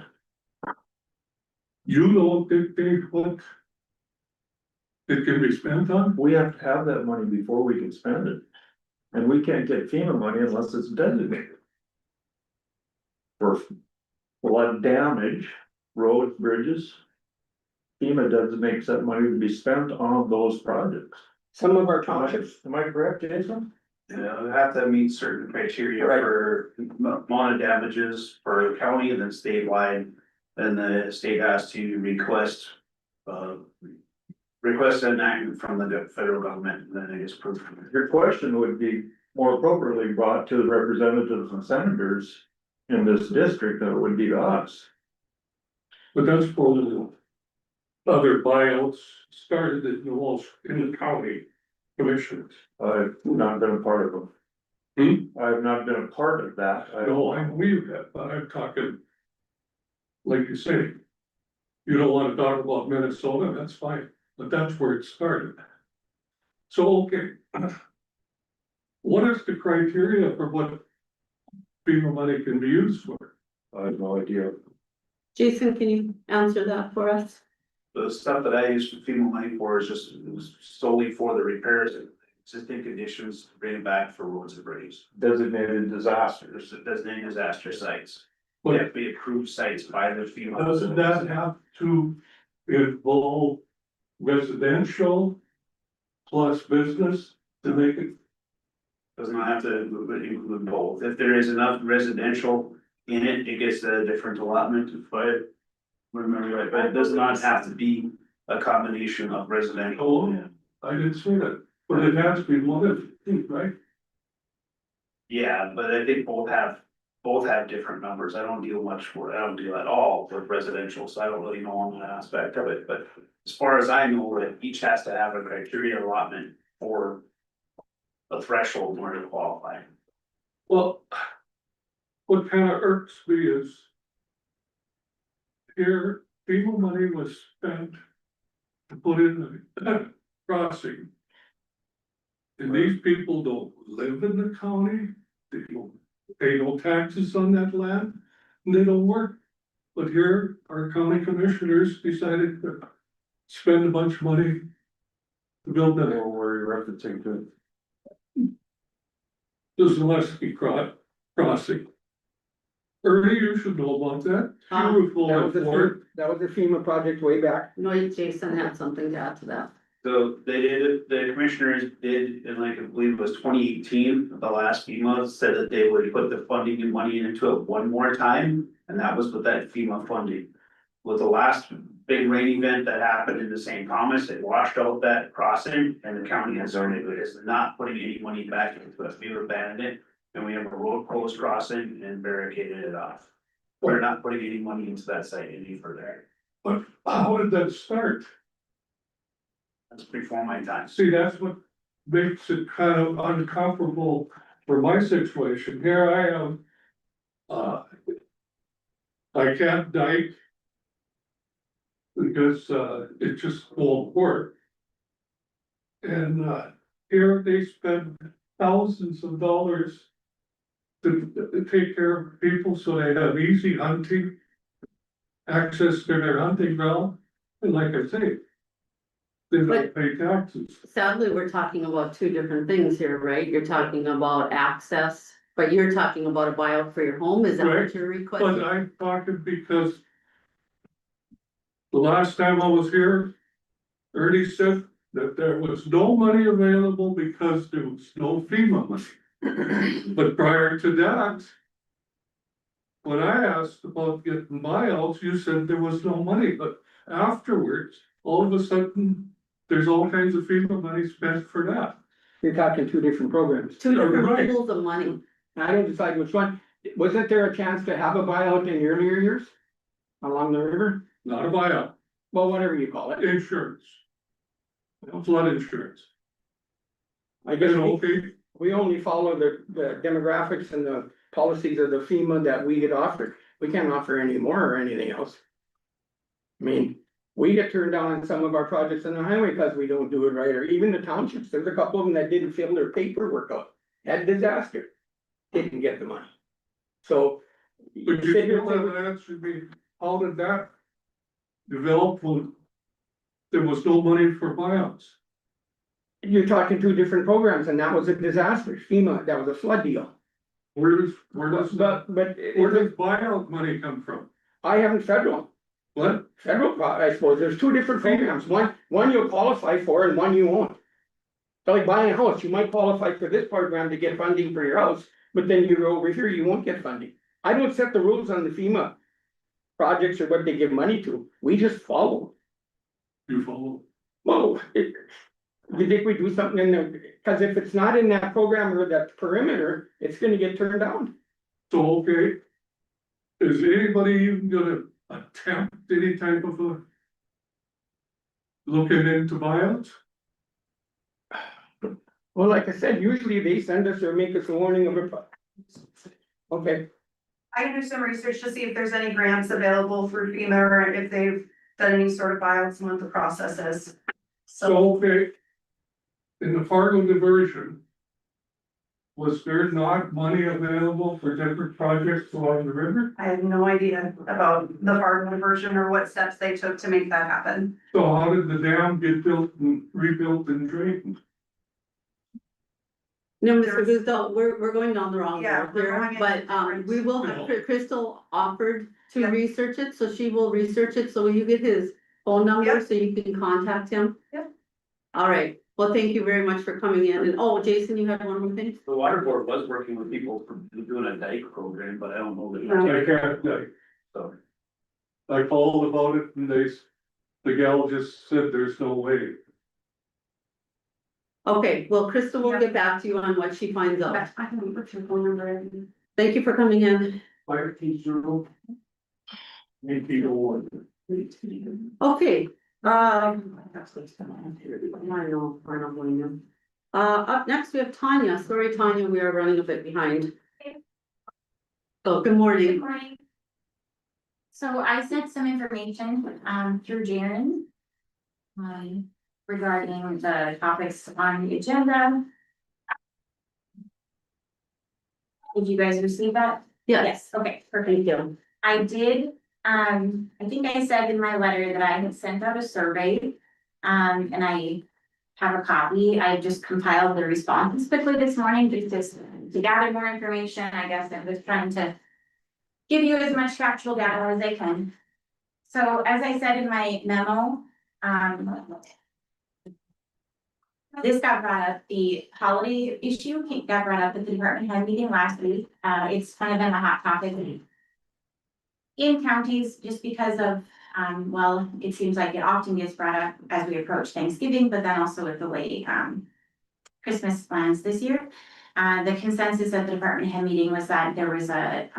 You don't dictate what it can be spent on? We have to have that money before we can spend it. And we can't get FEMA money unless it's designated. For flood damage, roads, bridges. FEMA designates that money to be spent on those projects. Some of our townships, Am I correct, Jason? Yeah, they have to meet certain criteria Right. for amount of damages for county and then statewide. And the state has to request an act from the federal government, and then it is approved. Your question would be more appropriately brought to the representatives and senators in this district than it would be to us. But that's for the other buyouts started in the county commissioners. I've not been a part of them. I have not been a part of that. No, I believe that, but I'm talking. Like you say. You don't wanna talk about Minnesota, that's fine, but that's where it started. So, okay. What is the criteria for what FEMA money can be used for? I have no idea. Jason, can you answer that for us? The stuff that I use FEMA money for is just solely for the repairs and existing conditions, to bring it back for roads and bridges. Designated disasters. There's designated disaster sites. But- They have to be approved sites by the FEMA. Doesn't that have to involve residential plus business to make it? Does not have to include both. If there is enough residential in it, it gets a different allotment, if I remember right, but it does not have to be a combination of residential. Oh, I didn't say that, but it has to be one of the things, right? Yeah, but I think both have different numbers. I don't deal at all with residential, so I don't really know on that aspect of it, but as far as I know, that each has to have a criteria allotment for a threshold in order to qualify. Well, what kind of irks me is here, FEMA money was spent to put in the crossing. And these people don't live in the county, they don't pay no taxes on that land, and they don't work. But here, our county commissioners decided to spend a bunch of money to build that. Or were you referencing to? This is Leslie Crossing. Ernie, you should know about that. You were That full was of the work. that was the FEMA project way back. No, Jason had something to add to that. So they did, the commissioners did, in like, I believe it was 2018, the last FEMA said that they would put the funding and money into it one more time. And that was with that FEMA funding. With the last big rain event that happened in the St. Thomas, it washed out that crossing and the county has is not putting any money back into it. We abandoned it and we have a road closed crossing and barricaded it off. We're not putting any money into that site any further. But how did that start? That's before my time. See, that's what makes it kind of uncomfortable for my situation. Here I am. I can't dike. Because it just won't work. And here they spend thousands of dollars to take care of people so they have easy hunting. access to their hunting ground, and like I say. They don't pay taxes. Sadly, we're talking about two different things here, right? You're talking about access, but you're talking about a buyout for your home, is that Right, what you're But requesting? I'm talking because. The last time I was here, Ernie said that there was no money available because there was no FEMA money. But prior to that. When I asked about getting buyouts, you said there was no money, but afterwards, all of a sudden, there's all kinds of FEMA money spent for that. You're talking two different programs. Two different Right. pools of money. I don't decide which one. Wasn't there a chance to have a buyout in the earlier years? Along the river? Not a buyout, Well, whatever you call it. insurance. Flood insurance. I guess And we, okay, we only follow the demographics and the policies of the FEMA that we get offered. We can't offer any more or anything else. I mean, we get turned down on some of our projects on the highway because we don't do it right, or even the townships. There's a couple of them that didn't fill their paperwork out. Had disaster. Didn't get the money. So. but you sit here still and haven't answered me, how did that develop when there was no money for buyouts? You're talking two different programs, and that was a disaster. FEMA, that was a flood deal. Where does But where does buyout money come from? I haven't federal. What? Federal, I suppose, there's two different programs, one you'll qualify for and one you won't. So like buying a house, you might qualify for this program to get funding for your house, but then you go over here, you won't get funding. I don't set the rules on the FEMA projects or what they give money to, we just follow. You follow? Well, you think we do something in there, cause if it's not in that program or that perimeter, it's gonna get turned down. So, okay. Is anybody even gonna attempt any type of a? Looking into buyouts? Well, like I said, usually they send us or make us a warning of a. Okay, I can do some research to see if there's any grants available through FEMA or if they've done any sort of buyouts and what the process is. So, okay. In the Fargo diversion. Was there not money available for different projects along the river? I have no idea about the Fargo diversion or what steps they took to make that happen. So how did the dam get built and rebuilt and drained? No, Mr. Guzzo, we're going down the wrong Yeah, road we're here, going in but different- we will have, Crystal offered to Yep. research it, so she will research it, so will you get his phone number Yep. so you can contact him? Yep. All right, well, thank you very much for coming in, and oh, Jason, you had one more thing? The water board was working with people for doing a dike program, but I don't know No. that. I can't, So, I called about it and the gal just said there's no way. Okay, well, Crystal will Yeah. get back to you on what she finds out. I can put your phone number in. Thank you for coming in. Fire teacher. Maybe the one. Okay, I know, William. Up next, we have Tanya. Sorry, Tanya, we are running a bit behind. So, good morning. Good morning. So I sent some information, through Jaren. Regarding the topics on the agenda. Did you guys receive that? Yes, Okay, perfect. thank you. I did, I think I said in my letter that I had sent out a survey. And I have a copy. I just compiled the responses quickly this morning just to gather more information. I guess I was trying to give you as much factual data as I can. So as I said in my memo, this got brought up, the holiday issue got brought up at the department head meeting last week. It's kind of been a hot topic in counties just because of, well, it seems like it often gets brought up as we approach Thanksgiving, but then also with the way Christmas plans this year. The consensus at the department head meeting was that there was a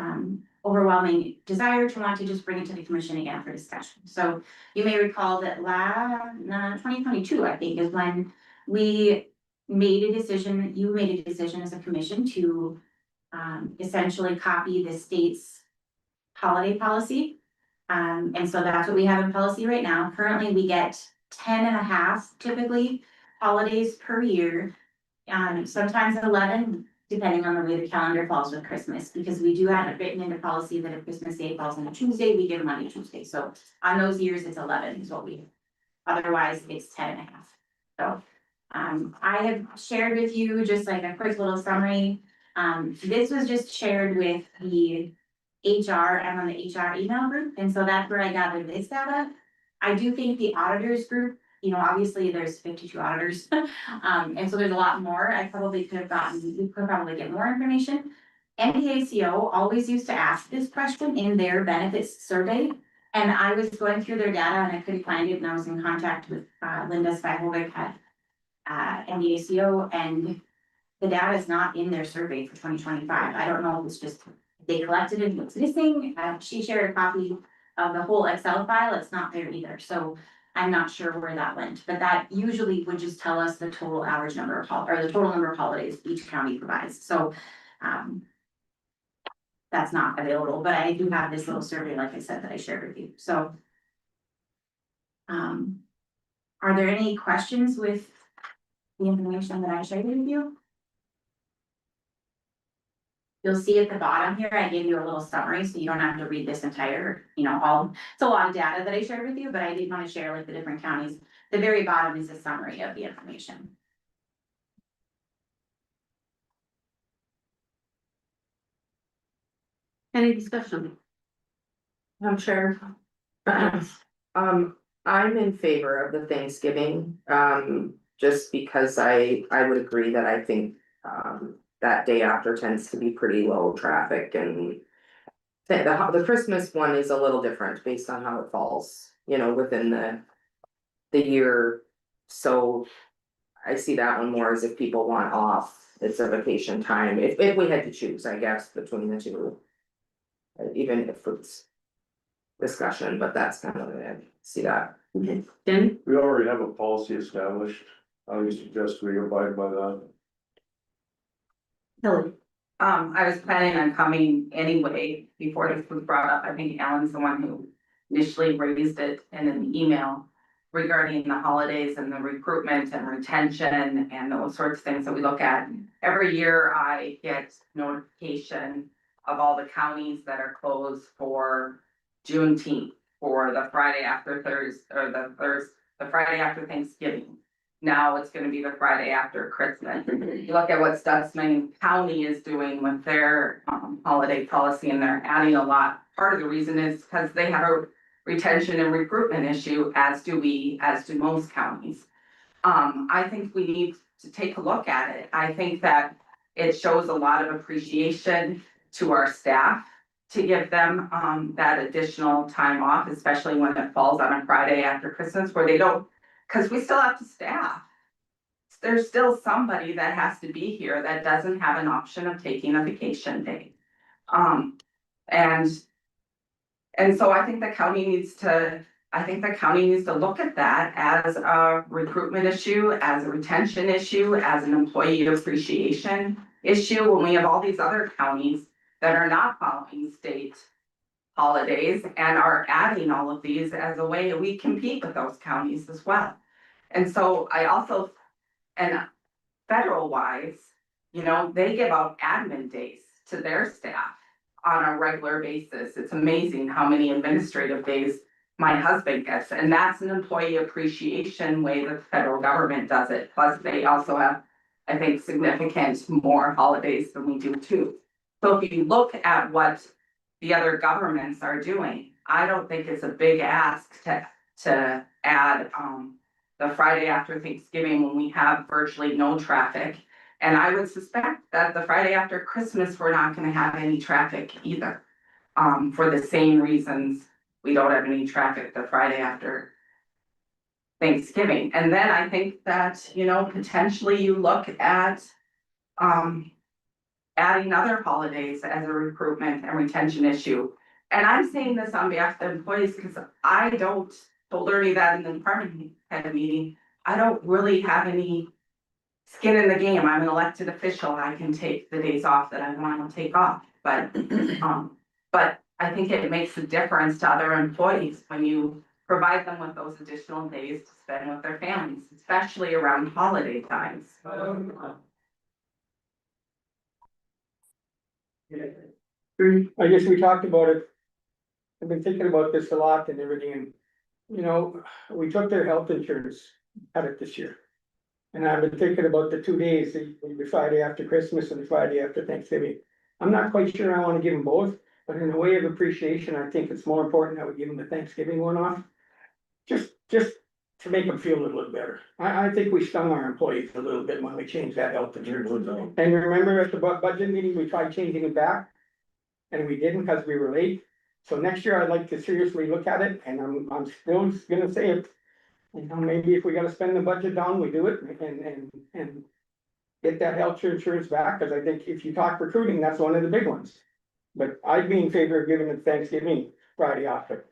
overwhelming desire to want to just bring it to the commission again for discussion. So you may recall that 2022, I think, is when we made a decision, you made a decision as a commission to essentially copy the state's holiday policy. And so that's what we have in policy right now. Currently, we get 10 and a half typically holidays per year. Sometimes 11, depending on the way the calendar falls with Christmas, because we do have it written into policy that if Christmas Day falls on a Tuesday, we give money Tuesday. So on those years, it's 11 is what we, otherwise it's 10.5. So, I have shared with you just like a quick little summary. This was just shared with the HR and on the HR email group, and so that's where I gathered this data. I do think the auditors group, you know, obviously there's 52 auditors, and so there's a lot more. I probably could have gotten, we could probably get more information. NPACO always used to ask this question in their benefits survey, and I was going through their data and I couldn't find it, and I was in contact with Linda Spyhovic at NPACO, and the data is not in their survey for 2025. I don't know if it's just they collected it and it's missing. She shared a copy of the whole Excel file. It's not there either. So I'm not sure where that went, but that usually would just tell us the total average number of or the total number of holidays each county provides. So that's not available, but I do have this little survey, like I said, that I shared with you. So are there any questions with the information that I shared with you? You'll see at the bottom here, I gave you a little summary, so you don't have to read this entire, you know, it's a lot of data that I shared with you, but I did want to share like the different counties. The very bottom is a summary of the information. Any discussion? I'm sure. I'm in favor of the Thanksgiving, just because I would agree that I think, that day after tends to be pretty low traffic and. The Christmas one is a little different based on how it falls, you know, within the year. So I see that one more as if people want off, it's a vacation time, if we had to choose, I guess, between the two. Even if it's discussion, but that's kind of, I see that. Okay, Jen? We already have a policy established. I would suggest we abide by that. Hillary? I was planning on coming anyway before this was brought up. I think Alan's the one who initially raised it in an email regarding the holidays and the recruitment and retention and those sorts of things that we look at. Every year I get notification of all the counties that are closed for Juneteenth, for the Friday after the Friday after Thanksgiving. Now it's gonna be the Friday after Christmas. You look at what Stutsman County is doing with their holiday policy, and they're adding a lot. Part of the reason is because they have a retention and recruitment issue, as do most counties. I think we need to take a look at it. I think that it shows a lot of appreciation to our staff to give them that additional time off, especially when it falls on a Friday after Christmas, where they don't. Cause we still have to staff. There's still somebody that has to be here that doesn't have an option of taking a vacation day. And so I think the county needs to look at that as a recruitment issue, as a retention issue, as an employee appreciation issue, when we have all these other counties that are not following state holidays and are adding all of these as a way we compete with those counties as well. And so I also, and federal wise, you know, they give out admin days to their staff on a regular basis. It's amazing how many administrative days my husband gets, and that's an employee appreciation way that the federal government does it. Plus they also have, I think, significant more holidays than we do too. So if you look at what the other governments are doing, I don't think it's a big ask to add the Friday after Thanksgiving when we have virtually no traffic. And I would suspect that the Friday after Christmas, we're not gonna have any traffic either. For the same reasons we don't have any traffic the Friday after Thanksgiving. And then I think that, you know, potentially you look at adding other holidays as a recruitment and retention issue. And I'm saying this on behalf of the employees because I told Ernie that in the department head meeting, I don't really have any skin in the game. I'm an elected official. I can take the days off that I want to take off. But I think it makes a difference to other employees when you provide them with those additional days to spend with their families, especially around holiday times. I guess we talked about it. I've been thinking about this a lot and everything, and, you know, we took their health insurance out of this year. And I've been thinking about the 2 days, the Friday after Christmas and the Friday after Thanksgiving. I'm not quite sure I wanna give them both, but in a way of appreciation, I think it's more important that we give them the Thanksgiving one off. Just to make them feel a little better. I think we stung our employees a little bit when we changed that health insurance. And remember at the budget meeting, we tried changing it back? And we didn't because we were late. So next year I'd like to seriously look at it, and I'm still gonna say it. You know, maybe if we gotta spend the budget down, we do it and get that health insurance back, cause I think if you talk recruiting, that's one of the big ones. But I'd be in favor of giving it Thanksgiving Friday off, but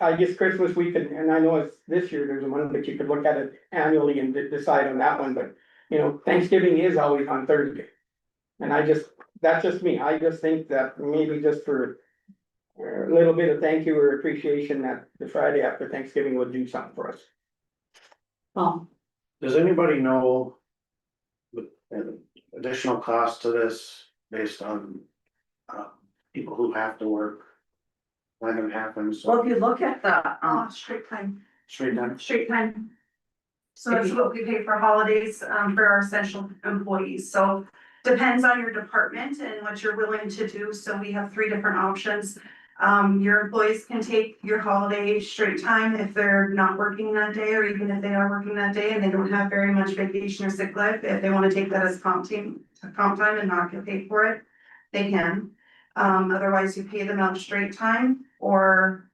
I guess Christmas week, and I know it's this year, there's one, but you could look at it annually and decide on that one, but you know, Thanksgiving is always on Thursday. And that's just me, I just think that maybe just for a little bit of thank you or appreciation that the Friday after Thanksgiving would do something for us. Well, Does anybody know the additional cost to this based on people who have to work? When it happens, Well, if you look at the, straight time, straight down? Straight time. So that's what we pay for holidays, for our essential employees, so depends on your department and what you're willing to do, so we have 3 different options. Your employees can take your holiday straight time if they're not working that day, or even if they are working that day and they don't have very much vacation or sick leave, if they wanna take that as comp time and not get paid for it, they can. Otherwise you pay them out straight time, or,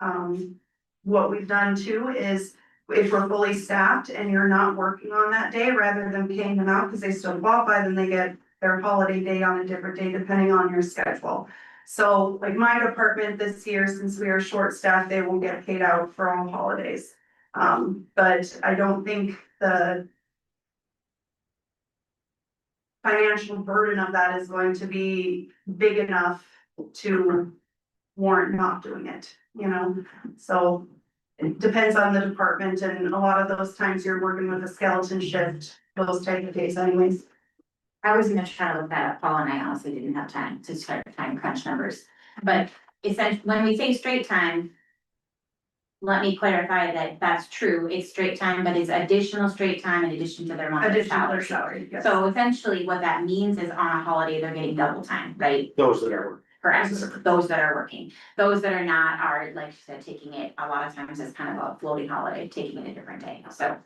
what we've done too is if we're fully staffed and you're not working on that day, rather than paying them out because they still qualify, then they get their holiday day on a different day depending on your schedule. So like my department this year, since we are short staffed, they will get paid out for all holidays. But I don't think the financial burden of that is going to be big enough to warrant not doing it, you know? So it depends on the department, and a lot of those times you're working with a skeleton shift, those type of days anyways. I was gonna try to look that up, Paul, and I honestly didn't have time to start time crunch numbers, but essentially, when we say straight time. Let me clarify that that's true, it's straight time, but it's additional straight time in addition to their monthly Additional to salary. their salary, yes. So essentially, what that means is on a holiday, they're getting double time, right? Those that are. Correct, those that are working, those that are not are, like you said, taking it a lot of times as kind of a floating holiday, taking it a different day, so.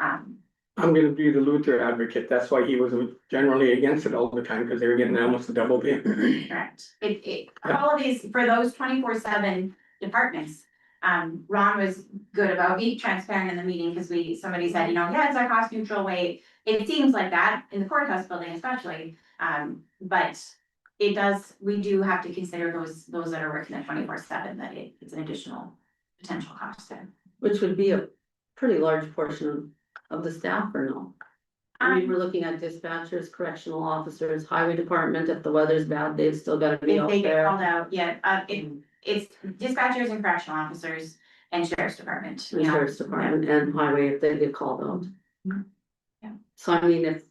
I'm gonna be the Luther advocate, that's why he was generally against it all the time, because they were getting almost a double pay. Correct, holidays for those 24/7 departments. Ron was good about being transparent in the meeting, because somebody said, you know, yeah, it's our cost neutral way. It seems like that in the courthouse building especially, but we do have to consider those that are working at 24/7, that it's an additional potential cost there. which would be a pretty large portion of the staff, or no? I mean, we're looking at dispatchers, correctional officers, highway department, if the weather's bad, they've still gotta be If out they get there. called out, yeah, it's dispatchers and correctional officers and sheriff's department, The you know. sheriff's department and highway if they get called out. Yeah. So I mean, if.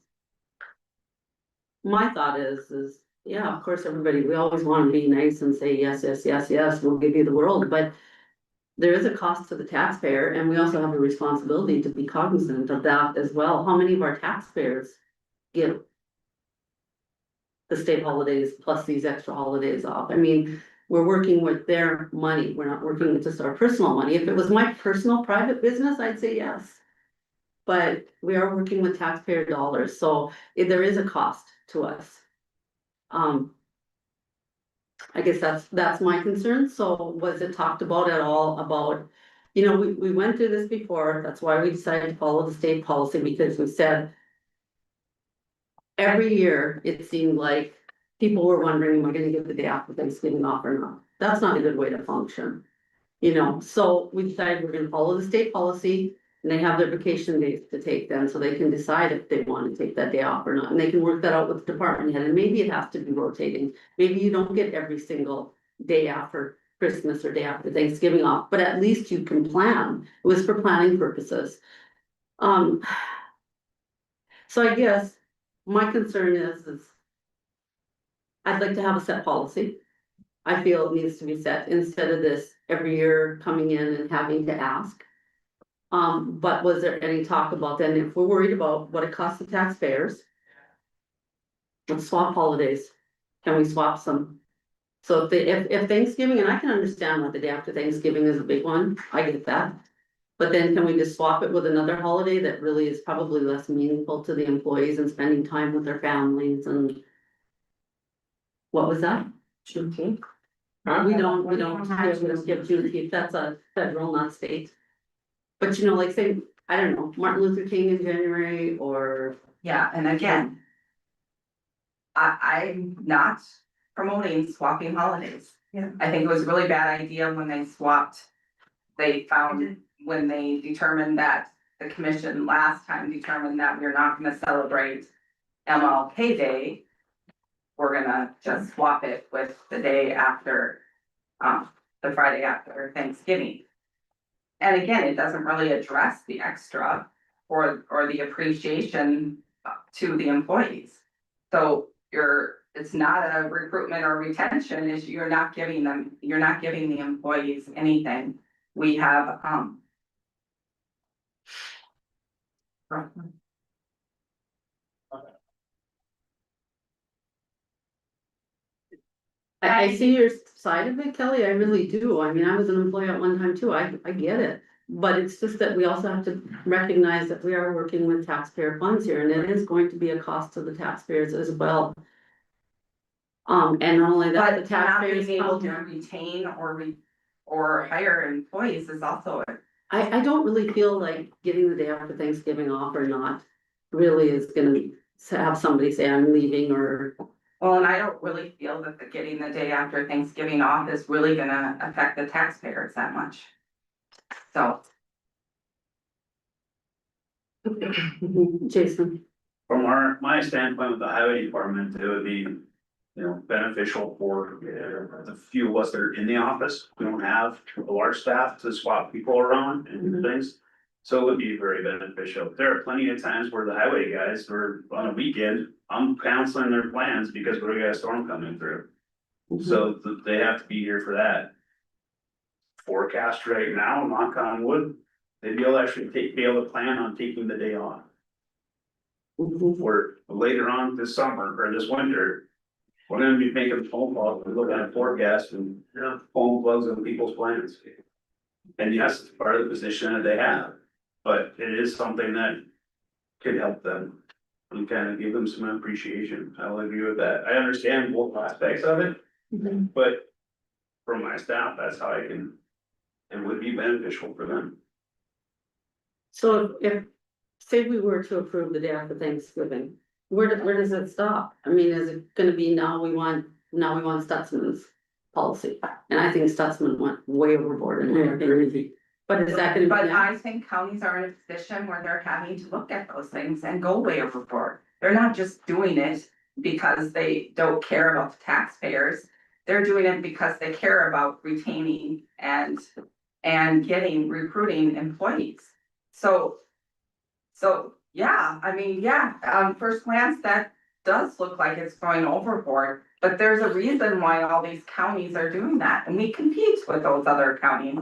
My thought is, yeah, of course, we always wanna be nice and say, yes, yes, yes, yes, we'll give you the world, but. There is a cost to the taxpayer, and we also have a responsibility to be cognizant of that as well. How many of our taxpayers get the state holidays plus these extra holidays off? I mean, we're working with their money, we're not working with just our personal money. If it was my personal private business, I'd say yes. But we are working with taxpayer dollars, so there is a cost to us. I guess that's my concern, so was it talked about at all about, you know, we went through this before, that's why we decided to follow the state policy, because we said. Every year, it seemed like people were wondering, am I gonna get the day after Thanksgiving off or not? That's not a good way to function. You know, so we decided we're gonna follow the state policy, and they have their vacation days to take them, so they can decide if they want to take that day off or not, and they can work that out with the department head, and maybe it has to be rotating. Maybe you don't get every single day after Christmas or day after Thanksgiving off, but at least you can plan, it was for planning purposes. So I guess my concern is I'd like to have a set policy. I feel it needs to be set instead of this every year coming in and having to ask. But was there any talk about then, if we're worried about what it costs the taxpayers? Let's swap holidays. Can we swap some? So if Thanksgiving, and I can understand why the day after Thanksgiving is a big one, I get that. But then can we just swap it with another holiday that really is probably less meaningful to the employees and spending time with their families and. What was that? Juneteenth? We don't give Juneteenth, that's a federal, not state. But you know, like say, I don't know, Martin Luther King in January or. Yeah, and again. I'm not promoting swapping holidays. Yeah. I think it was a really bad idea when they swapped. They found, when they determined that, the commission last time determined that we're not gonna celebrate MLK Day. We're gonna just swap it with the day after, the Friday after Thanksgiving. And again, it doesn't really address the extra or the appreciation to the employees. So it's not a recruitment or retention issue, you're not giving the employees anything. We have, I see your side of it, Kelly, I really do. I mean, I was an employee at one time too, I get it. But it's just that we also have to recognize that we are working with taxpayer funds here, and it is going to be a cost to the taxpayers as well. And not only that, the but not taxpayers being able to come- retain or hire employees is also. I don't really feel like getting the day after Thanksgiving off or not really is gonna have somebody say I'm leaving or. Well, and I don't really feel that getting the day after Thanksgiving off is really gonna affect the taxpayers that much. So. Jason. From my standpoint with the highway department, it would be, beneficial for the few of us that are in the office. We don't have a large staff to swap people around and things. So it would be very beneficial. There are plenty of times where the highway guys were on a weekend, I'm canceling their plans because we got a storm coming through. So they have to be here for that. Forecast right now, knock on wood, they'd be able to actually be able to plan on taking the day off. For later on this summer or this winter, we're gonna be making phone calls, we're looking at forecasts and phone plugs in people's plans. And yes, it's part of the position that they have, but it is something that could help them. And kind of give them some appreciation. I will agree with that. I understand both aspects of it, but from my staff, that's how I can. It would be beneficial for them. So if, say we were to approve the day after Thanksgiving, where does it stop? I mean, is it gonna be now we want Stutzman's policy? And I think Stutzman went way overboard in my opinion. But is that gonna be? But I think counties are in a position where they're having to look at those things and go way overboard. They're not just doing it because they don't care about the taxpayers. They're doing it because they care about retaining and recruiting employees. So yeah, I mean, yeah, first glance, that does look like it's going overboard. But there's a reason why all these counties are doing that, and we compete with those other counties.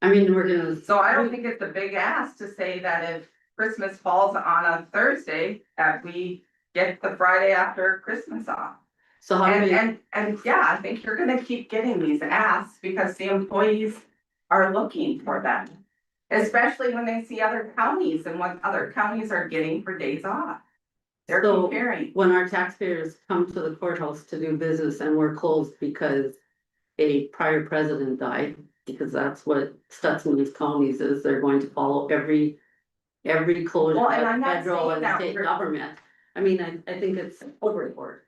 I mean, so I don't think it's a big ask to say that if Christmas falls on a Thursday, that we get the Friday after Christmas off. So how do we? And yeah, I think you're gonna keep getting these asks because the employees are looking for them. Especially when they see other counties and what other counties are getting for days off. They're So comparing. when our taxpayers come to the courthouse to do business and we're closed because a prior president died, because that's what Stutzman's counties is, they're going to follow every closure Well, and of I'm not federal saying and that state we're- government. I mean, I think it's overboard.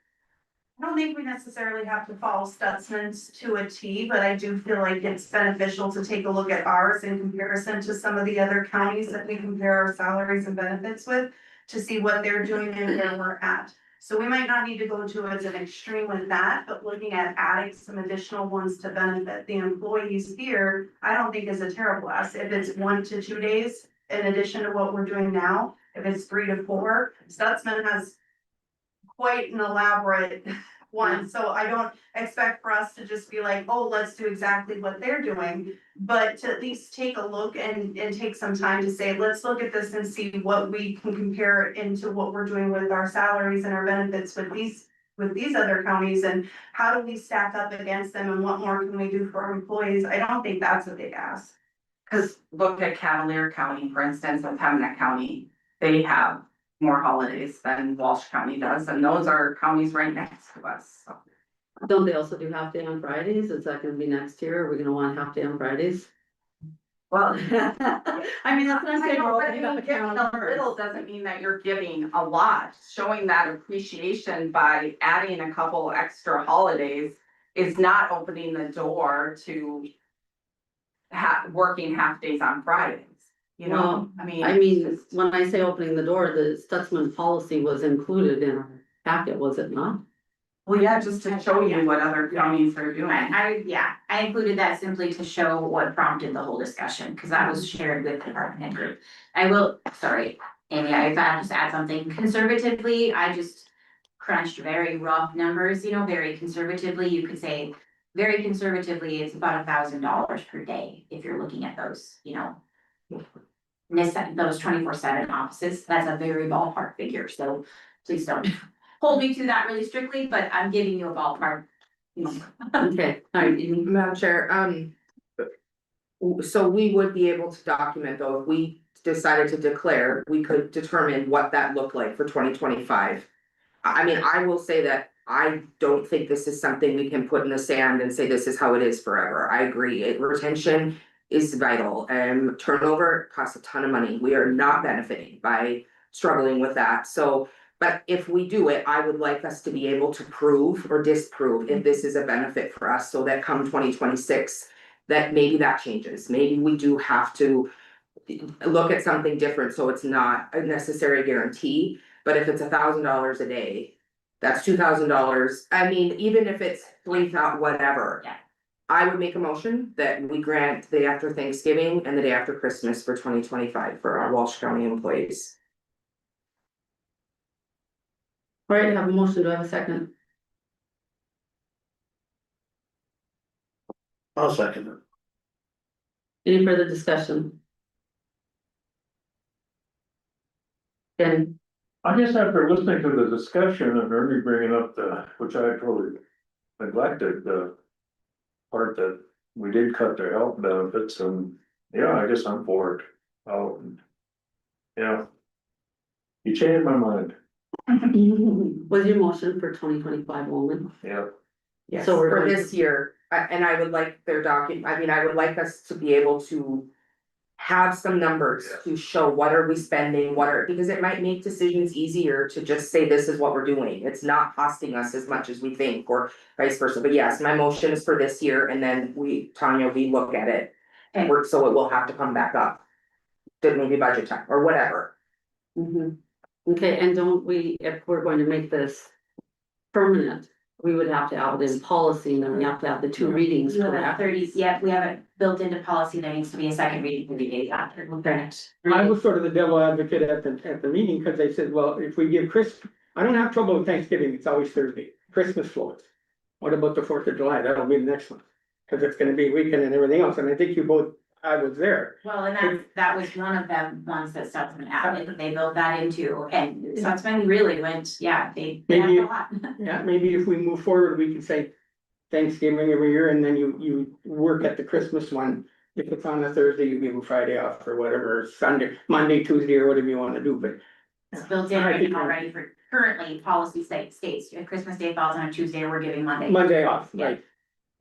I don't think we necessarily have to follow Stutzman's to a T, but I do feel like it's beneficial to take a look at ours in comparison to some of the other counties that we compare our salaries and benefits with, to see what they're doing and where we're at. So we might not need to go to as an extreme with that, but looking at adding some additional ones to benefit the employees here, I don't think is a terrible ask. If it's 1 to 2 days in addition to what we're doing now, if it's 3 to 4, Stutzman has quite an elaborate one, so I don't expect for us to just be like, oh, let's do exactly what they're doing. But to at least take a look and take some time to say, let's look at this and see what we can compare it into what we're doing with our salaries and our benefits with these other counties, and how do we stack up against them, and what more can we do for our employees? I don't think that's a big ask. Cause look at Cavalier County, for instance, and Pembina County, they have more holidays than Walsh County does, and those are counties right next to us, so. Don't they also do half day on Fridays? Is that gonna be next year? Are we gonna want half day on Fridays? Well. I mean, that's what I'm saying. I know, we're but I opening mean, up a giving can of a worms. little doesn't mean that you're giving a lot, showing that appreciation by adding a couple extra holidays is not opening the door to working half days on Fridays, you know, Well, I mean. I mean, when I say opening the door, the Stutzman policy was included in our packet, was it not? Well, yeah, just to show you what other counties are doing. I included that simply to show what prompted the whole discussion, because that was shared with the department head group. I will, sorry, Amy, if I just add something conservatively, I just crunched very rough numbers, very conservatively, you could say. Very conservatively, it's about $1,000 per day, if you're looking at those, those 24/7 offices, that's a very ballpark figure, so please don't hold me to that really strictly, but I'm giving you a ballpark. Okay, all right, Madam Chair, so we would be able to document though, if we decided to declare, we could determine what that looked like for 2025. I mean, I will say that I don't think this is something we can put in the sand and say this is how it is forever. I agree, retention is vital, turnover costs a ton of money. We are not benefiting by struggling with that, so. But if we do it, I would like us to be able to prove or disprove if this is a benefit for us, so that come 2026. That maybe that changes, maybe we do have to look at something different, so it's not a necessary guarantee. But if it's $1,000 a day, that's $2,000, I mean, even if it's 3,000, whatever. Yeah. I would make a motion that we grant the day after Thanksgiving and the day after Christmas for 2025 for our Walsh County employees. all right, I have a motion, do I have a second? I'll second it. Any further discussion? Then, I guess after listening to the discussion and Ernie bringing up which I totally neglected, the part that we did cut their health benefits, and yeah, I guess I'm for it. Yeah. You changed my mind, was your motion for 2025 only? yeah. Yes, So we're for going this year, and I would like their I would like us to be able to. Have some numbers to show what are we spending, because it might make decisions easier to just say this is what we're doing. It's not costing us as much as we think, or vice versa, but yes, my motion is for this year, and then Tanya, we look at it. And work, so it will have to come back up. To maybe budget time or whatever. Okay, and don't we, if we're going to make this permanent, we would have to have it in policy, and then we have to have the 2 readings, You have correct? 30s, yeah, we have it built into policy, there needs to be a second reading 30 days after. Correct. I was sort of the devil advocate at the meeting, because they said, well, if we give I don't have trouble with Thanksgiving, it's always Thursday, Christmas floats. What about the 4th of July? That'll be the next one, because it's gonna be weekend and everything else, and I think I was there. Well, and that was one of them ones that Stutzman added, they built that into, and Stutzman really went, they added Maybe, a lot. yeah, maybe if we move forward, we can say Thanksgiving every year, and then you work at the Christmas one. If it's on a Thursday, you give a Friday off or whatever, Sunday, Monday, Tuesday, or whatever you wanna do, but. It's built in I think- already for currently policy states, if Christmas Day falls on a Tuesday, we're giving Monday. Monday off, Yeah. right?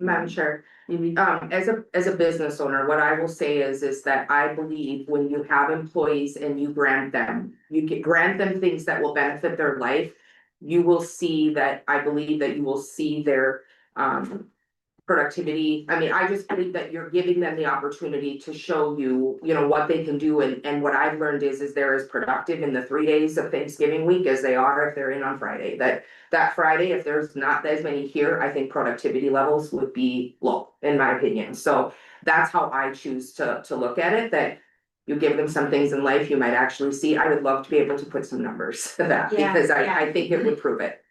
Madam Chair, as a business owner, what I will say is that I believe when you have employees and you grant them things that will benefit their life. You will see that, I believe that you will see their productivity. I mean, I just believe that you're giving them the opportunity to show you, what they can do, and what I've learned is they're as productive in the 3 days of Thanksgiving week as they are if they're in on Friday. That Friday, if there's not as many here, I think productivity levels would be low, in my opinion. So that's how I choose to look at it, that you give them some things in life you might actually see. I would love to be able to put some numbers to that, Yeah, because yeah. I think it would prove it.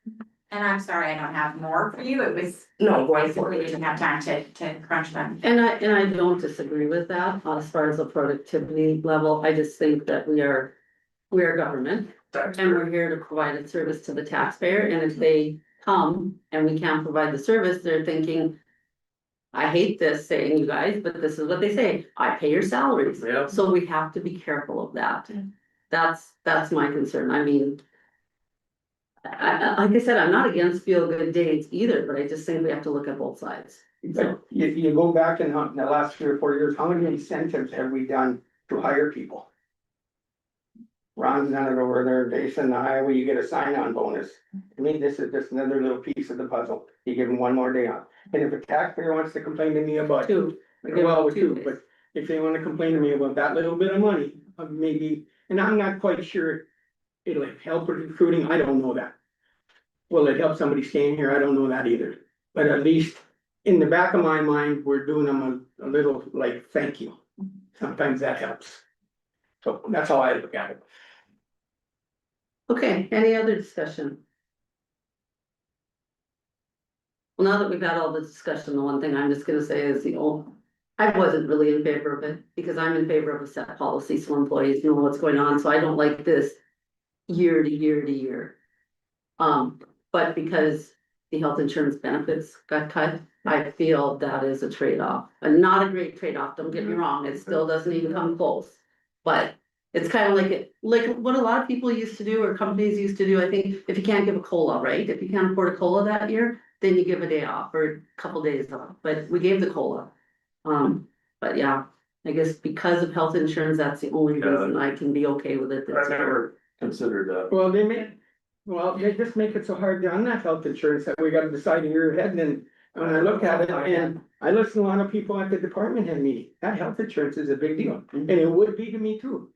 And I'm sorry, I don't have more for you, it was. No, going Basically, forward. we didn't have time to crunch them. And I don't disagree with that as far as the productivity level. I just think that we are government. And we're here to provide a service to the taxpayer, and if they come and we can't provide the service, they're thinking. I hate this saying, you guys, but this is what they say, I pay your salaries. Yeah. So we have to be careful of that. That's my concern, I mean. Like I said, I'm not against feel good days either, but I just think we have to look at both sides. But you go back in the last 3 or 4 years, how many incentives have we done to hire people? Ron's done it over there, Jason, the highway, you get a sign-on bonus. To me, this is just another little piece of the puzzle. You give them 1 more day off. And if a taxpayer wants to complain to me about. Two. Well, with 2, but if they wanna complain to me about that little bit of money, maybe, and I'm not quite sure. It'll help with recruiting, I don't know that. Will it help somebody staying here? I don't know that either. But at least in the back of my mind, we're doing them a little like, thank you. Sometimes that helps. So that's how I look at it. Okay, any other discussion? Well, now that we've had all the discussion, the one thing I'm just gonna say is I wasn't really in favor of it, because I'm in favor of a set policy, so employees know what's going on, so I don't like this year to year to year. But because the health insurance benefits got cut, I feel that is a trade-off, and not a great trade-off, don't get me wrong, it still doesn't even come close. But it's kind of like what a lot of people used to do, or companies used to do, I think, if you can't give a COLA, right? If you can't afford a COLA that year, then you give a day off or a couple days off, but we gave the COLA. But yeah, I guess because of health insurance, that's the only reason I can be okay with it. I never considered that. Well, they just make it so hard on that health insurance that we gotta decide in your head, and when I look at it, and I listen to a lot of people at the department head meeting, that health insurance is a big deal, and it would be to me too.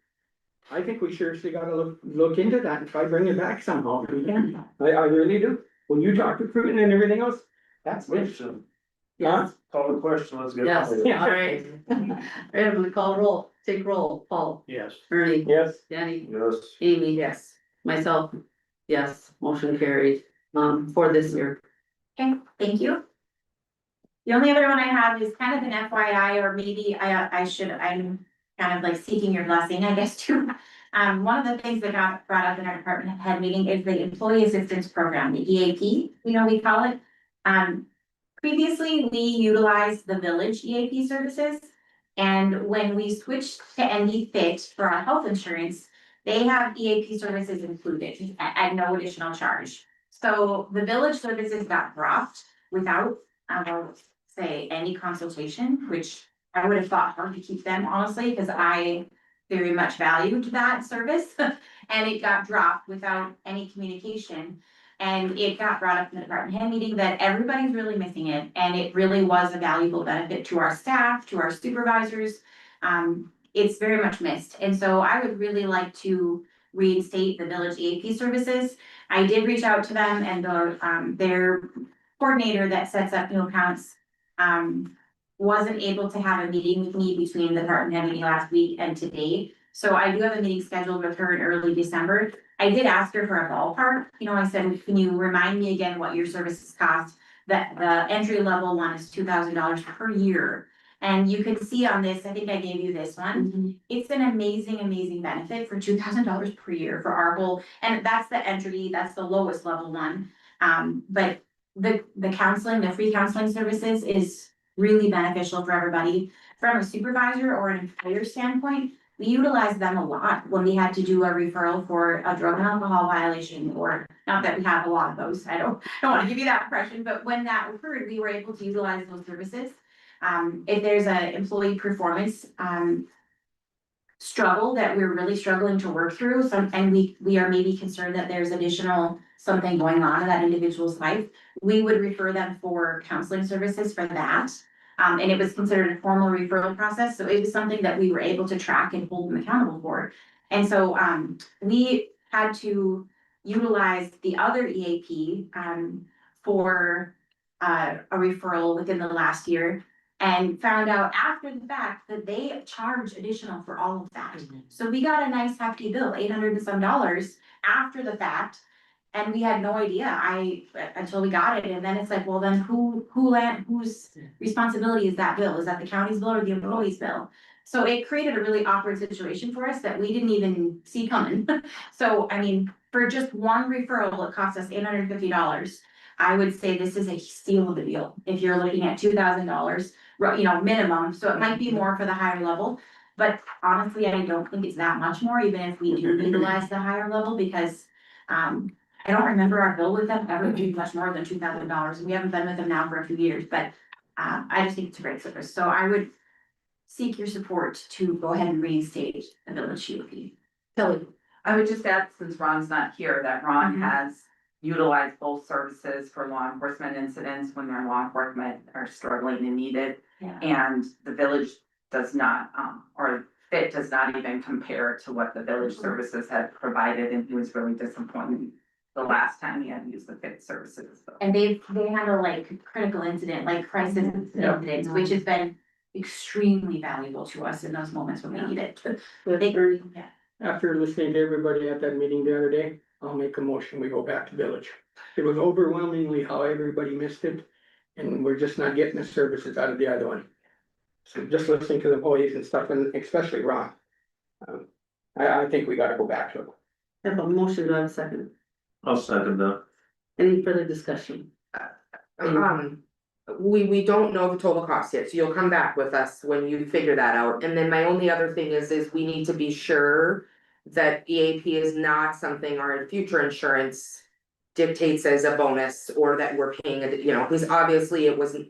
I think we seriously gotta look into that and try to bring it back somehow if we can, I really do. When you talk recruiting and everything else, that's it. Yeah. Call the question, let's get. Yes, all right. All right, I'm gonna call roll, take roll, Paul, Yes. Ernie. Yes. Danny, Yes. Amy, yes, myself, yes, motion carried, for this year. Okay, thank you. The only other one I have is kind of an FYI, or maybe I'm kind of like seeking your blessing, I guess, too. One of the things that got brought up in our department head meeting is the Employee Assistance Program, the EAP, we call it. Previously, we utilized the Village EAP services. And when we switched to ND Fit for our health insurance, they have EAP services included at no additional charge. So the Village services got dropped without, say, any consultation, which I would have thought hard to keep them, honestly, because I very much valued that service. And it got dropped without any communication. And it got brought up in the department head meeting that everybody's really missing it, and it really was a valuable benefit to our staff, to our supervisors. It's very much missed, and so I would really like to reinstate the Village EAP services. I did reach out to them, and their coordinator that sets up new accounts wasn't able to have a meeting with me between the department head meeting last week and today. So I do have a meeting scheduled with her in early December. I did ask her for a ballpark, I said, can you remind me again what your services cost? That the entry level one is $2,000 per year. And you can see on this, I think I gave you this one. It's an amazing, amazing benefit for $2,000 per year for our whole, and that's the entry, that's the lowest level one. But the counseling, the free counseling services is really beneficial for everybody. From a supervisor or an employer standpoint, we utilized them a lot when we had to do a referral for a drug and alcohol violation, or not that we have a lot of those, I don't want to give you that impression, but when that occurred, we were able to utilize those services. If there's an employee performance struggle that we're really struggling to work through, and we are maybe concerned that there's additional something going on in that individual's life, we would refer them for counseling services for that. And it was considered a formal referral process, so it was something that we were able to track and hold them accountable for. And so we had to utilize the other EAP for a referral within the last year, and found out after the fact that they charge additional for all of that. So we got a nice hefty bill, $800 and some after the fact. And we had no idea, until we got it, and then it's like, well, then whose responsibility is that bill? Is that the county's bill or the employee's bill? So it created a really awkward situation for us that we didn't even see coming. So, I mean, for just one referral, it cost us $850. I would say this is a steal of a deal. If you're looking at $2,000, minimum, so it might be more for the higher level. But honestly, I don't think it's that much more, even if we do utilize the higher level, because, I don't remember our bill with them ever being much more than $2,000. We haven't been with them now for a few years, but, I just think it's a great service. So I would seek your support to go ahead and reinstate the village UP. Kelly, I would just add, since Ron's not here, that Ron has utilized both services for law enforcement incidents when their law enforcement are struggling and needed. Yeah. And the village does not, or FIT does not even compare to what the village services had provided, and he was really disappointed the last time he had used the FIT services. So. And they handle like critical incident, like crisis incidents, which has been extremely valuable to us in those moments when we need it. After listening to everybody at that meeting the other day, I'll make a motion, we go back to village. It was overwhelmingly how everybody missed it, and we're just not getting the services out of the other one. So just listening to the employees and stuff, and especially Ron. I think we gotta go back to it. I have a motion, do I have a second? I'll second that. Any further discussion? We don't know the total cost yet, so you'll come back with us when you figure that out. And then my only other thing is we need to be sure that EAP is not something our future insurance dictates as a bonus, or that we're paying, because obviously it wasn't,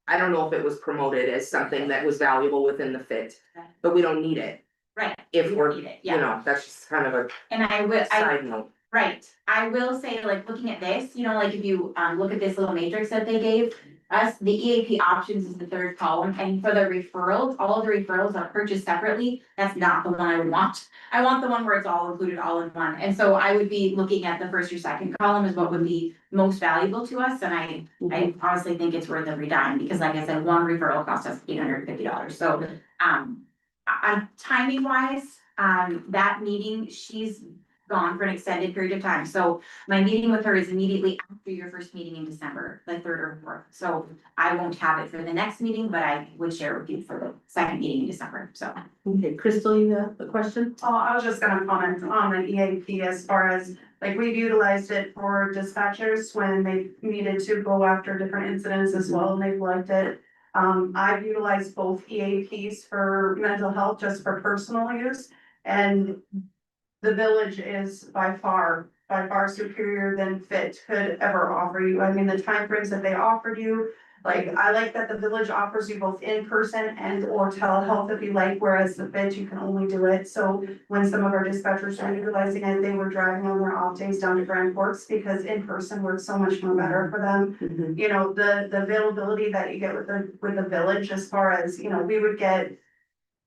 I don't know if it was promoted as something that was valuable within the FIT, but we don't need it. Right. If we we're, don't need it, yeah. that's just kind of a And I side note. right, I will say, like, looking at this, like, if you, look at this little matrix that they gave us, the EAP options is the third column, and for the referrals, all of the referrals are purchased separately. That's not the one I would want. I want the one where it's all included all in one, and so I would be looking at the first or second column is what would be most valuable to us, and I honestly think it's worth every dime, because like I said, one referral cost us $850, so, timing wise, that meeting, she's gone for an extended period of time, so my meeting with her is immediately after your first meeting in December, the 3rd or 4th. So I won't have it for the next meeting, but I would share with you for the second meeting in December, so. Okay, Crystal, you have a question? Oh, I was just gonna comment on the EAP as far as, like, we've utilized it for dispatchers when they needed to go after different incidents as well, and they've liked it. I've utilized both EAPs for mental health, just for personal use, and the village is by far superior than FIT could ever offer you. I mean, the timeframes that they offered you, like, I like that the village offers you both in person and or telehealth if you like, whereas the FIT, you can only do it. So when some of our dispatchers are utilizing it, they were driving on their off days down to Grand Forks because in person works so much more better for them. The availability that you get with the village, as far as, we would get,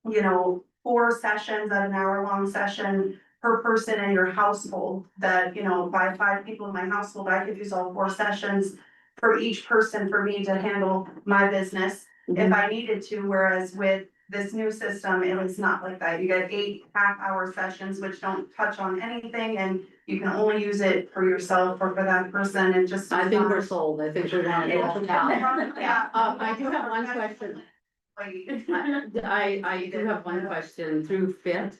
4 sessions at an hour-long session per person in your household, that, by 5 people in my household, I could use all 4 sessions for each person for me to handle my business if I needed to, whereas with this new system, it was not like that. You get 8 half-hour sessions, which don't touch on anything, and you can only use it for yourself or for that person, and just. I think we're sold, I think we're on. Yeah. I do have one question. I do have one question, through FIT,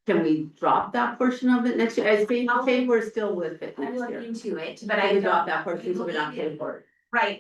can we drop that portion of it next year? As say we're still with it I'm next year. looking into it, but Can I we drop don't, that portion so we're not paying for it? right,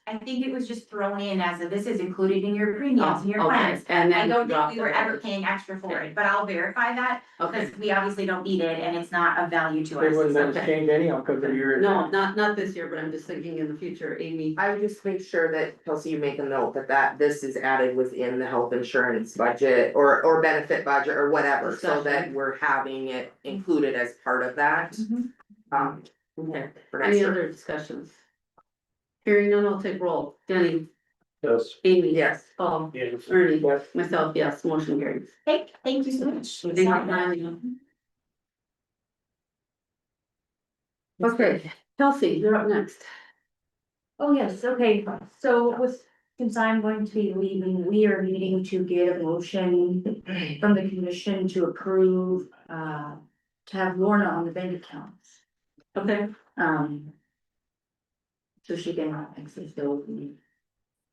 I think it was just thrown in as this is included in your premiums and your Okay, plans. and I then don't drop think we were the ever rest. paying extra for it, but I'll verify that, Okay, because we obviously don't need it and it's not of value to They us. wouldn't let us Okay. change anyhow because of your. no, not this year, but I'm just thinking in the future, Amy. I would just make sure that, Kelsey, you make a note that this is added within the health insurance budget or benefit budget or whatever, so that Discussion. we're having it included as part of that. Okay, For next any year. other discussions? Hearing none, I'll take roll. Jenny, Yes. Amy. Yes. Paul, Yes. Ernie, myself, yes, motion carries. Hey, thank you so much. Okay, Kelsey, you're up next. Oh, yes, okay, so since I'm going to be leaving, we are needing to get a motion from the commission to approve, to have Lorna on the bank accounts, Okay, so she can access those.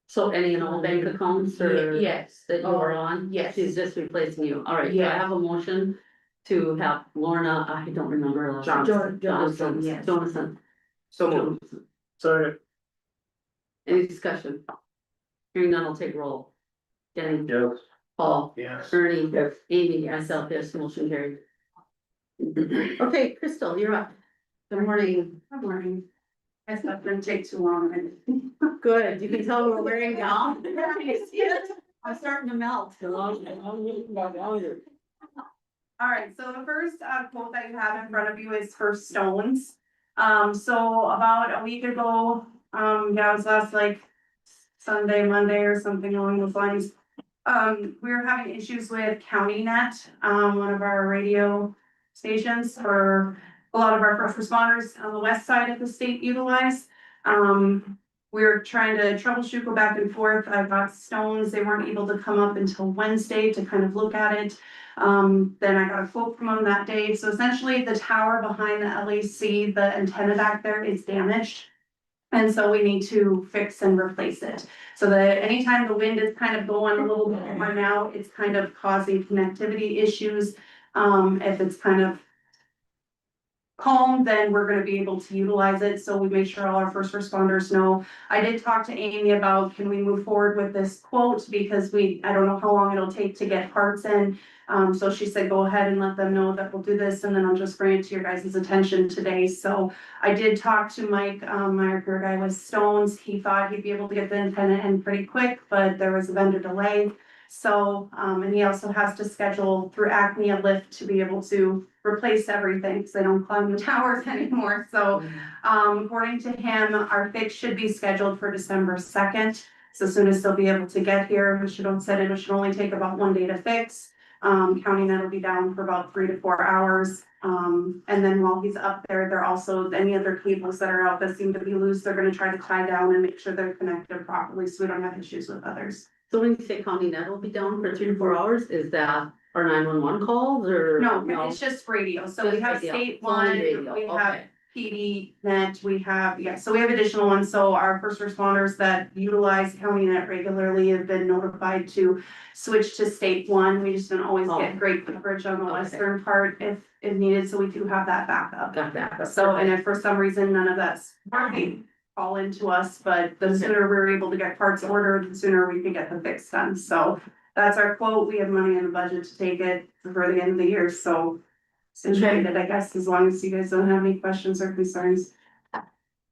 so any and all bank accounts or? Yes. That you're on? Yes. She's just replacing you. All right, do I Yeah. have a motion to have Lorna, I don't remember her last name. Jonathan, yes. Jonathan. So moved. Sorry. Any discussion? Hearing none, I'll take roll. Jenny, Yes. Paul, Yes. Ernie, Yes. Amy, myself, yes, motion carried. Okay, Crystal, you're up. Good morning. Good morning. It's not gonna take too long and. Good, you can tell we're wearing down. I'm starting to melt. All right, so the first quote that you have in front of you is for stones. So about a week ago, yeah, it was last like Sunday, Monday or something along those lines. We were having issues with County Net, one of our radio stations for a lot of our first responders on the west side of the state utilize. We were trying to troubleshoot, go back and forth. I got stones. They weren't able to come up until Wednesday to kind of look at it. Then I got a quote from them that day. So essentially the tower behind the LAC, the antenna back there is damaged. And so we need to fix and replace it. So that anytime the wind is kind of going a little bit more now, it's kind of causing connectivity issues. If it's kind of calm, then we're gonna be able to utilize it, so we make sure all our first responders know. I did talk to Amy about, can we move forward with this quote, because I don't know how long it'll take to get parts in. So she said, go ahead and let them know that we'll do this, and then I'll just bring it to your guys' attention today. So I did talk to Mike, my repair guy with Stones. He thought he'd be able to get the antenna in pretty quick, but there was a vendor delay. So, and he also has to schedule through Acme a lift to be able to replace everything, because they don't climb the towers anymore. So, according to him, our fix should be scheduled for December 2nd. So as soon as they'll be able to get here, it should only take about 1 day to fix. County Net will be down for about 3 to 4 hours. And then while he's up there, there are also any other cables that are out that seem to be loose. They're gonna try to tie down and make sure they're connected properly, so we don't have issues with others. So when you say County Net will be down for 3 to 4 hours, is that our 911 calls or? No, it's just radio. So we Just have radio. state It's only one, radio, we have okay. PD Net, we have, yeah, so we have additional ones. So our first responders that utilize County Net regularly have been notified to switch to state one. We just don't always get great coverage on the Okay. western part if needed, so we do have that backup. Got that. So, and if for some reason none of that's working, call into us, but the sooner we're able to get parts ordered, the sooner we can get the fix done. So that's our quote. We have money in the budget to take it for the end of the year, so situated, I guess, as long as you guys don't have any questions or concerns.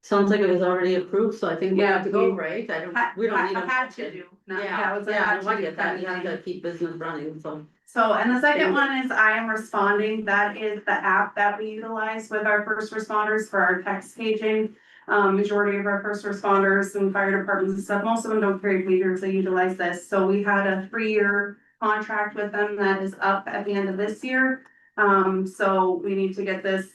Sounds like it was already approved, so I think we Yeah, have to go, we- right? we don't need a. I had to do. not- Yeah, it was a yeah, had I to get that, kind you of have thing. to keep business running, so. So, and the second one is I Am Responding. That is the app that we utilize with our first responders for our text paging. Majority of our first responders and fire departments and stuff, most of them don't carry pagers, they utilize this. So we had a 3-year contract with them that is up at the end of this year. So we need to get this,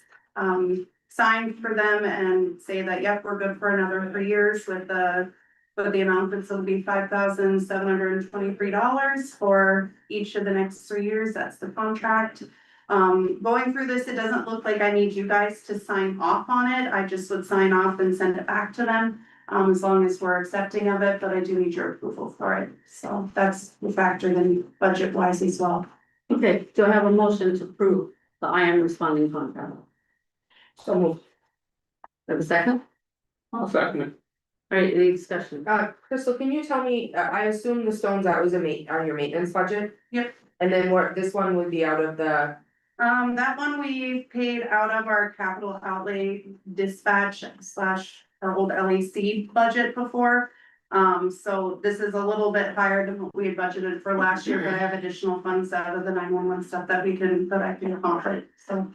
signed for them and say that, yep, we're good for another 3 years with the amount that's will be $5,723 for each of the next 3 years. That's the contract. Going through this, it doesn't look like I need you guys to sign off on it. I just would sign off and send it back to them. As long as we're accepting of it, but I do need your approval for it. So that's the factor then budget wise as well. Okay, do I have a motion to approve the I Am Responding contract? So moved. Have a second? I'll second it. All right, any discussion? Crystal, can you tell me, I assume the stones that was on your maintenance budget? Yep. And then this one would be out of the, That one we paid out of our capital outlay dispatch / our old LAC budget before. So this is a little bit higher than what we had budgeted for last year, but I have additional funds out of the 911 stuff that I can offer, so.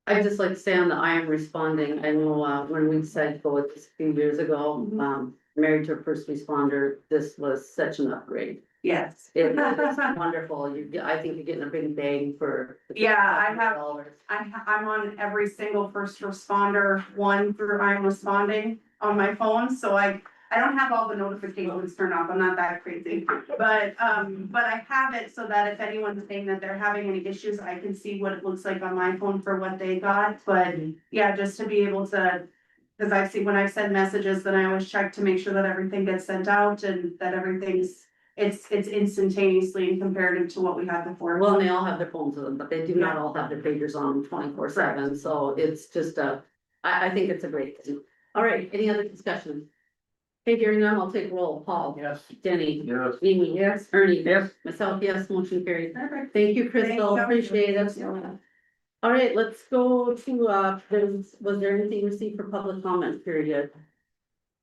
I'd just like to say on the I Am Responding, I know, when we decided to go with this a few years ago, married to a first responder, this was such an upgrade. Yes. It's wonderful, I think you're getting a big bang for. Yeah, $500. I'm on every single first responder one through I'm responding on my phone, so I I don't have all the notifications turned off, I'm not that crazy. But I have it so that if anyone's saying that they're having any issues, I can see what it looks like on my phone for what they got, but yeah, just to be able to. Cause I've seen when I send messages, then I always check to make sure that everything gets sent out and that everything's, it's instantaneously in comparative to what we had before. Well, and they all have their phones with them, but they do not all have their pagers on 24/7, so it's just I think it's a great thing. All right, any other discussion? Hey, hearing none, I'll take roll. Paul. Yes. Jenny. Yes. Amy. Yes. Ernie. Yes. Myself, yes, motion carried. Thank you, Crystal, Thank you. appreciate it. All right, let's go to, was there anything received for public comment period?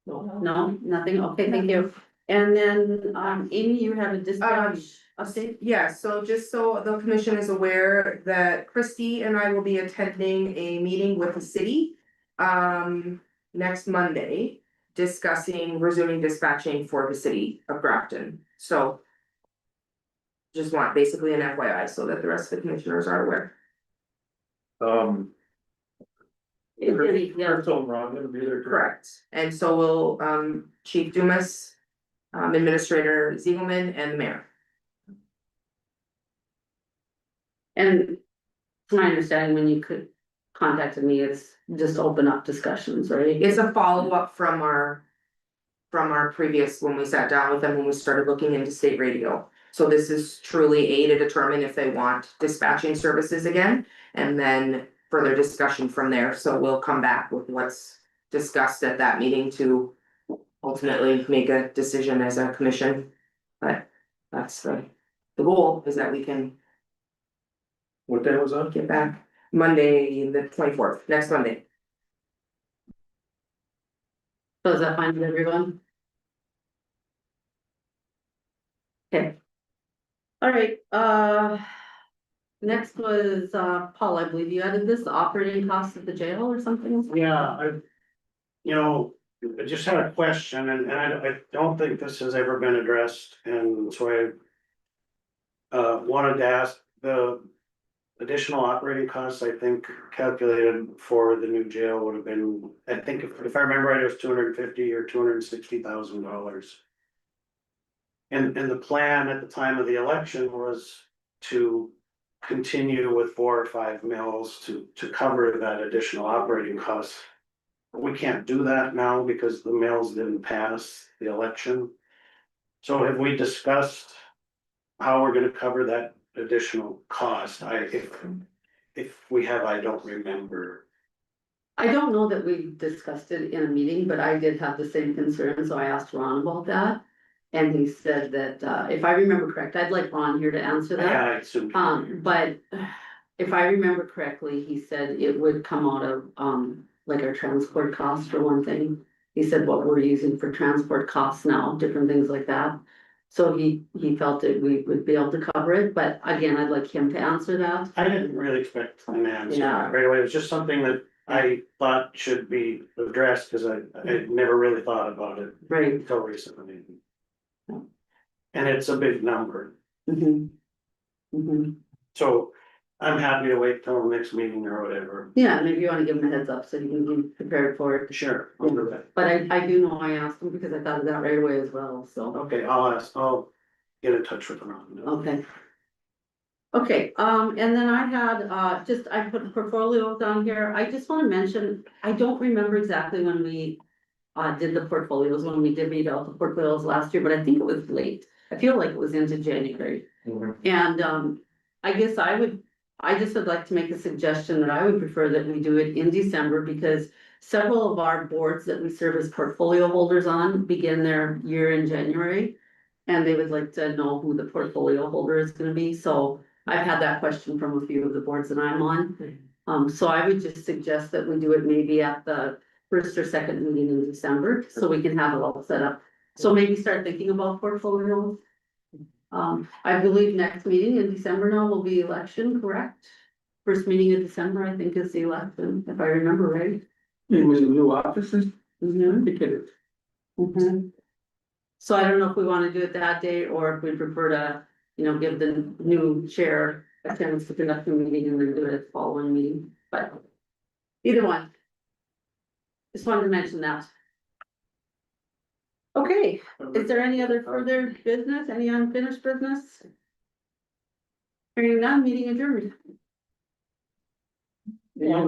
No, nothing, okay, thank you. And then, Amy, you have a dispatch update? Yeah, so just so the commission is aware that Christy and I will be attending a meeting with the city. Next Monday, discussing resuming dispatching for the city of Grafton, so. Just want basically an FYI so that the rest of the commissioners are aware. Jenny, yeah. Crystal and Ron gonna be there. Correct, and so will Chief Dumas, Administrator Ziegelman and the mayor. And to my understanding, when you contacted me, it's just open up discussions, right? It's a follow-up from our previous, when we sat down with them, when we started looking into state radio. So this is truly to determine if they want dispatching services again, and then further discussion from there. So we'll come back with what's discussed at that meeting to ultimately make a decision as a commission. But that's the goal, is that we can What day was that? get back Monday, the 24th, next Monday. So is that fine with everyone? Okay. All right, next was, Paul, I believe you added this, the operating costs at the jail or something? Yeah, I just had a question and I don't think this has ever been addressed, and so I wanted to ask the additional operating costs, I think calculated for the new jail would have been, I think if I remember right, it was $250,000 or $260,000. And the plan at the time of the election was to continue with 4 or 5 mills to cover that additional operating costs. We can't do that now because the mills didn't pass the election. So have we discussed how we're gonna cover that additional cost? If we have, I don't remember. I don't know that we discussed it in a meeting, but I did have the same concern, so I asked Ron about that. And he said that, if I remember correct, I'd like Ron here to answer that. Yeah, I assume. But if I remember correctly, he said it would come out of, like our transport costs for one thing. He said what we're using for transport costs now, different things like that. So he felt that we would be able to cover it, but again, I'd like him to answer that. I didn't really expect an answer Yeah. right away. It was just something that I thought should be addressed, cause I never really thought about it Right. until recently. And it's a big number, so I'm happy to wait till the next meeting or whatever. Yeah, maybe you wanna give him a heads up so he can be prepared for it. Sure, I'll do that. But I do know I asked him because I thought of that right away as well, so. Okay, I'll get in touch with Ron. Okay. Okay, and then I had, I put portfolios on here, I just wanna mention, I don't remember exactly when we. Did the portfolios, when we did read out the portfolios last year, but I think it was late, I feel like it was into January. And, I guess I just would like to make a suggestion that I would prefer that we do it in December, because. Several of our boards that we serve as portfolio holders on begin their year in January. And they would like to know who the portfolio holder is gonna be, so I've had that question from a few of the boards that I'm on. So I would just suggest that we do it maybe at the first or second meeting in December, so we can have it all set up. So maybe start thinking about portfolios. I believe next meeting in December now will be election, correct? First meeting in December, I think, is the election, if I remember right. It was new offices, Mhm. So I don't know if we wanna do it that day, or if we prefer to, give the new chair a chance to conduct the meeting and then do it at the following meeting, but. Either one. Just wanted to mention that. Okay, is there any other further business, any unfinished business? Hearing none, meeting adjourned. Yeah,